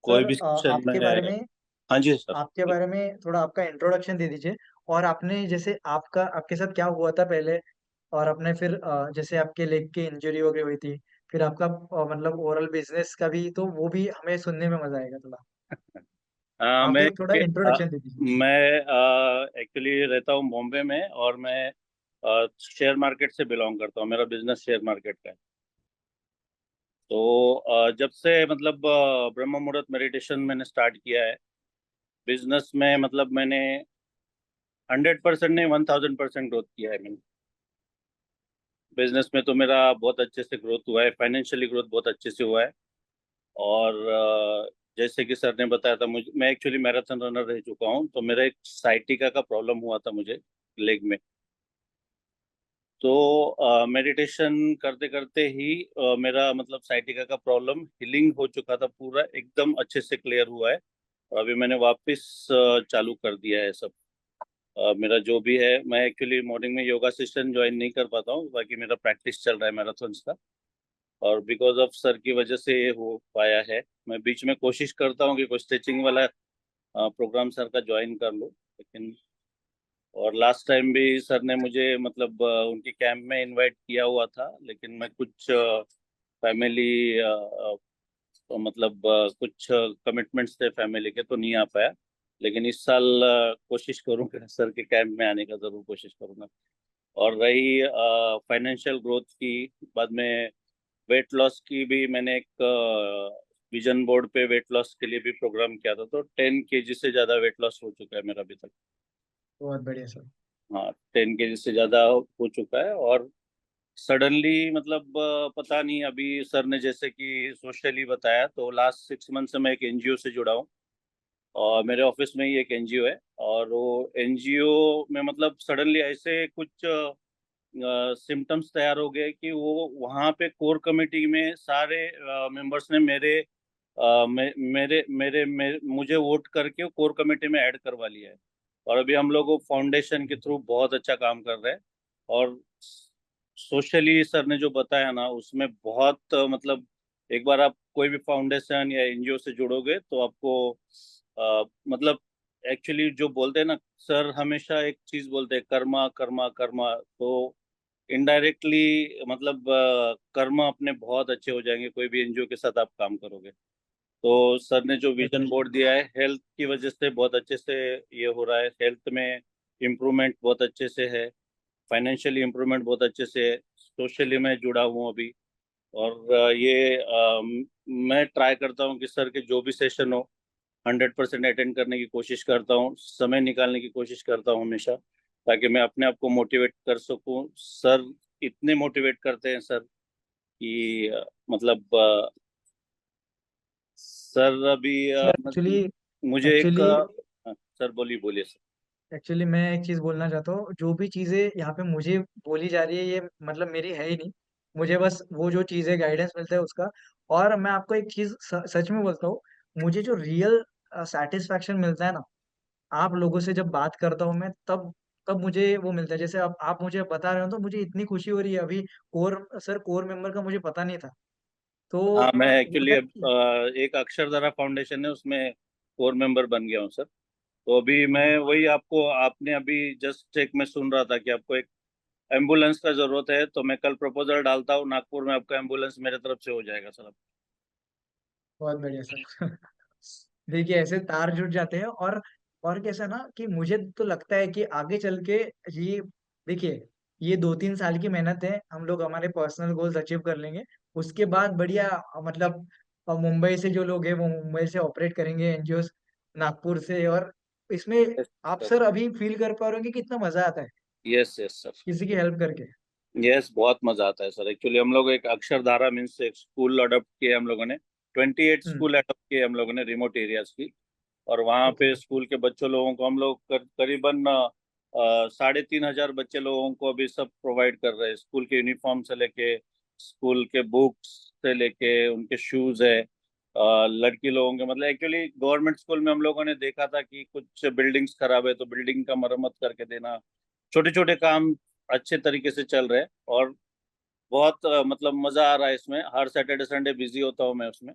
कोई सर भी सेशन में। हाँ जी सर। आपके बारे में थोड़ा आपका इंट्रोडक्शन दे दीजिए और आपने जैसे आपके साथ क्या हुआ था पहले और आपने फिर जैसे आपके लेग की इंजरी वगैरह हुई थी, फिर आपका मतलब ओवरऑल बिजनेस का भी तो वो भी हमें सुनने में मजा आएगा थोड़ा। आप मैं एक थोड़ा इंट्रोडक्शन दे दीजिए। मैं एक्चुअली रहता हूँ बॉम्बे में, और मैं शेयर मार्केट से बिलोंग करता हूँ। मेरा बिजनेस शेयर मार्केट का है। तो जब से मतलब ब्रह्म मुहूर्त मेडिटेशन मैंने स्टार्ट किया है, बिजनेस में मतलब मैंने 100% नहीं, 1000% ग्रोथ किया है मैंने। बिजनेस में तो मेरा बहुत अच्छे से ग्रोथ हुआ है, फाइनेंशियली ग्रोथ बहुत अच्छे से हुआ है। और जैसे कि सर ने बताया था, मुझे मैं एक्चुअली मैराथन रनर रह चुका हूँ। तो मेरा एक साइटिका का प्रॉब्लम हुआ था मुझे लेग में। तो मेडिटेशन करते करते ही मेरा मतलब साइटिका का प्रॉब्लम हीलिंग हो चुका था, पूरा एकदम अच्छे से क्लियर हुआ है। और अभी मैंने वापस चालू कर दिया है सब। मेरा जो भी है, मैं एक्चुअली मॉर्निंग में योगा सेशन ज्वाइन नहीं कर पाता हूँ, बाकी मेरा प्रैक्टिस चल रहा है मैराथन का। और बिकॉज ऑफ सर की वजह से ये हो पाया है। मैं बीच में कोशिश करता हूँ कि कोई स्ट्रेचिंग वाला प्रोग्राम सर का ज्वाइन कर लो, लेकिन और लास्ट टाइम भी सर ने मुझे मतलब उनके कैंप में इनवाइट किया हुआ था, लेकिन मैं कुछ फैमिली मतलब कुछ कमिटमेंट्स थे फैमिली के, तो नहीं आ पाया। लेकिन इस साल कोशिश करूंगा, सर के कैंप में आने का जरूर कोशिश करूंगा। और रही फाइनेंशियल ग्रोथ की, बाद में वेट लॉस की भी मैंने एक विजन बोर्ड पे वेट लॉस के लिए भी प्रोग्राम किया था। तो 10 केजी से ज़्यादा वेट लॉस हो चुका है मेरा अभी तक। बहुत बढ़िया सर। हाँ, 10 केजी से ज़्यादा हो चुका है। और सडनली मतलब पता नहीं, अभी सर ने जैसे कि सोशली बताया, तो लास्ट 6 मंथ से मैं एक एनजीओ से जुड़ा हूँ। और मेरे ऑफिस में ही एक एनजीओ है, और वो एनजीओ में मतलब सडनली ऐसे कुछ सिम्टम्स तैयार हो गए कि वो वहाँ पे कोर कमेटी में सारे मेंबर्स ने मुझे वोट करके कोर कमेटी में ऐड करवा लिया है। और अभी हम लोग फाउंडेशन के थ्रू बहुत अच्छा काम कर रहे हैं। और सोशली सर ने जो बताया ना, उसमें बहुत मतलब एक बार आप कोई भी फाउंडेशन या एनजीओ से जुड़ोगे तो आपको मतलब एक्चुअली जो बोलते हैं ना, सर हमेशा एक चीज बोलते हैं, कर्मा कर्मा कर्मा। तो इनडायरेक्टली मतलब कर्म अपने बहुत अच्छे हो जाएंगे कोई भी एनजीओ के साथ आप काम करोगे। तो सर ने जो विजन बोर्ड दिया है, हेल्थ की वजह से बहुत अच्छे से ये हो रहा है। हेल्थ में इम्प्रूवमेंट बहुत अच्छे से है, फाइनेंशियली इम्प्रूवमेंट बहुत अच्छे से है, सोशली मैं जुड़ा हूँ अभी। और मैं ट्राई करता हूँ कि सर के जो भी सेशन हो 100% अटेंड करने की कोशिश करता हूँ, समय निकालने की कोशिश करता हूँ हमेशा, ताकि मैं अपने आप को मोटिवेट कर सकूँ। सर इतने मोटिवेट करते हैं सर कि मतलब सर अभी सर एक्चुअली मुझे एक एक्चुअली सर बोलिए बोलिए सर। एक्चुअली मैं एक चीज बोलना चाहता हूँ, जो भी चीजें यहाँ पे मुझे बोली जा रही है ये मतलब मेरी है ही नहीं। मुझे बस वो जो चीजें गाइडेंस मिलता है उसका। और मैं आपको एक चीज सच में बोलता हूँ, मुझे जो रियल सेटिस्फैक्शन मिलता है ना, आप लोगों से जब बात करता हूँ मैं, तब तब मुझे वो मिलता है। जैसे अब आप मुझे बता रहे हो तो मुझे इतनी खुशी हो रही है। अभी कोर मेंबर का मुझे पता नहीं था। तो हाँ, मैं वो एक्चुअली है अब कि एक अक्षरधारा फाउंडेशन है उसमें कोर मेंबर बन गया हूँ सर। तो अभी मैं वही आपको, आपने अभी जस्ट एक मैं सुन रहा था कि आपको एक एम्बुलेंस का जरूरत है, तो मैं कल प्रपोजल डालता हूँ, नागपुर में आपका एम्बुलेंस मेरे तरफ से हो जाएगा सर। बहुत बढ़िया सर। देखिए ऐसे तार जुड़ जाते हैं। और कैसा ना कि मुझे तो लगता है कि आगे चल के ये, देखिए, ये 2-3 साल की मेहनत है, हम लोग हमारे पर्सनल गोल्स अचीव कर लेंगे। उसके बाद बढ़िया मतलब मुंबई से जो लोग हैं वो मुंबई से ऑपरेट करेंगे एनजीओ नागपुर से। और इसमें यस आप सर। सर अभी फील कर पा रहे होंगे कितना मजा आता है यस यस सर। किसी की हेल्प करके। यस, बहुत मजा आता है सर। एक्चुअली हम लोग एक अक्षरधारा मीन्स एक स्कूल अडॉप्ट किए हम लोगों ने। 28 हम्म। स्कूल अडॉप्ट किए हम लोगों ने रिमोट एरियाज की। और वहाँ ओके। पे स्कूल के बच्चों लोगों को हम लोग करीबन 3,500 बच्चे लोगों को अभी सब प्रोवाइड कर रहे हैं। स्कूल के यूनिफॉर्म से लेके, स्कूल के बुक्स से लेके, उनके शूज है। लड़की लोगों के मतलब एक्चुअली गवर्नमेंट स्कूल में हम लोगों ने देखा था कि कुछ बिल्डिंग्स खराब है तो बिल्डिंग का मरम्मत करके देना। छोटे छोटे काम अच्छे तरीके से चल रहे हैं। और बहुत मतलब मजा आ रहा है इसमें। हर सैटरडे संडे बिजी होता हूँ मैं उसमें।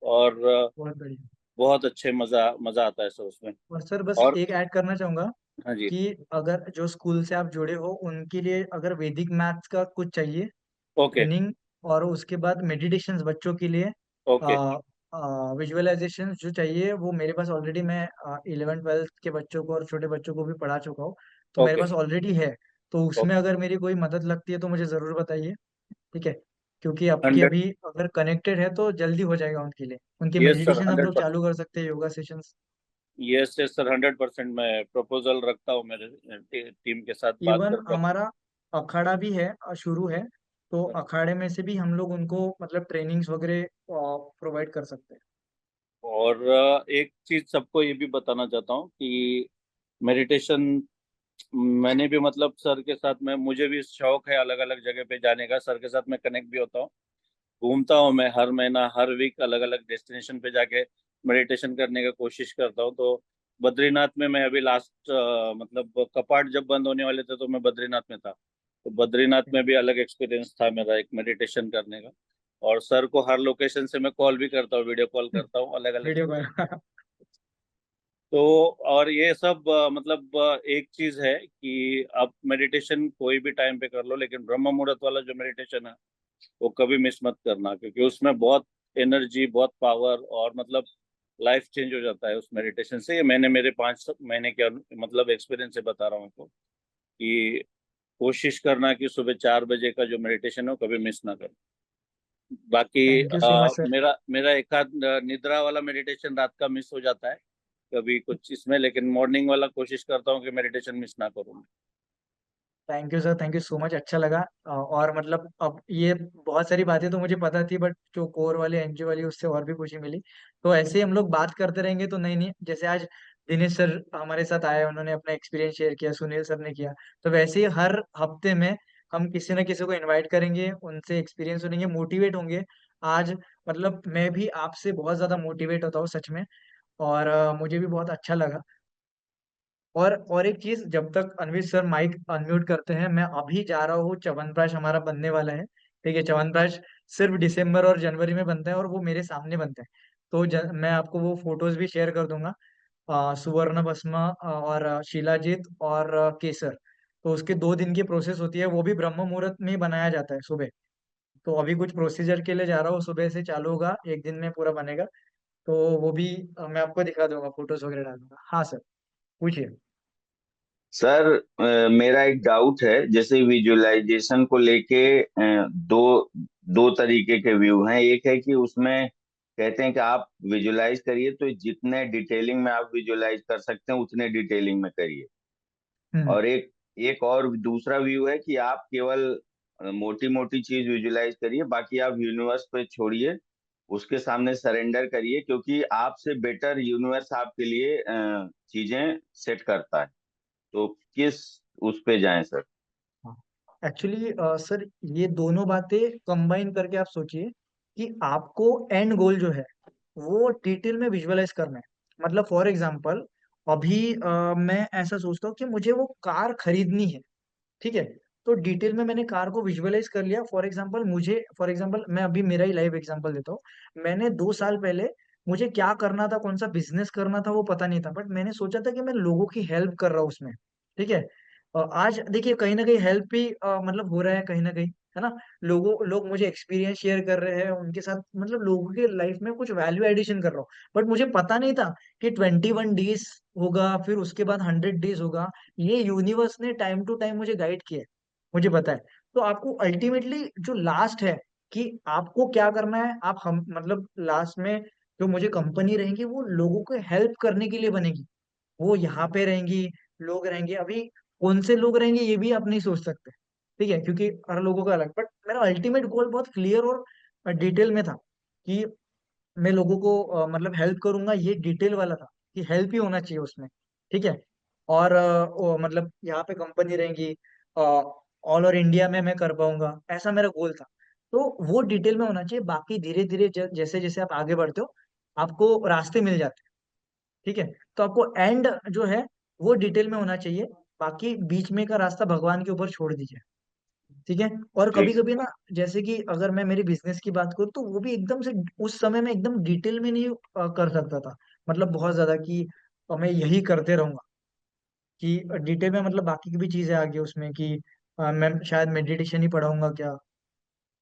और बहुत बढ़िया। बहुत अच्छे मजा मजा आता है सर उसमें। और सर बस और एक ऐड करना चाहूंगा हाँ जी। कि अगर जो स्कूल से आप जुड़े हो उनके लिए अगर वैदिक मैथ्स का कुछ चाहिए ओके। ट्रेनिंग, और उसके बाद मेडिटेशंस बच्चों के लिए, ओके। विजुअलाइजेशन जो चाहिए वो मेरे पास ऑलरेडी, मैं 11th 12th के बच्चों को और छोटे बच्चों को भी पढ़ा चुका हूँ। तो मेरे ओके। पास ऑलरेडी है। तो उसमें ओके। अगर मेरी कोई मदद लगती है तो मुझे ज़रूर बताइए। ठीक है, क्योंकि आपकी 100। अभी अगर कनेक्टेड है तो जल्दी हो जाएगा उनके लिए। उनके यस सर, मेडिटेशन हम लोग 100%। चालू कर सकते हैं, yoga sessions. Yes yes sir, 100% मैं प्रपोजल रखता हूँ मेरे टीम के साथ बात इवन करके। हमारा अखाड़ा भी है, शुरू है। तो अखाड़े में से भी हम लोग उनको मतलब ट्रेनिंग्स वगैरह प्रोवाइड कर सकते हैं। और एक चीज सबको ये भी बताना चाहता हूँ कि मेडिटेशन मैंने भी मतलब सर के साथ में, मुझे भी शौक है अलग अलग जगह पे जाने का। सर के साथ मैं कनेक्ट भी होता हूँ। घूमता हूँ मैं हर महीना हर वीक अलग अलग डेस्टिनेशन पे जाके मेडिटेशन करने का कोशिश करता हूँ। तो बद्रीनाथ में मैं अभी लास्ट मतलब कपाट जब बंद होने वाले थे तो मैं बद्रीनाथ में था। तो बद्रीनाथ में भी अलग एक्सपीरियंस था मेरा एक मेडिटेशन करने का। और सर को हर लोकेशन से मैं कॉल भी करता हूँ, वीडियो कॉल करता हूँ अलग अलग। Video call. तो और ये सब मतलब एक चीज है कि आप मेडिटेशन कोई भी टाइम पे कर लो, लेकिन ब्रह्म मुहूर्त वाला जो मेडिटेशन है वो कभी मिस मत करना, क्योंकि उसमें बहुत एनर्जी, बहुत पावर, और मतलब लाइफ चेंज हो जाता है उस मेडिटेशन से। ये मैंने मेरे 5 महीने के मतलब एक्सपीरियंस से बता रहा हूँ आपको कि कोशिश करना कि सुबह 4 बजे का जो मेडिटेशन है वो कभी मिस ना करो। बाकी thank you so much sir. मेरा मेरा एक आध निद्रा वाला मेडिटेशन रात का मिस हो जाता है कभी कुछ इसमें, लेकिन मॉर्निंग वाला कोशिश करता हूँ कि मेडिटेशन मिस ना करूँ। Thank you sir, thank you so much, अच्छा लगा। और मतलब अब ये बहुत सारी बातें तो मुझे पता थी, बट जो कोर वाली एनजीओ वाली उससे और भी खुशी मिली। तो ऐसे ही हम लोग बात करते रहेंगे। तो नहीं नहीं, जैसे आज दिनेश सर हमारे साथ आए, उन्होंने अपना एक्सपीरियंस शेयर किया, सुनील सर ने किया। तो वैसे ही हर हफ्ते में हम किसी न किसी को इनवाइट करेंगे, उनसे एक्सपीरियंस सुनेंगे, मोटिवेट होंगे। आज मतलब मैं भी आपसे बहुत ज्यादा मोटिवेट होता हूँ सच में। और मुझे भी बहुत अच्छा लगा। और एक चीज, जब तक अनविश सर माइक अनम्यूट करते हैं, मैं अभी जा रहा हूँ, च्यवनप्राश हमारा बनने वाला है। ठीक है, च्यवनप्राश सिर्फ दिसंबर और जनवरी में बनता है और वो मेरे सामने बनता है। तो मैं आपको वो फोटोज भी शेयर कर दूंगा। सुवर्ण भस्म और शिलाजीत और केसर। तो उसके 2 दिन की प्रोसेस होती है, वो भी ब्रह्म मुहूर्त में ही बनाया जाता है सुबह। तो अभी कुछ प्रोसीजर के लिए जा रहा हूँ, सुबह से चालू होगा, एक दिन में पूरा बनेगा। तो वो भी मैं आपको दिखा दूंगा, फोटोज वगैरह डाल दूंगा। हाँ सर, पूछिए। सर, मेरा एक डाउट है। जैसे विजुअलाइजेशन को लेके दो दो तरीके के व्यू हैं। एक है कि उसमें कहते हैं कि आप विजुअलाइज करिए तो जितने डिटेलिंग में आप विजुअलाइज कर सकते हैं उतने डिटेलिंग में करिए। हम्म। और एक एक और दूसरा व्यू है कि आप केवल मोटी मोटी चीज विजुलाइज करिए, बाकी आप यूनिवर्स पे छोड़िए, उसके सामने सरेंडर करिए, क्योंकि आपसे बेटर यूनिवर्स आपके लिए चीजें सेट करता है। तो किस उस पे जाएं सर? एक्चुअली सर, ये दोनों बातें कंबाइन करके आप सोचिए कि आपको एंड गोल जो है वो डिटेल में विजुअलाइज करना है। मतलब फॉर एग्जांपल, अभी मैं ऐसा सोचता हूँ कि मुझे वो कार खरीदनी है, ठीक है। तो डिटेल में मैंने कार को विजुअलाइज कर लिया। फॉर एग्जांपल मैं अभी मेरा ही लाइव एग्जांपल देता हूँ। मैंने 2 साल पहले मुझे क्या करना था, कौन सा बिजनेस करना था वो पता नहीं था, बट मैंने सोचा था कि मैं लोगों की हेल्प कर रहा हूँ उसमें, ठीक है। आज देखिए कहीं ना कहीं हेल्प भी मतलब हो रहा है कहीं ना कहीं, है ना। लोग मुझे एक्सपीरियंस शेयर कर रहे हैं, उनके साथ मतलब लोगों के लाइफ में कुछ वैल्यू एडिशन कर रहा हूँ। बट मुझे पता नहीं था कि 21 डेज होगा, फिर उसके बाद 100 डेज होगा। ये यूनिवर्स ने टाइम टू टाइम मुझे गाइड किया है, मुझे पता है। तो आपको अल्टीमेटली जो लास्ट है कि आपको क्या करना है, आप हम मतलब लास्ट में जो मुझे कंपनी रहेंगी वो लोगों को हेल्प करने के लिए बनेगी। वो यहाँ पे रहेंगी, लोग रहेंगे। अभी कौन से लोग रहेंगे ये भी आप नहीं सोच सकते, ठीक है, क्योंकि हर लोगों का अलग। बट मेरा अल्टीमेट गोल बहुत क्लियर और डिटेल में था कि मैं लोगों को मतलब हेल्प करूंगा, ये डिटेल वाला था कि हेल्प ही होना चाहिए उसमें, ठीक है। और मतलब यहाँ पे कंपनी रहेंगी, ऑल ओवर इंडिया में मैं कर पाऊंगा, ऐसा मेरा गोल था। तो वो डिटेल में होना चाहिए। बाकी धीरे धीरे जैसे जैसे आप आगे बढ़ते हो आपको रास्ते मिल जाते हैं, ठीक है। तो आपको एंड जो है वो डिटेल में होना चाहिए, बाकी बीच में का रास्ता भगवान के ऊपर छोड़ दीजिए, ठीक है। और कभी ठीक कभी ना, जैसे कि अगर मैं मेरी बिजनेस की बात करूँ तो वो भी एकदम से उस समय में एकदम डिटेल में नहीं कर सकता था। मतलब बहुत ज्यादा कि मैं यही करते रहूंगा, कि डिटेल में मतलब बाकी की भी चीजें आ गई उसमें कि मैं शायद मेडिटेशन ही पढ़ाऊंगा क्या,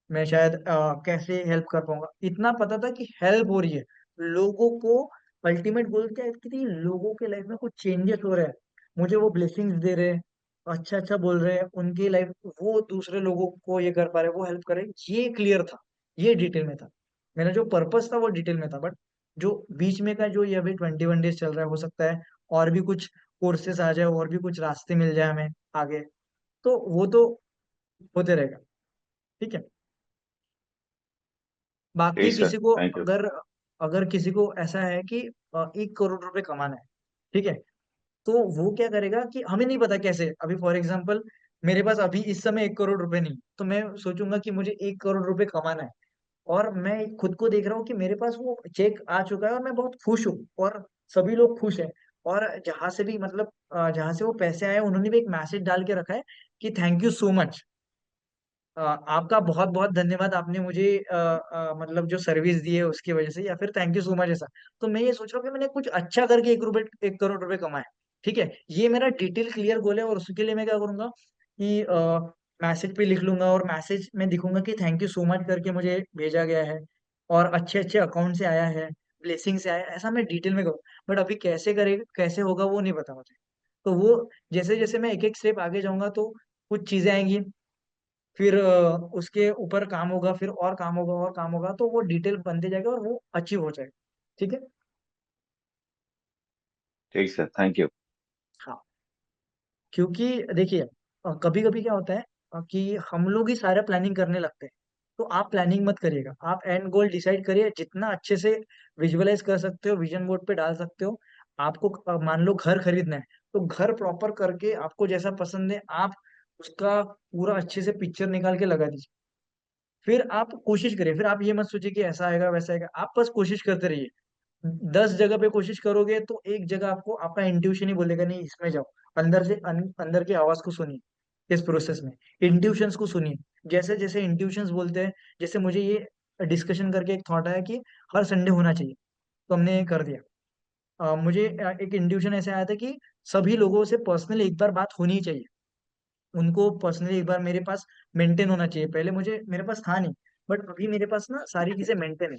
मैं शायद कैसे हेल्प कर पाऊंगा। इतना पता था कि हेल्प हो रही है लोगों को। अल्टीमेट गोल क्या है कि लोगों के लाइफ में कुछ चेंजेस हो रहे हैं, मुझे वो ब्लेसिंग्स दे रहे हैं, अच्छा अच्छा बोल रहे हैं उनकी लाइफ, वो दूसरे लोगों को ये कर पा रहे हैं, वो हेल्प कर रहे हैं। ये क्लियर था, ये डिटेल में था। मेरा जो पर्पस था वो डिटेल में था। बट जो बीच में का जो ये अभी 21 डेज चल रहा है, हो सकता है और भी कुछ कोर्सेस आ जाए और भी कुछ रास्ते मिल जाए हमें आगे, तो वो तो होते रहेगा, ठीक है। बाकी ठीक सर, किसी को थैंक यू। अगर अगर किसी को ऐसा है कि 1 करोड़ रुपए कमाना है, ठीक है, तो वो क्या करेगा कि हमें नहीं पता कैसे। अभी फॉर एग्जांपल मेरे पास अभी इस समय 1 करोड़ रुपए नहीं, तो मैं सोचूंगा कि मुझे 1 करोड़ रुपए कमाना है, और मैं खुद को देख रहा हूँ कि मेरे पास वो चेक आ चुका है और मैं बहुत खुश हूँ और सभी लोग खुश हैं। और जहां से भी मतलब जहां से वो पैसे आए उन्होंने भी एक मैसेज डाल के रखा है कि थैंक यू सो मच, आपका बहुत बहुत धन्यवाद, आपने मुझे मतलब जो सर्विस दी है उसकी वजह से, या फिर थैंक यू सो मच ऐसा। तो मैं ये सोच रहा हूँ कि मैंने कुछ अच्छा करके 1 करोड़ रुपए कमाए, ठीक है। ये मेरा डिटेल क्लियर गोल है, और उसके लिए मैं क्या करूंगा कि मैसेज पे लिख लूंगा और मैसेज में दिखूंगा कि थैंक यू सो मच करके मुझे भेजा गया है, और अच्छे अच्छे अकाउंट से आया है, ब्लेसिंग से आया है, ऐसा मैं डिटेल में करूँ। बट अभी कैसे करे, कैसे होगा वो नहीं पता मुझे। तो वो जैसे जैसे मैं एक एक स्टेप आगे जाऊंगा तो कुछ चीजें आएंगी, फिर उसके ऊपर काम होगा, फिर और काम होगा और काम होगा, तो वो डिटेल बनते जाएगा और वो अचीव हो जाएगा, ठीक है। ठीक सर, थैंक यू। हाँ, क्योंकि देखिए कभी कभी क्या होता है कि हम लोग ही सारा प्लानिंग करने लगते हैं। तो आप प्लानिंग मत करिएगा, आप एंड गोल डिसाइड करिए, जितना अच्छे से विजुअलाइज कर सकते हो विजन बोर्ड पे डाल सकते हो। आपको मान लो घर खरीदना है, तो घर प्रॉपर करके आपको जैसा पसंद है आप उसका पूरा अच्छे से पिक्चर निकाल के लगा दीजिए। फिर आप कोशिश करिए, फिर आप ये मत सोचिए कि ऐसा आएगा वैसा आएगा, आप बस कोशिश करते रहिए। 10 जगह पे कोशिश करोगे तो एक जगह आपको आपका इंट्यूशन ही बोलेगा नहीं इसमें जाओ। अंदर से अंदर की आवाज को सुनिए इस प्रोसेस में, इंट्यूशंस को सुनिए। जैसे जैसे इंट्यूशंस बोलते हैं, जैसे मुझे ये डिस्कशन करके एक थॉट आया कि हर संडे होना चाहिए, तो हमने ये कर दिया। मुझे एक इंट्यूशन ऐसे आया था कि सभी लोगों से पर्सनली एक बार बात होनी चाहिए, उनको पर्सनली एक बार मेरे पास मेंटेन होना चाहिए। पहले मुझे मेरे पास था नहीं, बट अभी मेरे पास ना सारी चीजें मेंटेन है,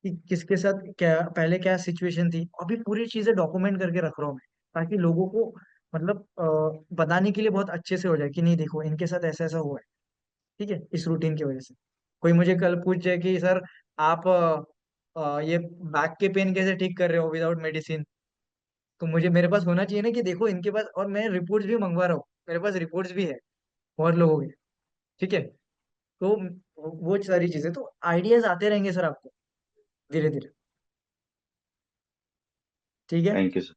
कि किसके साथ क्या पहले क्या सिचुएशन थी, अभी पूरी चीजें डॉक्यूमेंट करके रख रहा हूँ मैं, ताकि लोगों को मतलब बताने के लिए बहुत अच्छे से हो जाए कि नहीं देखो इनके साथ ऐसा ऐसा हुआ है, ठीक है, इस रूटीन की वजह से। कोई मुझे कल पूछ जाए कि सर आप ये बैक के पेन कैसे ठीक कर रहे हो विदाउट मेडिसिन, तो मुझे मेरे पास होना चाहिए ना कि देखो इनके पास, और मैं रिपोर्ट्स भी मंगवा रहा हूँ, मेरे पास रिपोर्ट्स भी है बहुत लोगों के, ठीक है। तो वो सारी चीजें, तो आइडियाज आते रहेंगे सर आपको धीरे धीरे। ठीक है। Thank you sir.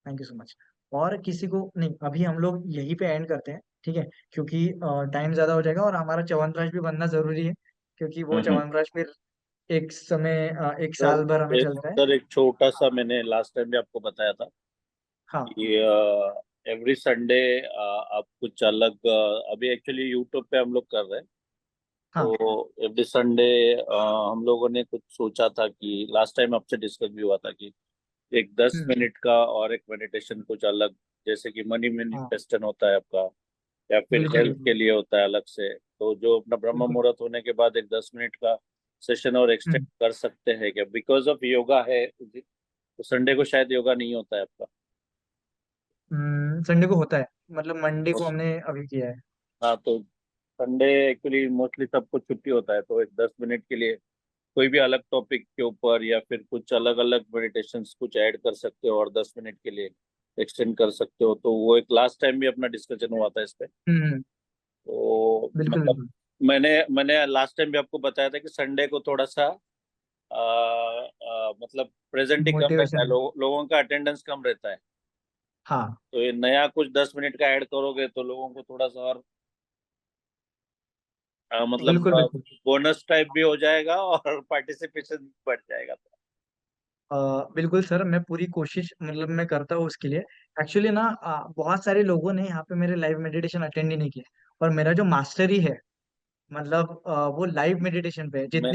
Thank you so much. और किसी को नहीं, अभी हम लोग यहीं पे एंड करते हैं, ठीक है, क्योंकि टाइम ज्यादा हो जाएगा और हमारा च्यवनप्राश भी बनना जरूरी है, क्योंकि वो हम्म। च्यवनप्राश फिर एक समय एक सर साल भर हमें एक चलता है। सर एक छोटा सा, मैंने लास्ट टाइम भी आपको बताया था हाँ कि एवरी संडे आप कुछ अलग, अभी एक्चुअली यूट्यूब पे हम लोग कर रहे हैं। हाँ। तो एवरी संडे हम लोगों ने कुछ सोचा था कि लास्ट टाइम आपसे डिस्कस भी हुआ था कि एक 10 मिनट का और एक मेडिटेशन कुछ अलग, जैसे कि मनी हाँ मैनिफेस्टेशन होता है आपका, या फिर बिल्कुल हेल्थ के बिल्कुल लिए होता है अलग से। तो जो अपना ब्रह्म बिल्कुल। मुहूर्त होने के बाद एक 10 मिनट का सेशन और एक्सटेंड हम्म। कर सकते हैं क्या, बिकॉज ऑफ योगा है, तो संडे को शायद योगा नहीं होता है आपका। संडे को होता है, मतलब मंडे को उस- हमने अभी किया है। हाँ, तो संडे एक्चुअली मोस्टली सबको छुट्टी होता है, तो एक 10 मिनट के लिए कोई भी अलग टॉपिक के ऊपर या फिर कुछ अलग अलग मेडिटेशन कुछ ऐड कर सकते हो और 10 मिनट के लिए एक्सटेंड कर सकते हो। तो वो एक लास्ट टाइम भी अपना डिस्कशन हुआ था इस पे। हम्म। तो बिल्कुल मतलब बिल्कुल। मैंने लास्ट टाइम भी आपको बताया था कि संडे को थोड़ा सा मतलब प्रेजेंट ही कम रहता है, मोटिवेशन। लोगों का अटेंडेंस कम रहता है। हाँ तो ये नया कुछ 10 मिनट का ऐड करोगे तो लोगों को थोड़ा सा और मतलब बिल्कुल बिल्कुल। बोनस टाइप भी हो जाएगा और पार्टिसिपेशन बढ़ जाएगा। बिल्कुल सर, मैं पूरी कोशिश मतलब मैं करता हूँ उसके लिए। एक्चुअली ना बहुत सारे लोगों ने यहाँ पे मेरे लाइव मेडिटेशन अटेंड ही नहीं किया, और मेरा जो मास्टरी है, मतलब वो लाइव मेडिटेशन पे है। मैंने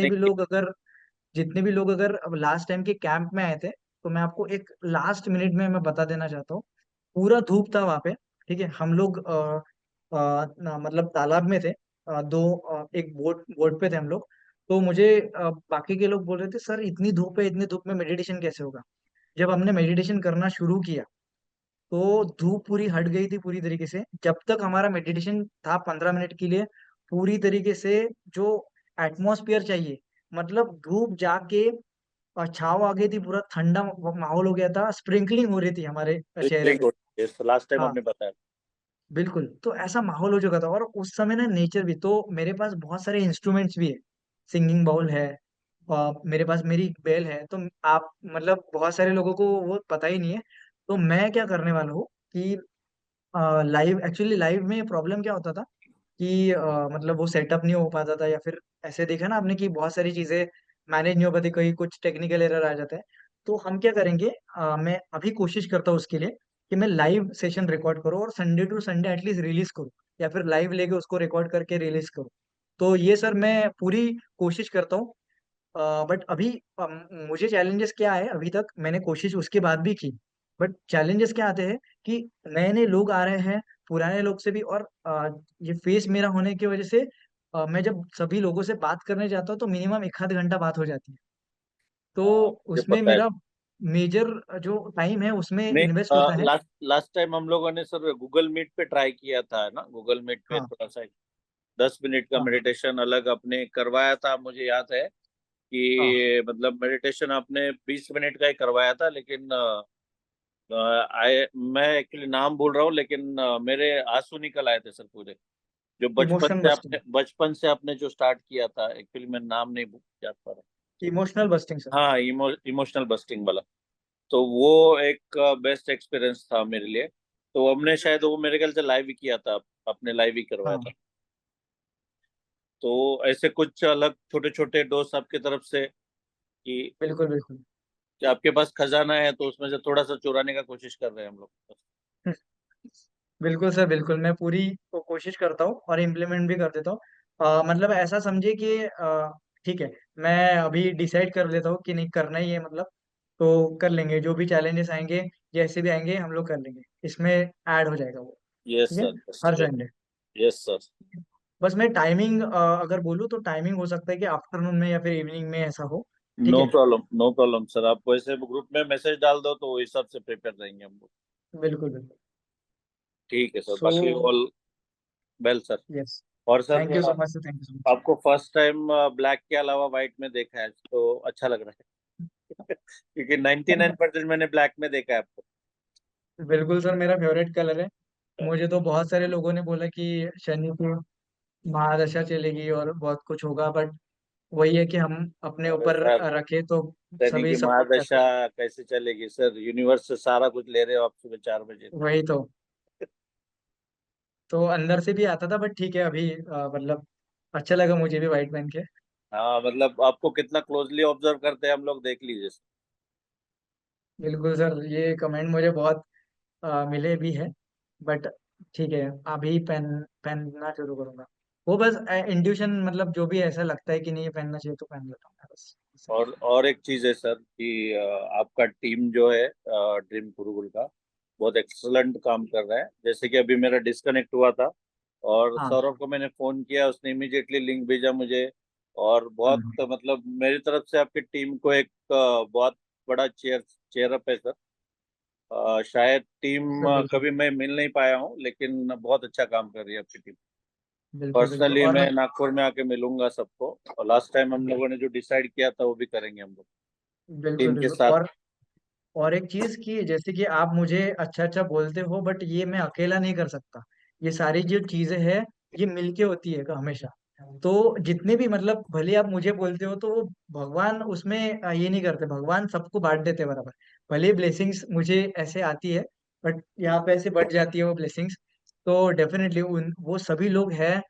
जितने भी लोग अगर लास्ट टाइम के कैंप में आए थे, तो मैं आपको एक लास्ट मिनट में मैं बता देना चाहता हूँ। पूरा धूप था वहां पे, ठीक है। हम लोग मतलब तालाब में थे, एक बोट बोट पे थे हम लोग। तो मुझे बाकी के लोग बोल रहे थे, सर इतनी धूप है, इतनी धूप में मेडिटेशन कैसे होगा। जब हमने मेडिटेशन करना शुरू किया, तो धूप पूरी हट गई थी पूरी तरीके से। जब तक हमारा मेडिटेशन था 15 मिनट के लिए, पूरी तरीके से जो एटमॉस्फेयर चाहिए, मतलब धूप जाके और छाव आ गई थी, पूरा ठंडा माहौल हो गया था, स्प्रिंकलिंग हो रही थी हमारे चेहरे पे। लास्ट टाइम हाँ आपने बताया। बिल्कुल, तो ऐसा माहौल हो चुका था। और उस समय ना नेचर भी, तो मेरे पास बहुत सारे इंस्ट्रूमेंट्स भी है। सिंगिंग बाउल है, और मेरे पास मेरी बेल है। तो आप मतलब बहुत सारे लोगों को वो पता ही नहीं है। तो मैं क्या करने वाला हूँ कि लाइव, एक्चुअली लाइव में प्रॉब्लम क्या होता था कि मतलब वो सेटअप नहीं हो पाता था, या फिर ऐसे देखा ना आपने कि बहुत सारी चीजें मैनेज नहीं हो पाती, कहीं कुछ टेक्निकल एरर आ जाता है। तो हम क्या करेंगे, मैं अभी कोशिश करता हूँ उसके लिए कि मैं लाइव सेशन रिकॉर्ड करूँ और Sunday to Sunday at least release करूँ, या फिर लाइव लेके उसको रिकॉर्ड करके रिलीज करूँ। तो ये सर मैं पूरी कोशिश करता हूँ। बट अभी मुझे चैलेंजेस क्या है, अभी तक मैंने कोशिश उसके बाद भी की, बट चैलेंजेस क्या आते हैं कि नए नए लोग आ रहे हैं, पुराने लोग से भी। और ये फेस मेरा होने की वजह से मैं जब सभी लोगों से बात करने जाता हूँ, तो मिनिमम एक आध घंटा बात हो जाती है। तो मुझे उसमें पता है। मेरा मेजर जो टाइम है उसमें नहीं, इन्वेस्ट होता है। लास्ट लास्ट टाइम हम लोगों ने सर गूगल मीट पे ट्राई किया था ना, गूगल मीट पे हाँ थोड़ा सा 10 मिनट का हाँ मेडिटेशन अलग आपने करवाया था, मुझे याद है हाँ। कि मतलब मेडिटेशन आपने 20 मिनट का ही करवाया था, लेकिन मैं एक्चुअली नाम भूल रहा हूँ, लेकिन मेरे आंसू निकल आए थे सर पूरे। जो इमोशन बस्टिंग। बचपन से आपने जो स्टार्ट किया था, एक्चुअली मैं नाम नहीं याद पा रहा। Emotional busting sir. हाँ, इमोशनल बस्टिंग वाला। तो वो एक बेस्ट एक्सपीरियंस था मेरे लिए। तो हमने शायद वो मेरे ख्याल से लाइव ही किया था, अपने लाइव ही करवाया था। हाँ तो ऐसे कुछ अलग छोटे छोटे डोज आपकी तरफ से बिल्कुल बिल्कुल। कि आपके पास खजाना है तो उसमें से थोड़ा सा चुराने का कोशिश कर रहे हैं हम लोग। बिल्कुल सर बिल्कुल, मैं पूरी कोशिश करता हूँ और इम्प्लीमेंट भी कर देता हूँ। मतलब ऐसा समझिए कि ठीक है, मैं अभी डिसाइड कर लेता हूँ कि नहीं करना ही है, मतलब तो कर लेंगे। जो भी चैलेंजेस आएंगे, जैसे भी आएंगे, हम लोग कर लेंगे, इसमें ऐड हो जाएगा वो। यस ठीक है, सर, यस हर यस। संडे। Yes sir. बस मैं टाइमिंग अगर बोलूँ तो टाइमिंग हो सकता है कि आफ्टरनून में या फिर इवनिंग में ऐसा हो। ठीक नो है। प्रॉब्लम, नो प्रॉब्लम सर, आप वैसे ग्रुप में मैसेज डाल दो तो उस हिसाब से प्रिपेयर रहेंगे हम लोग। बिल्कुल बिल्कुल। ठीक है सर, सो बाकी ऑल वेल सर। यस। और sir thank you so much sir, thank you so much. आपको फर्स्ट टाइम ब्लैक के अलावा व्हाइट में देखा है तो अच्छा लग रहा है क्योंकि 99% मैंने ब्लैक में देखा है आपको। बिल्कुल सर, मेरा फेवरेट कलर है। मुझे तो बहुत सारे लोगों ने बोला कि शनि को महादशा चलेगी और बहुत कुछ होगा, बट वही है कि हम अपने अरे ऊपर सर, रखे तो शनि सभी की सपोर्ट करते महादशा कैसे चलेगी सर? यूनिवर्स से सारा कुछ ले रहे हो आप सुबह 4 बजे। हैं। वही तो अंदर से भी आता था, बट ठीक है अभी मतलब अच्छा लगा मुझे भी व्हाइट पहन के। हाँ मतलब आपको कितना क्लोजली ऑब्जर्व करते हैं हम लोग, देख लीजिए सर। बिल्कुल सर, ये कमेंट मुझे बहुत मिले भी है, बट ठीक है अभी पहनना शुरू करूंगा। वो बस इंट्यूशन, मतलब जो भी ऐसा लगता है कि नहीं ये पहनना चाहिए तो पहन लेता हूँ मैं बस। और एक चीज है सर कि आपका टीम जो है ड्रीम गुरुकुल का बहुत एक्सलेंट काम कर रहा है। जैसे कि अभी मेरा डिस्कनेक्ट हुआ था और हाँ। सौरभ को मैंने फोन किया, उसने इमीडिएटली लिंक भेजा मुझे। और बहुत हाँ। मतलब मेरी तरफ से आपकी टीम को एक बहुत बड़ा चेयर अप है सर। शायद टीम सर बिल्कुल कभी मैं मिल नहीं पाया हूँ, लेकिन बहुत अच्छा काम कर रही है आपकी टीम। बिल्कुल बिल्कुल। पर्सनली और मैं नागपुर में आके मिलूंगा सबको, और लास्ट टाइम हम लोगों ने जो डिसाइड किया था वो भी करेंगे हम लोग बिल्कुल टीम के बिल्कुल। साथ। और एक चीज कि जैसे कि आप मुझे अच्छा अच्छा बोलते हो, बट ये मैं अकेला नहीं कर सकता। ये सारी जो चीजें हैं ये मिलके होती है हमेशा। तो जितने भी, मतलब भले आप मुझे बोलते हो तो वो भगवान उसमें ये नहीं करते, भगवान सबको बांट देते बराबर। भले ब्लेसिंग्स मुझे ऐसे आती है, बट यहाँ पे ऐसे बढ़ जाती है वो ब्लेसिंग्स। तो डेफिनेटली उन वो सभी लोग हैं,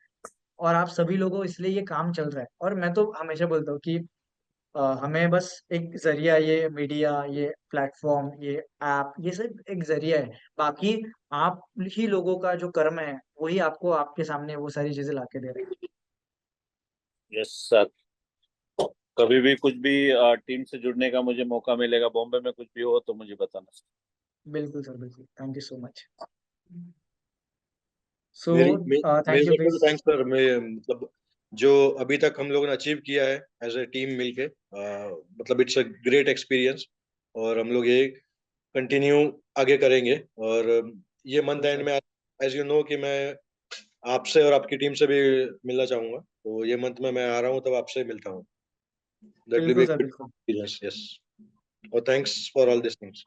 और आप सभी लोगों इसलिए ये काम चल रहा है। और मैं तो हमेशा बोलता हूँ कि हमें बस एक जरिया, ये मीडिया, ये प्लेटफॉर्म, ये ऐप, ये सिर्फ एक जरिया है। बाकी आप ही लोगों का जो कर्म है वही आपको आपके सामने वो सारी चीजें लाके दे रहे हैं। Yes sir. कभी भी कुछ भी टीम से जुड़ने का मुझे मौका मिलेगा, बॉम्बे में कुछ भी हो तो मुझे बताना सर। बिल्कुल सर बिल्कुल, थैंक यू सो मच। सो मेरी थैंक यू तरफ से गाइस। तो थैंक्स सर। मैं मतलब जो अभी तक हम लोगों ने अचीव किया है एज ए टीम मिलके, मतलब इट्स अ ग्रेट एक्सपीरियंस। और हम लोग ये कंटिन्यू आगे करेंगे। और ये मंथ एंड सर में, एज यू नो कि मैं आपसे और आपकी टीम से भी मिलना चाहूंगा, तो ये मंथ में मैं आ रहा हूँ तब आपसे मिलता हूँ। दैट विल बी बिल्कुल सर गुड बिल्कुल। एक्सपीरियंस। यस। और thanks for all this things.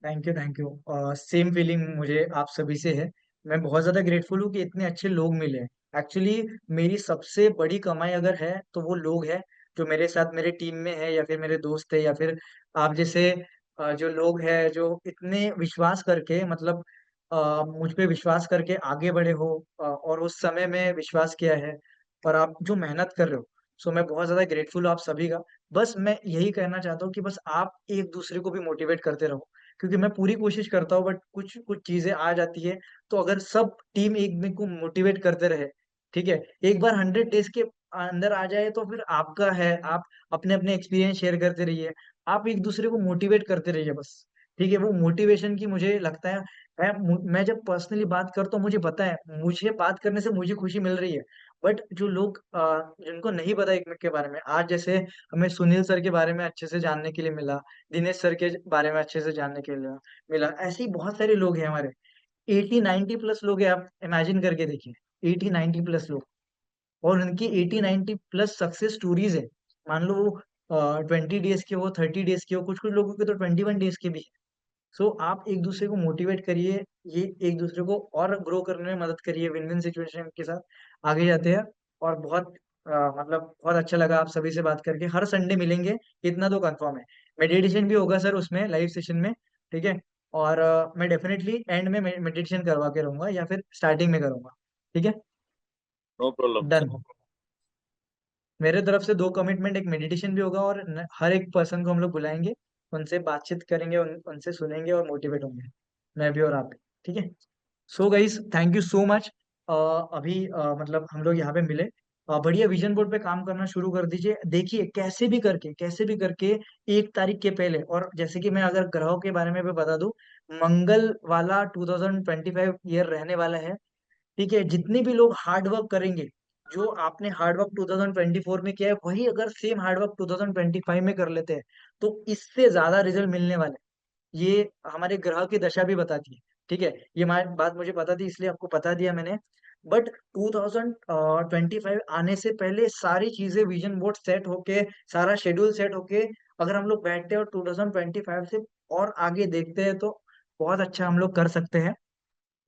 Thank you. Same feeling मुझे आप सभी से है। मैं बहुत ज्यादा ग्रेटफुल हूँ कि इतने अच्छे लोग मिले हैं। एक्चुअली मेरी सबसे बड़ी कमाई अगर है तो वो लोग हैं जो मेरे साथ मेरे टीम में है, या फिर मेरे दोस्त है, या फिर आप जैसे जो लोग हैं जो इतने विश्वास करके, मतलब मुझ पे विश्वास करके आगे बढ़े हो, और उस समय में विश्वास किया है, और आप जो मेहनत कर रहे हो। सो मैं बहुत ज्यादा ग्रेटफुल हूँ आप सभी का। बस मैं यही कहना चाहता हूँ कि बस आप एक दूसरे को भी मोटिवेट करते रहो, क्योंकि मैं पूरी कोशिश करता हूँ, बट कुछ कुछ चीजें आ जाती है। तो अगर सब टीम एक में को मोटिवेट करते रहे, ठीक है, एक बार 100 डेज के अंदर आ जाए तो फिर आपका है। आप अपने अपने एक्सपीरियंस शेयर करते रहिए, आप एक दूसरे को मोटिवेट करते रहिए बस। ठीक है, वो मोटिवेशन की मुझे लगता है, मैं जब पर्सनली बात करता हूँ मुझे पता है मुझे बात करने से मुझे खुशी मिल रही है। बट जो लोग जिनको नहीं पता एक के बारे में, आज जैसे हमें सुनील सर के बारे में अच्छे से जानने के लिए मिला, दिनेश सर के बारे में अच्छे से जानने के लिए मिला, ऐसे ही बहुत सारे लोग हैं हमारे। 80-90 प्लस लोग हैं, आप इमेजिन करके देखिए, 80-90 प्लस लोग, और उनकी 80-90 प्लस सक्सेस स्टोरीज है। मान लो वो 20 डेज के हो, 30 डेज के हो, कुछ कुछ लोगों के तो 21 डेज के भी। सो आप एक दूसरे को मोटिवेट करिए, ये एक दूसरे को और ग्रो करने में मदद करिए, विन विन सिचुएशन के साथ आगे जाते हैं। और बहुत मतलब बहुत अच्छा लगा आप सभी से बात करके। हर संडे मिलेंगे, इतना तो कंफर्म है। मेडिटेशन भी होगा सर उसमें, लाइव सेशन में, ठीक है। और मैं डेफिनेटली एंड में मेडिटेशन करवा के रहूंगा, या फिर स्टार्टिंग में करूंगा, ठीक है। No problem done. सर। मेरे तरफ से दो कमिटमेंट, एक मेडिटेशन भी होगा, और हर एक पर्सन को हम लोग बुलाएंगे, उनसे बातचीत करेंगे, उनसे सुनेंगे और मोटिवेट होंगे, मैं भी और आप भी, ठीक है। So guys thank you so much. अभी मतलब हम लोग यहाँ पे मिले, बढ़िया विजन बोर्ड पे काम करना शुरू कर दीजिए। देखिए कैसे भी करके 1 तारीख के पहले, और जैसे कि मैं अगर ग्रहों के बारे में भी बता दूं, मंगल वाला 2025 ईयर रहने वाला है, ठीक है। जितने भी लोग हार्ड वर्क करेंगे, जो आपने हार्ड वर्क 2024 में किया है वही अगर सेम हार्ड वर्क 2025 में कर लेते हैं, तो इससे ज्यादा रिजल्ट मिलने वाले हैं। ये हमारे ग्रह की दशा भी बताती है, ठीक है। ये बात मुझे पता थी इसलिए आपको बता दिया मैंने। बट 2025 आने से पहले सारी चीजें, विजन बोर्ड सेट होके, सारा शेड्यूल सेट होके, अगर हम लोग बैठते हैं और 2025 से और आगे देखते हैं तो बहुत अच्छा हम लोग कर सकते हैं।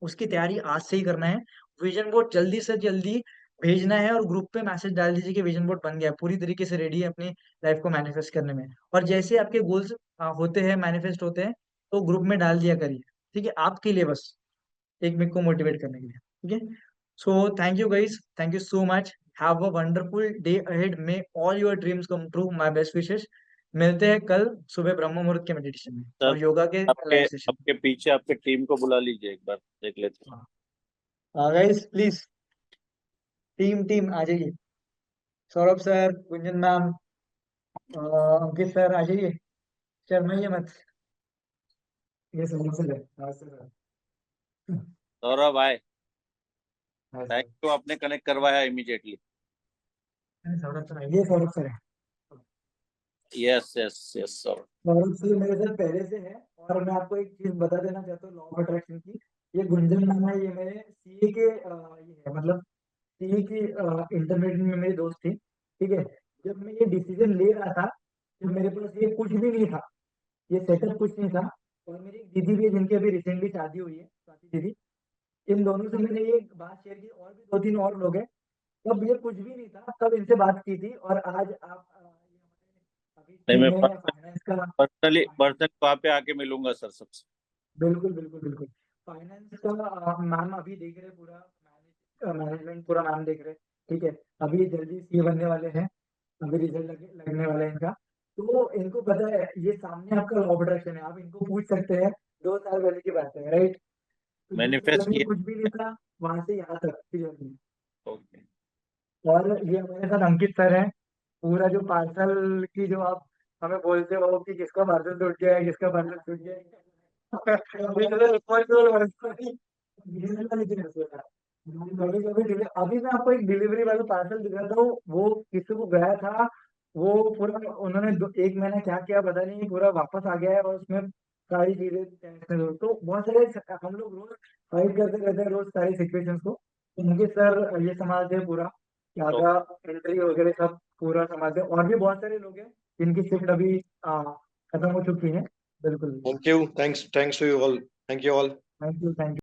उसकी तैयारी आज से ही करना है। विजन बोर्ड जल्दी से जल्दी भेजना है और ग्रुप पे मैसेज डाल दीजिए कि विजन बोर्ड बन गया है, पूरी तरीके से रेडी है अपनी लाइफ को मैनिफेस्ट करने में। और जैसे आपके गोल्स होते हैं, मैनिफेस्ट होते हैं, तो ग्रुप में डाल दिया करिए, ठीक है, आपके लिए बस, एक मेरे को मोटिवेट करने के लिए, ठीक है। So thank you guys, thank you so much, have a wonderful day ahead, may all your dreams come true, my best wishes. मिलते हैं कल सुबह ब्रह्म मुहूर्त के मेडिटेशन में सर और योगा के आपके लाइव सेशन। आपके पीछे आपके टीम को बुला लीजिए, एक बार देख लेते हैं। गाइस प्लीज, टीम टीम आ जाइए, सौरभ सर, गुंजन मैम, अंकित सर आ जाइए, शर्माइए मत। ये सब से सौरभ आए, हाँ थैंक सर, यू, आपने कनेक्ट करवाया इमीडिएटली। सौरभ सर आइए, सौरभ सर है। Yes yes yes Saurabh. Saurabh sir मेरे साथ पहले से है। और मैं आपको एक चीज बता देना चाहता हूँ लॉ ऑफ अट्रैक्शन की। ये गुंजन नाम है, ये मेरे सीए के ये है, मतलब सीए की इंटरमीडिएट में मेरी दोस्त थी, ठीक है। जब मैं ये डिसीजन ले रहा था, जब मेरे पास ये कुछ भी नहीं था, ये सेटअप कुछ नहीं था, और मेरी एक दीदी भी है जिनकी अभी रिसेंटली शादी हुई है, स्वाति दीदी, इन दोनों से मैंने ये बात शेयर की, और भी दो तीन और लोग हैं, तब ये कुछ भी नहीं था, तब इनसे बात की थी, और आज आप अभी नहीं, मैं टीम में फाइनेंस का, पर्सनली वहाँ पे आके मिलूंगा सर सबसे। बिल्कुल बिल्कुल बिल्कुल, फाइनेंस का मैम अभी देख रहे पूरा, मैनेजमेंट पूरा मैम देख रहे, ठीक है। अभी जल्दी सीए बनने वाले हैं, अभी रिजल्ट लगने वाला है इनका। तो इनको पता है, ये सामने आपका लॉ ऑफ अट्रैक्शन है, आप इनको पूछ सकते हैं, 2 साल पहले की बात है, राइट। तो मैनिफेस्ट जब ये किया। कुछ भी नहीं था, वहां से यहाँ तक की जर्नी। ओके। और ये हमारे साथ अंकित सर है, पूरा जो पार्सल की जो आप हमें बोलते हो कि किसका पार्सल टूट गया है, किसका पार्सल टूट गया है, कभी कभी अभी मैं आपको एक डिलीवरी वाला पार्सल दिखाता हूँ, वो किसी को गया था, वो पूरा उन्होंने 1 महीना क्या किया पता नहीं, पूरा वापस आ गया है, और उसमें सारी चीजें तो बहुत सारे हम लोग रोज फाइट करते रहते हैं, रोज सारी सिचुएशंस को। तो मुझे सर ये संभालते हैं पूरा, क्या तो था, एंट्री वगैरह सब पूरा संभालते हैं, और भी बहुत सारे लोग हैं जिनकी शिफ्ट अभी खत्म हो चुकी है। बिल्कुल, thank you, thanks to you all, thank you all. Thank you, thank you.